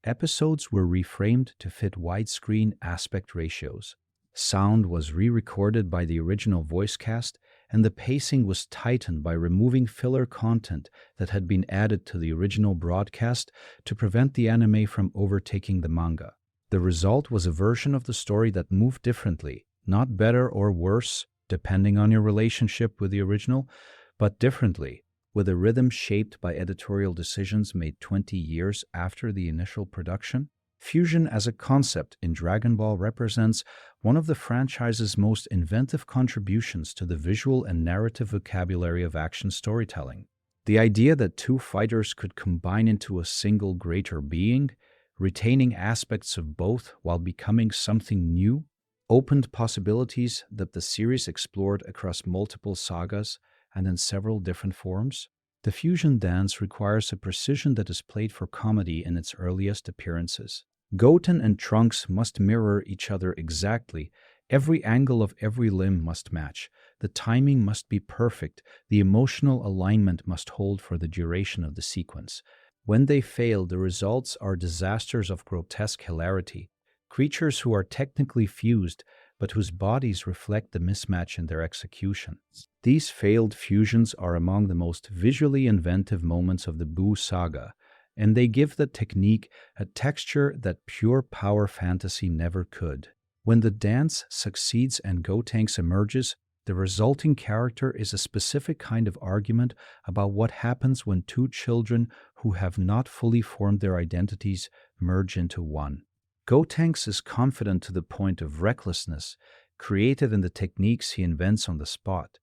S1: Episodes were reframed to fit widescreen aspect ratios. Sound was re-recorded by the original voice cast, and the pacing was tightened by removing filler content that had been added to the original broadcast to prevent the anime from overtaking the manga. The result was a version of the story that moved differently, not better or worse, depending on your relationship with the original, but differently, with a rhythm shaped by editorial decisions made 20 years after the initial production. Fusion as a concept in Dragon Ball represents one of the franchise's most inventive contributions to the visual and narrative vocabulary of action storytelling. The idea that two fighters could combine into a single greater being, retaining aspects of both while becoming something new, opened possibilities that the series explored across multiple sagas and in several different forms. The fusion dance requires a precision that is played for comedy in its earliest appearances. Goten and Trunks must mirror each other exactly. Every angle of every limb must match. The timing must be perfect. The emotional alignment must hold for the duration of the sequence. When they fail, the results are disasters of grotesque hilarity. Creatures who are technically fused, but whose bodies reflect the mismatch in their execution. These failed fusions are among the most visually inventive moments of the Buu saga, and they give the technique a texture that pure power fantasy never could. When the dance succeeds and Gotenks emerges, the resulting character is a specific kind of argument about what happens when two children who have not fully formed their identities merge into one. Gotenks is confident to the point of recklessness, creative in the techniques he invents on the spot,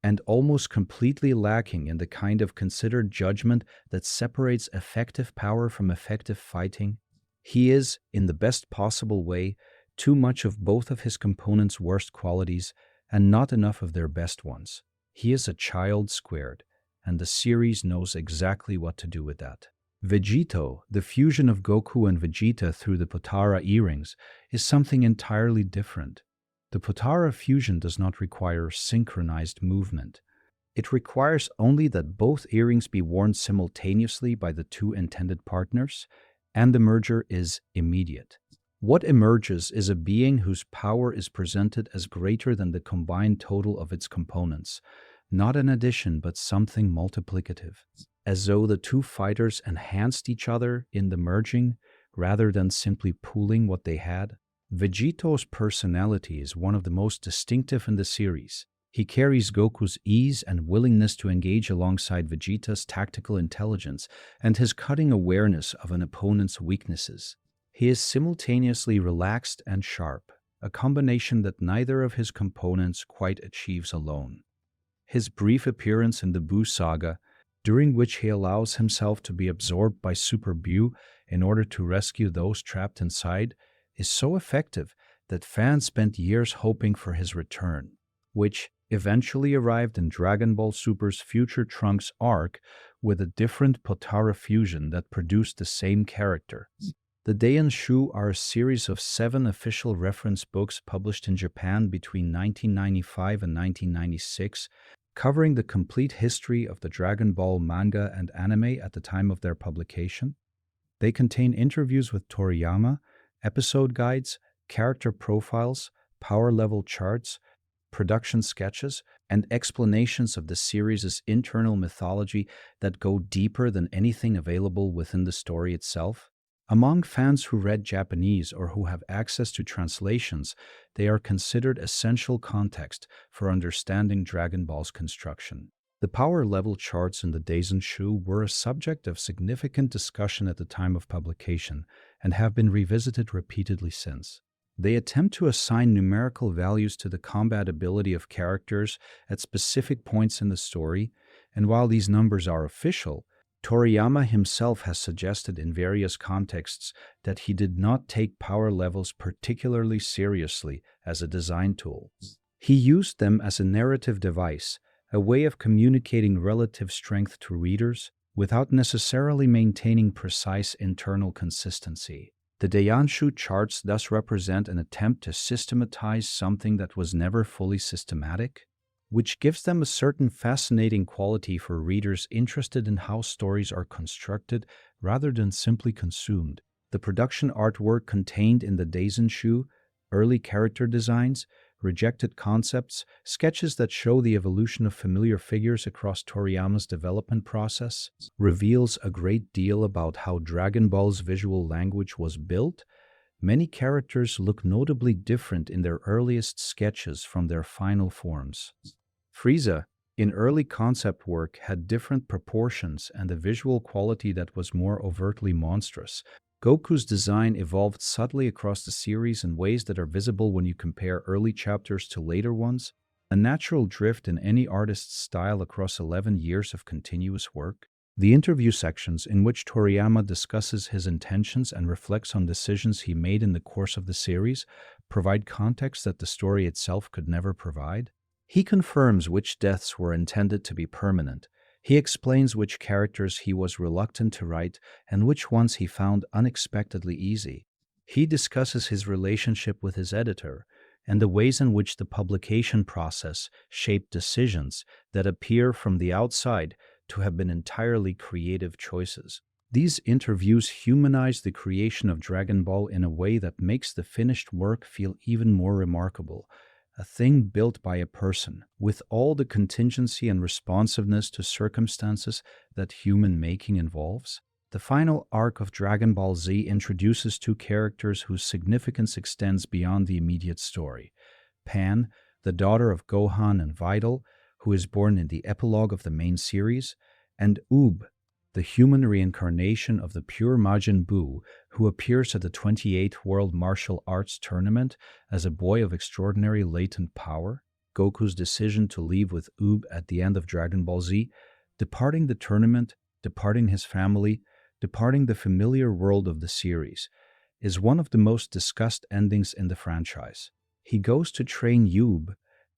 S1: and almost completely lacking in the kind of considered judgment that separates effective power from effective fighting. He is, in the best possible way, too much of both of his components' worst qualities and not enough of their best ones. He is a child squared, and the series knows exactly what to do with that. Vegito, the fusion of Goku and Vegeta through the Potara earrings, is something entirely different. The Potara fusion does not require synchronized movement. It requires only that both earrings be worn simultaneously by the two intended partners, and the merger is immediate. What emerges is a being whose power is presented as greater than the combined total of its components, not an addition but something multiplicative, as though the two fighters enhanced each other in the merging rather than simply pooling what they had. Vegito's personality is one of the most distinctive in the series. He carries Goku's ease and willingness to engage alongside Vegeta's tactical intelligence and his cutting awareness of an opponent's weaknesses. He is simultaneously relaxed and sharp, a combination that neither of his components quite achieves alone. His brief appearance in the Buu saga, during which he allows himself to be absorbed by Super Buu in order to rescue those trapped inside, is so effective that fans spent years hoping for his return, which eventually arrived in Dragon Ball Super's Future Trunks arc with a different Potara fusion that produced the same character. The Daenshu are a series of 7 official reference books published in Japan between 1995 and 1996, covering the complete history of the Dragon Ball manga and anime at the time of their publication. They contain interviews with Toriyama, episode guides, character profiles, power level charts, production sketches, and explanations of the series' internal mythology that go deeper than anything available within the story itself. Among fans who read Japanese or who have access to translations, they are considered essential context for understanding Dragon Ball's construction. The power level charts in the Daisenshu were a subject of significant discussion at the time of publication and have been revisited repeatedly since. They attempt to assign numerical values to the combat ability of characters at specific points in the story, and while these numbers are official, Toriyama himself has suggested in various contexts that he did not take power levels particularly seriously as a design tool. He used them as a narrative device, a way of communicating relative strength to readers without necessarily maintaining precise internal consistency. The Dayanshu charts thus represent an attempt to systematize something that was never fully systematic, which gives them a certain fascinating quality for readers interested in how stories are constructed rather than simply consumed. The production artwork contained in the Daisenshu, early character designs, rejected concepts, sketches that show the evolution of familiar figures across Toriyama's development process, reveals a great deal about how Dragon Ball's visual language was built. Many characters look notably different in their earliest sketches from their final forms. Frieza, in early concept work, had different proportions and a visual quality that was more overtly monstrous. Goku's design evolved subtly across the series in ways that are visible when you compare early chapters to later ones, a natural drift in any artist's style across 11 years of continuous work. The interview sections in which Toriyama discusses his intentions and reflects on decisions he made in the course of the series provide context that the story itself could never provide. He confirms which deaths were intended to be permanent. He explains which characters he was reluctant to write and which ones he found unexpectedly easy. He discusses his relationship with his editor and the ways in which the publication process shaped decisions that appear from the outside to have been entirely creative choices. These interviews humanize the creation of Dragon Ball in a way that makes the finished work feel even more remarkable. A thing built by a person, with all the contingency and responsiveness to circumstances that human making involves. The final arc of Dragon Ball Z introduces two characters whose significance extends beyond the immediate story. Pan, the daughter of Gohan and Videl, who is born in the epilogue of the main series, and Oob, the human reincarnation of the pure Majin Buu, who appears at the 28th World Martial Arts Tournament as a boy of extraordinary latent power. Goku's decision to leave with Oob at the end of Dragon Ball Z, departing the tournament, departing his family, departing the familiar world of the series, is one of the most discussed endings in the franchise. He goes to train Oob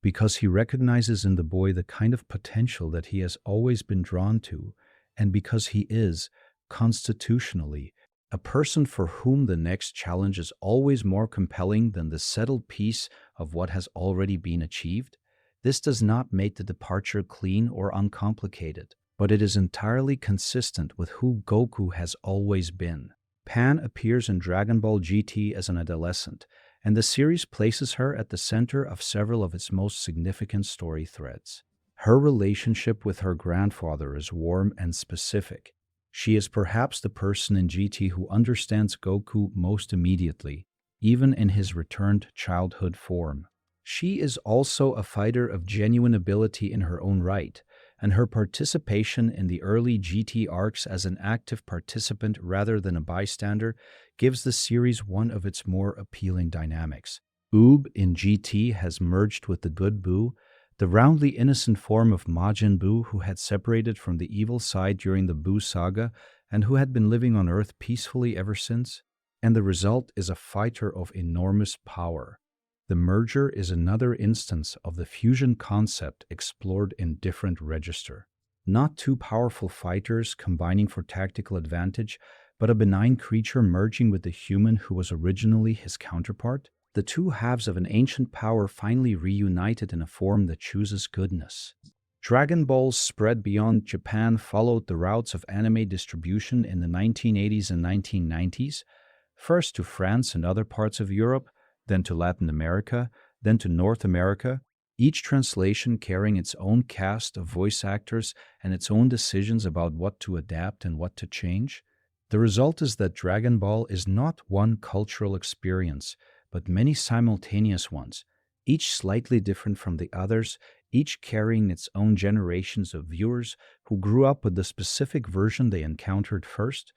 S1: because he recognizes in the boy the kind of potential that he has always been drawn to, and because he is, constitutionally, a person for whom the next challenge is always more compelling than the settled peace of what has already been achieved. This does not make the departure clean or uncomplicated, but it is entirely consistent with who Goku has always been. Pan appears in Dragon Ball GT as an adolescent, and the series places her at the center of several of its most significant story threads. Her relationship with her grandfather is warm and specific. She is perhaps the person in GT who understands Goku most immediately, even in his returned childhood form. She is also a fighter of genuine ability in her own right, and her participation in the early GT arcs as an active participant rather than a bystander gives the series one of its more appealing dynamics. Oob in GT has merged with the good Buu, the roundly innocent form of Majin Buu who had separated from the evil side during the Buu saga and who had been living on Earth peacefully ever since, and the result is a fighter of enormous power. The merger is another instance of the fusion concept explored in different register. Not two powerful fighters combining for tactical advantage, but a benign creature merging with the human who was originally his counterpart. The two halves of an ancient power finally reunited in a form that chooses goodness. Dragon Ball's spread beyond Japan followed the routes of anime distribution in the 1980s and 1990s, first to France and other parts of Europe, then to Latin America, then to North America, each translation carrying its own cast of voice actors and its own decisions about what to adapt and what to change. The result is that Dragon Ball is not one cultural experience, but many simultaneous ones, each slightly different from the others, each carrying its own generations of viewers who grew up with the specific version they encountered first.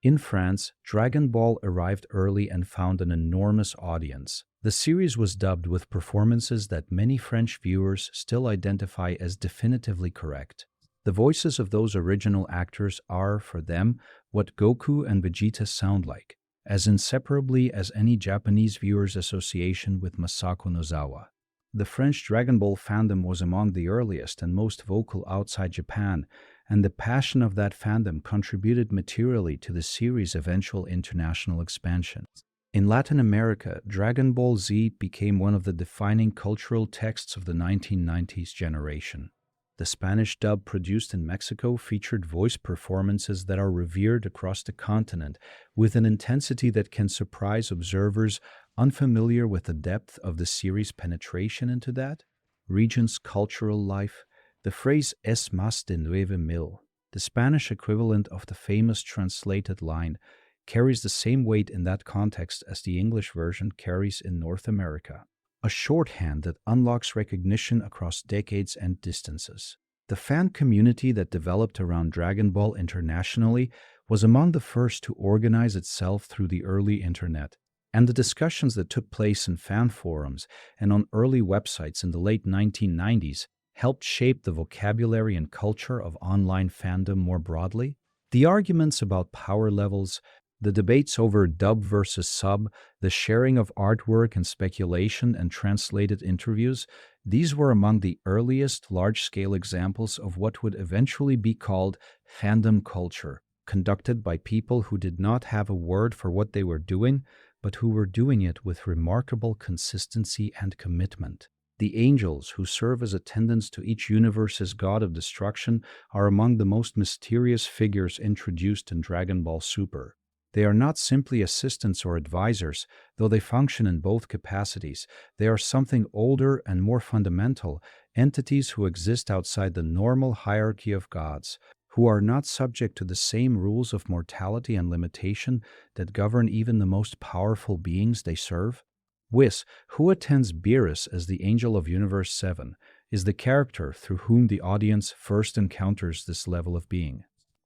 S1: In France, Dragon Ball arrived early and found an enormous audience. The series was dubbed with performances that many French viewers still identify as definitively correct. The voices of those original actors are, for them, what Goku and Vegeta sound like, as inseparably as any Japanese viewer's association with Masako Nozawa. The French Dragon Ball fandom was among the earliest and most vocal outside Japan, and the passion of that fandom contributed materially to the series' eventual international expansion. In Latin America, Dragon Ball Z became one of the defining cultural texts of the 1990s generation. The Spanish dub produced in Mexico featured voice performances that are revered across the continent with an intensity that can surprise observers unfamiliar with the depth of the series' penetration into that region's cultural life. The phrase "es más de 9,000," the Spanish equivalent of the famous translated line, carries the same weight in that context as the English version carries in North America, a shorthand that unlocks recognition across decades and distances. The fan community that developed around Dragon Ball internationally was among the first to organize itself through the early internet, and the discussions that took place in fan forums and on early websites in the late 1990s helped shape the vocabulary and culture of online fandom more broadly. The arguments about power levels, the debates over dub versus sub, the sharing of artwork and speculation and translated interviews, these were among the earliest large-scale examples of what would eventually be called fandom culture, conducted by people who did not have a word for what they were doing, but who were doing it with remarkable consistency and commitment. The angels, who serve as attendants to each universe's god of destruction, are among the most mysterious figures introduced in Dragon Ball Super. They are not simply assistants or advisors, though they function in both capacities. They are something older and more fundamental, entities who exist outside the normal hierarchy of gods, who are not subject to the same rules of mortality and limitation that govern even the most powerful beings they serve. Whis, who attends Beerus as the Angel of Universe 7, is the character through whom the audience first encounters this level of being.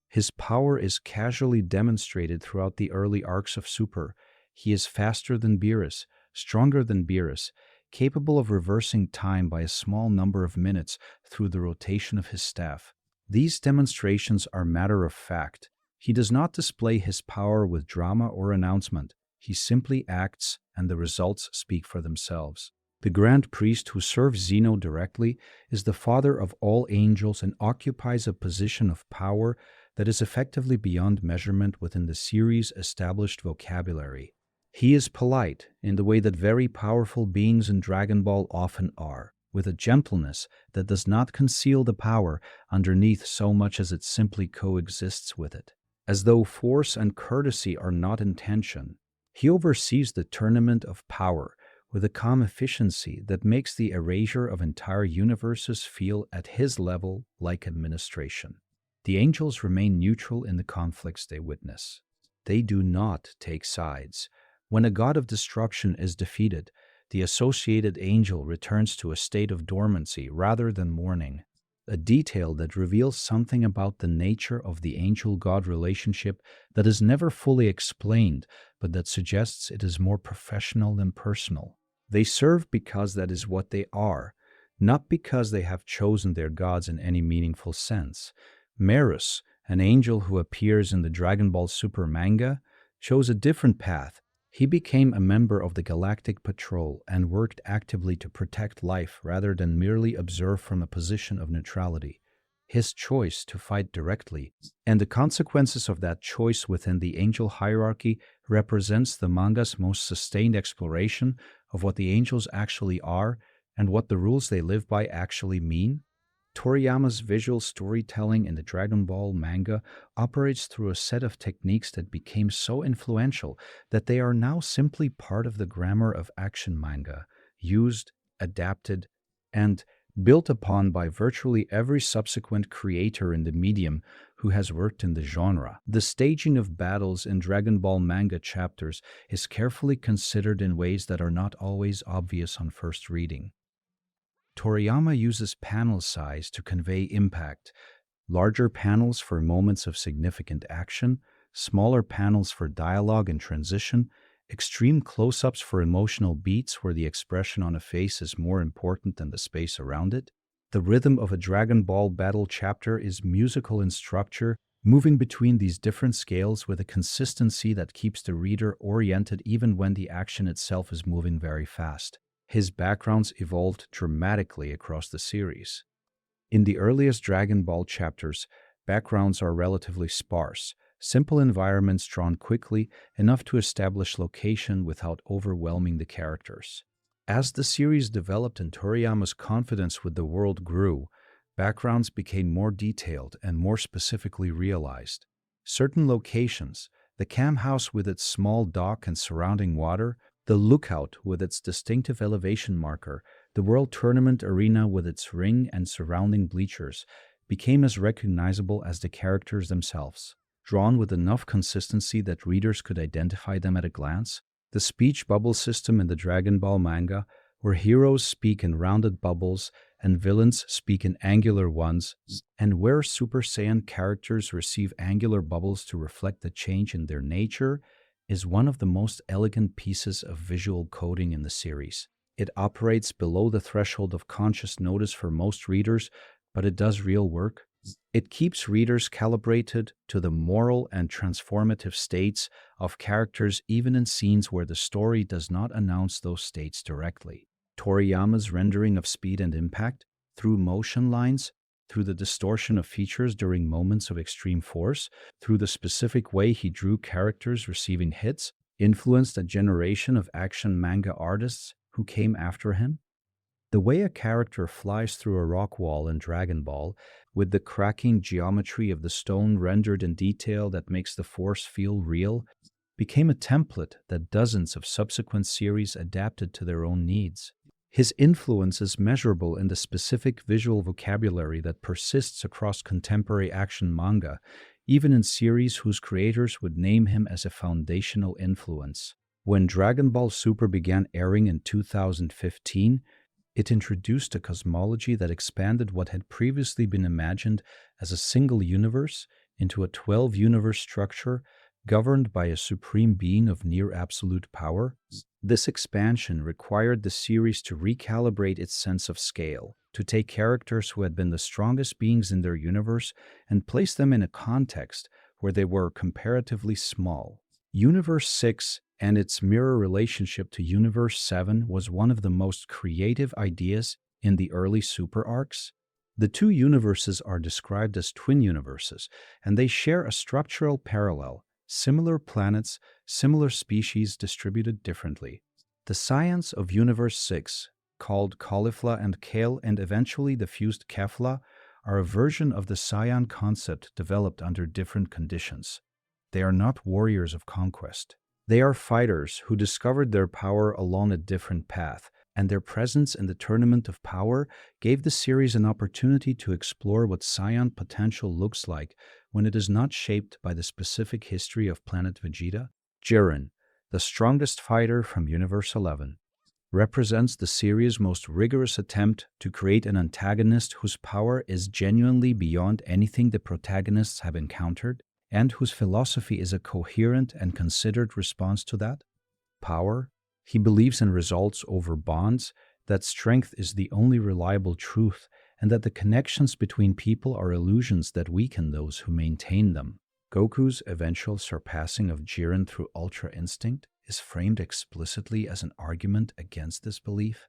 S1: His power is casually demonstrated throughout the early arcs of Super. He is faster than Beerus, stronger than Beerus, capable of reversing time by a small number of minutes through the rotation of his staff. These demonstrations are matter of fact. He does not display his power with drama or announcement. He simply acts, and the results speak for themselves. The Grand Priest who serves Zeno directly is the father of all angels and occupies a position of power that is effectively beyond measurement within the series' established vocabulary. He is polite in the way that very powerful beings in Dragon Ball often are. with a gentleness that does not conceal the power underneath so much as it simply coexists with it. As though force and courtesy are not in tension, he oversees the tournament of power with a calm efficiency that makes the erasure of entire universes feel at his level like administration. The angels remain neutral in the conflicts they witness. They do not take sides. When a god of destruction is defeated, the associated angel returns to a state of dormancy rather than mourning, a detail that reveals something about the nature of the angel god relationship that is never fully explained, but that suggests it is more professional than personal. They serve because that is what they are, not because they have chosen their gods in any meaningful sense. Merus, an angel who appears in the Dragon Ball Super manga, chose a different path. He became a member of the Galactic Patrol and worked actively to protect life rather than merely observe from a position of neutrality. His choice to fight directly, and the consequences of that choice within the angel hierarchy, represents the manga's most sustained exploration of what the angels actually are and what the rules they live by actually mean. Toriyama's visual storytelling in the Dragon Ball manga operates through a set of techniques that became so influential that they are now simply part of the grammar of action manga, used, adapted, and built upon by virtually every subsequent creator in the medium who has worked in the genre. The staging of battles in Dragon Ball manga chapters is carefully considered in ways that are not always obvious on first reading. Toriyama uses panel size to convey impact, larger panels for moments of significant action, smaller panels for dialogue and transition, extreme close-ups for emotional beats where the expression on a face is more important than the space around it. The rhythm of a Dragon Ball battle chapter is musical in structure, moving between these different scales with a consistency that keeps the reader oriented even when the action itself is moving very fast. His backgrounds evolved dramatically across the series. In the earliest Dragon Ball chapters, backgrounds are relatively sparse, simple environments drawn quickly, enough to establish location without overwhelming the characters. As the series developed and Toriyama's confidence with the world grew, backgrounds became more detailed and more specifically realized. Certain locations, the Cam House with its small dock and surrounding water, the Lookout with its distinctive elevation marker, the World Tournament Arena with its ring and surrounding bleachers, became as recognizable as the characters themselves, drawn with enough consistency that readers could identify them at a glance. The speech bubble system in the Dragon Ball manga, where heroes speak in rounded bubbles and villains speak in angular ones, and where Super Saiyan characters receive angular bubbles to reflect the change in their nature, is one of the most elegant pieces of visual coding in the series. It operates below the threshold of conscious notice for most readers, but it does real work. It keeps readers calibrated to the moral and transformative states of characters even in scenes where the story does not announce those states directly. Toriyama's rendering of speed and impact, through motion lines, through the distortion of features during moments of extreme force, through the specific way he drew characters receiving hits, influenced a generation of action manga artists who came after him. The way a character flies through a rock wall in Dragon Ball, with the cracking geometry of the stone rendered in detail that makes the force feel real, became a template that dozens of subsequent series adapted to their own needs. His influence is measurable in the specific visual vocabulary that persists across contemporary action manga, even in series whose creators would name him as a foundational influence. When Dragon Ball Super began airing in 2015, it introduced a cosmology that expanded what had previously been imagined as a single universe into a 12-universe structure governed by a supreme being of near-absolute power. This expansion required the series to recalibrate its sense of scale, to take characters who had been the strongest beings in their universe and place them in a context where they were comparatively small. Universe 6 and its mirror relationship to Universe 7 was one of the most creative ideas in the early Super arcs. The two universes are described as twin universes, and they share a structural parallel: similar planets, similar species distributed differently. The science of Universe 6, called caulifla and kale, and eventually the fused kefla, are a version of the Saiyan concept developed under different conditions. They are not warriors of conquest. They are fighters who discovered their power along a different path, and their presence in the Tournament of Power gave the series an opportunity to explore what Saiyan potential looks like when it is not shaped by the specific history of planet Vegeta. Jiren, the strongest fighter from Universe 11, represents the series' most rigorous attempt to create an antagonist whose power is genuinely beyond anything the protagonists have encountered, and whose philosophy is a coherent and considered response to that power. He believes in results over bonds, that strength is the only reliable truth, and that the connections between people are illusions that weaken those who maintain them. Goku's eventual surpassing of Jiren through Ultra Instinct is framed explicitly as an argument against this belief,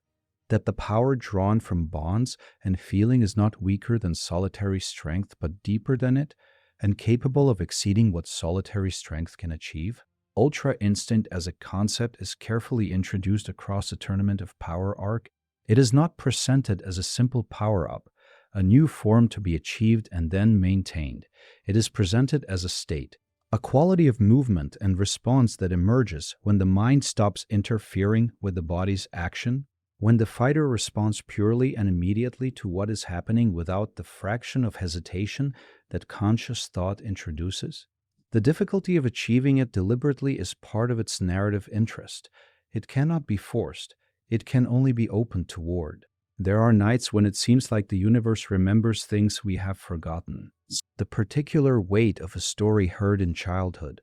S1: that the power drawn from bonds and feeling is not weaker than solitary strength but deeper than it, and capable of exceeding what solitary strength can achieve. Ultra Instinct as a concept is carefully introduced across the Tournament of Power arc. It is not presented as a simple power-up, a new form to be achieved and then maintained. It is presented as a state, a quality of movement and response that emerges when the mind stops interfering with the body's action, when the fighter responds purely and immediately to what is happening without the fraction of hesitation that conscious thought introduces. The difficulty of achieving it deliberately is part of its narrative interest. It cannot be forced. It can only be opened toward. There are nights when it seems like the universe remembers things we have forgotten. The particular weight of a story heard in childhood,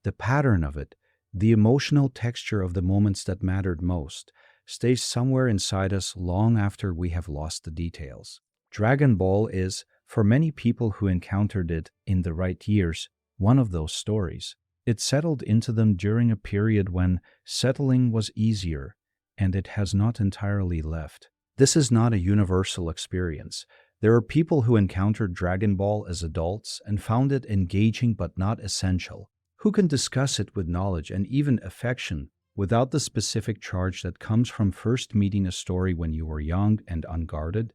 S1: the pattern of it, the emotional texture of the moments that mattered most, stays somewhere inside us long after we have lost the details. Dragon Ball is, for many people who encountered it in the right years, one of those stories. It settled into them during a period when settling was easier, and it has not entirely left. This is not a universal experience. There are people who encountered Dragon Ball as adults and found it engaging but not essential, who can discuss it with knowledge and even affection without the specific charge that comes from first meeting a story when you were young and unguarded.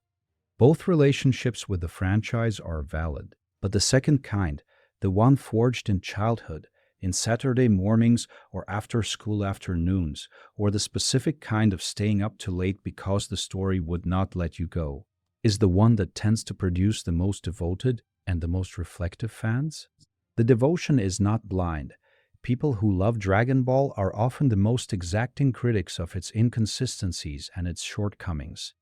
S1: Both relationships with the franchise are valid, but the second kind, the one forged in childhood, in Saturday mornings or after school afternoons, or the specific kind of staying up too late because the story would not let you go, is the one that tends to produce the most devoted and the most reflective fans. The devotion is not blind. People who love Dragon Ball are often the most exacting critics of its inconsistencies and its shortcomings.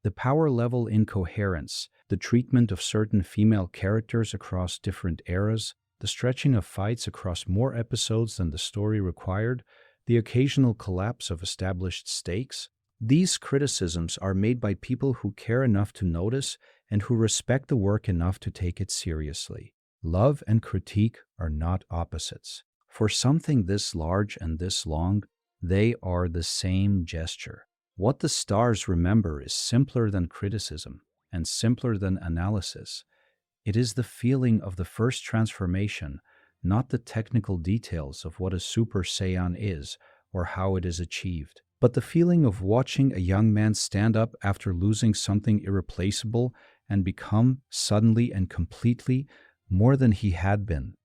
S1: The power level incoherence, the treatment of certain female characters across different eras, the stretching of fights across more episodes than the story required, the occasional collapse of established stakes. These criticisms are made by people who care enough to notice and who respect the work enough to take it seriously. Love and critique are not opposites. For something this large and this long, they are the same gesture. What the stars remember is simpler than criticism and simpler than analysis. It is the feeling of the first transformation, not the technical details of what a Super Saiyan is or how it is achieved, but the feeling of watching a young man stand up after losing something irreplaceable and become suddenly and completely more than he had been.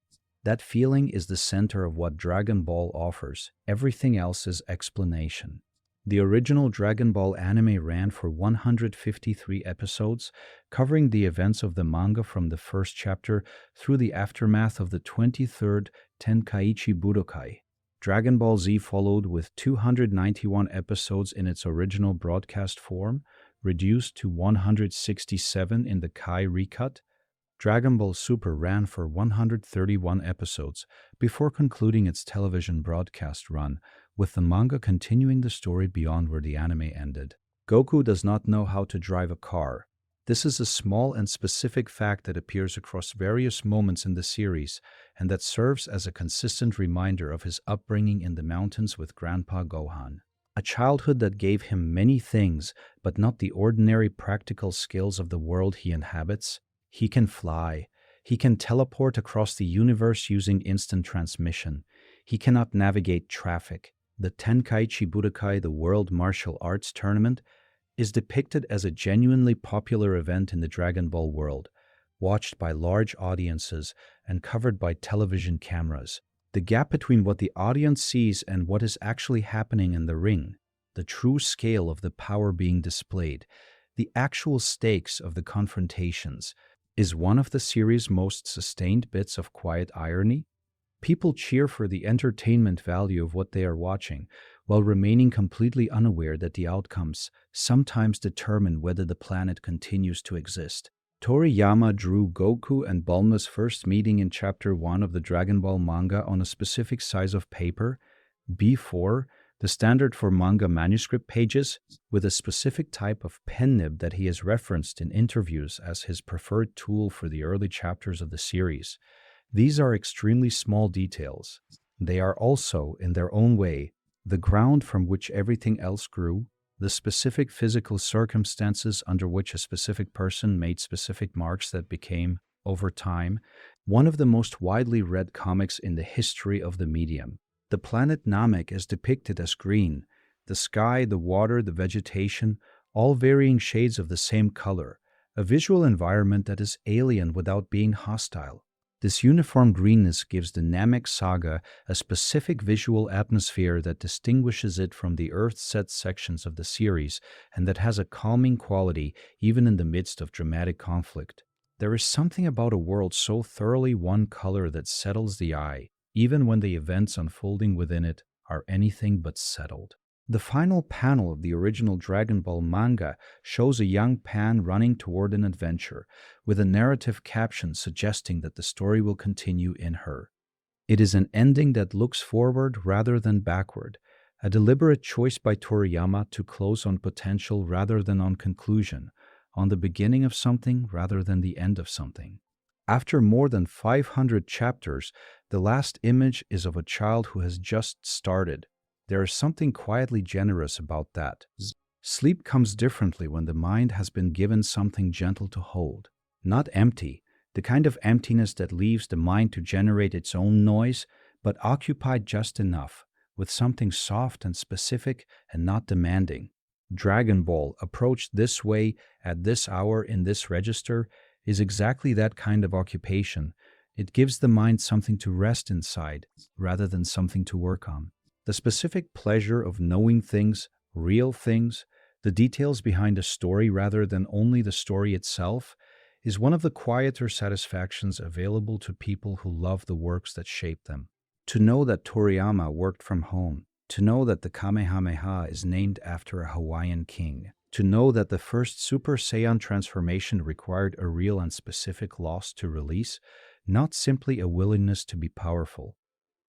S1: That feeling is the center of what Dragon Ball offers. Everything else is explanation. The original Dragon Ball anime ran for 153 episodes, covering the events of the manga from the first chapter through the aftermath of the 23rd Tenkaichi Budokai. Dragon Ball Z followed with 291 episodes in its original broadcast form, reduced to 167 in the Kai recut. Dragon Ball Super ran for 131 episodes before concluding its television broadcast run, with the manga continuing the story beyond where the anime ended. Goku does not know how to drive a car. This is a small and specific fact that appears across various moments in the series and that serves as a consistent reminder of his upbringing in the mountains with Grandpa Gohan. A childhood that gave him many things, but not the ordinary practical skills of the world he inhabits. He can fly. He can teleport across the universe using instant transmission. He cannot navigate traffic. The Tenkaichi Budokai, the World Martial Arts Tournament, is depicted as a genuinely popular event in the Dragon Ball world, watched by large audiences and covered by television cameras. The gap between what the audience sees and what is actually happening in the ring, the true scale of the power being displayed, the actual stakes of the confrontations, is one of the series' most sustained bits of quiet irony. People cheer for the entertainment value of what they are watching, while remaining completely unaware that the outcomes sometimes determine whether the planet continues to exist. Toriyama drew Goku and Bulma's first meeting in Chapter 1 of the Dragon Ball manga on a specific size of paper, B4, the standard for manga manuscript pages, with a specific type of pen nib that he has referenced in interviews as his preferred tool for the early chapters of the series. These are extremely small details. They are also, in their own way, the ground from which everything else grew, the specific physical circumstances under which a specific person made specific marks that became, over time, one of the most widely read comics in the history of the medium. The planet Namek is depicted as green, the sky, the water, the vegetation, all varying shades of the same color, a visual environment that is alien without being hostile. This uniform greenness gives the Namek saga a specific visual atmosphere that distinguishes it from the Earth-set sections of the series and that has a calming quality even in the midst of dramatic conflict. There is something about a world so thoroughly one color that settles the eye, even when the events unfolding within it are anything but settled. The final panel of the original Dragon Ball manga shows a young Pan running toward an adventure, with a narrative caption suggesting that the story will continue in her. It is an ending that looks forward rather than backward, a deliberate choice by Toriyama to close on potential rather than on conclusion, on the beginning of something rather than the end of something. After more than 500 chapters, the last image is of a child who has just started. There is something quietly generous about that. Sleep comes differently when the mind has been given something gentle to hold. Not empty, the kind of emptiness that leaves the mind to generate its own noise, but occupied just enough, with something soft and specific and not demanding. Dragon Ball, approached this way, at this hour, in this register, is exactly that kind of occupation. It gives the mind something to rest inside, rather than something to work on. The specific pleasure of knowing things, real things, the details behind a story rather than only the story itself, is one of the quieter satisfactions available to people who love the works that shape them. To know that Toriyama worked from home, to know that the Kamehameha is named after a Hawaiian king, to know that the first Super Saiyan transformation required a real and specific loss to release, not simply a willingness to be powerful.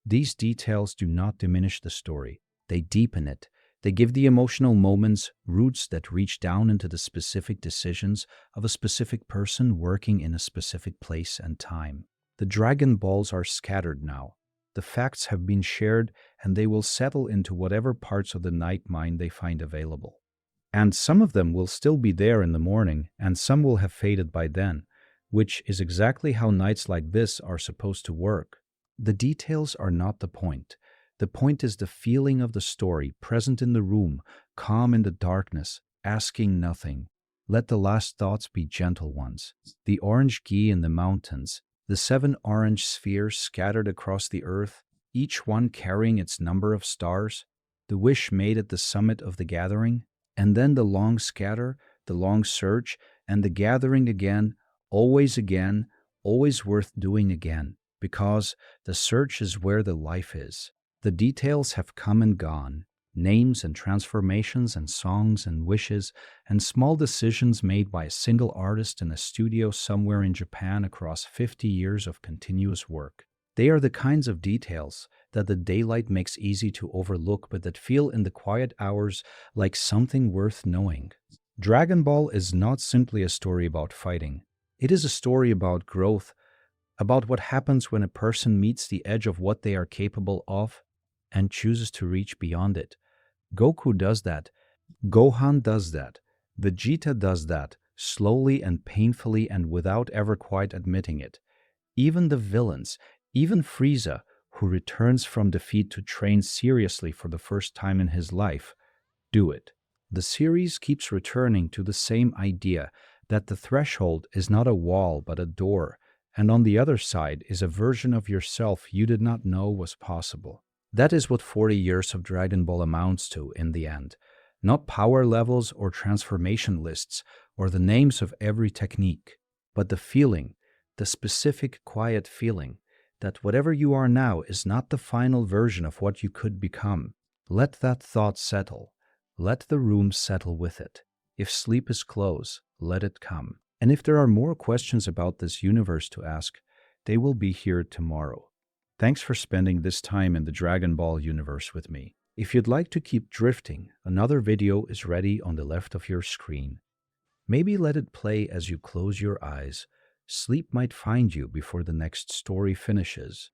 S1: These details do not diminish the story, they deepen it. They give the emotional moments roots that reach down into the specific decisions of a specific person working in a specific place and time. The Dragon Balls are scattered now. The facts have been shared, and they will settle into whatever parts of the night mind they find available. And some of them will still be there in the morning, and some will have faded by then, which is exactly how nights like this are supposed to work. The details are not the point. The point is the feeling of the story, present in the room, calm in the darkness, asking nothing. Let the last thoughts be gentle ones. The orange ghee in the mountains, the 7 orange spheres scattered across the earth, each one carrying its number of stars, the wish made at the summit of the gathering, and then the long scatter, the long search, and the gathering again, always worth doing again, because the search is where the life is. The details have come and gone, names and transformations and songs and wishes and small decisions made by a single artist in a studio somewhere in Japan across 50 years of continuous work. They are the kinds of details that the daylight makes easy to overlook but that feel in the quiet hours like something worth knowing. Dragon Ball is not simply a story about fighting. It is a story about growth, about what happens when a person meets the edge of what they are capable of and chooses to reach beyond it. Goku does that. Gohan does that. Vegeta does that, slowly and painfully and without ever quite admitting it. Even the villains, even Frieza, who returns from defeat to train seriously for the first time in his life, do it. The series keeps returning to the same idea that the threshold is not a wall but a door, and on the other side is a version of yourself you did not know was possible. That is what 40 years of Dragon Ball amounts to in the end. Not power levels or transformation lists or the names of every technique, but the feeling, the specific quiet feeling, that whatever you are now is not the final version of what you could become. Let that thought settle. Let the room settle with it. If sleep is close, let it come. And if there are more questions about this universe to ask, they will be here tomorrow. Thanks for spending this time in the Dragon Ball universe with me. If you'd like to keep drifting, another video is ready on the left of your screen. Maybe let it play as you close your eyes. Sleep might find you before the next story finishes.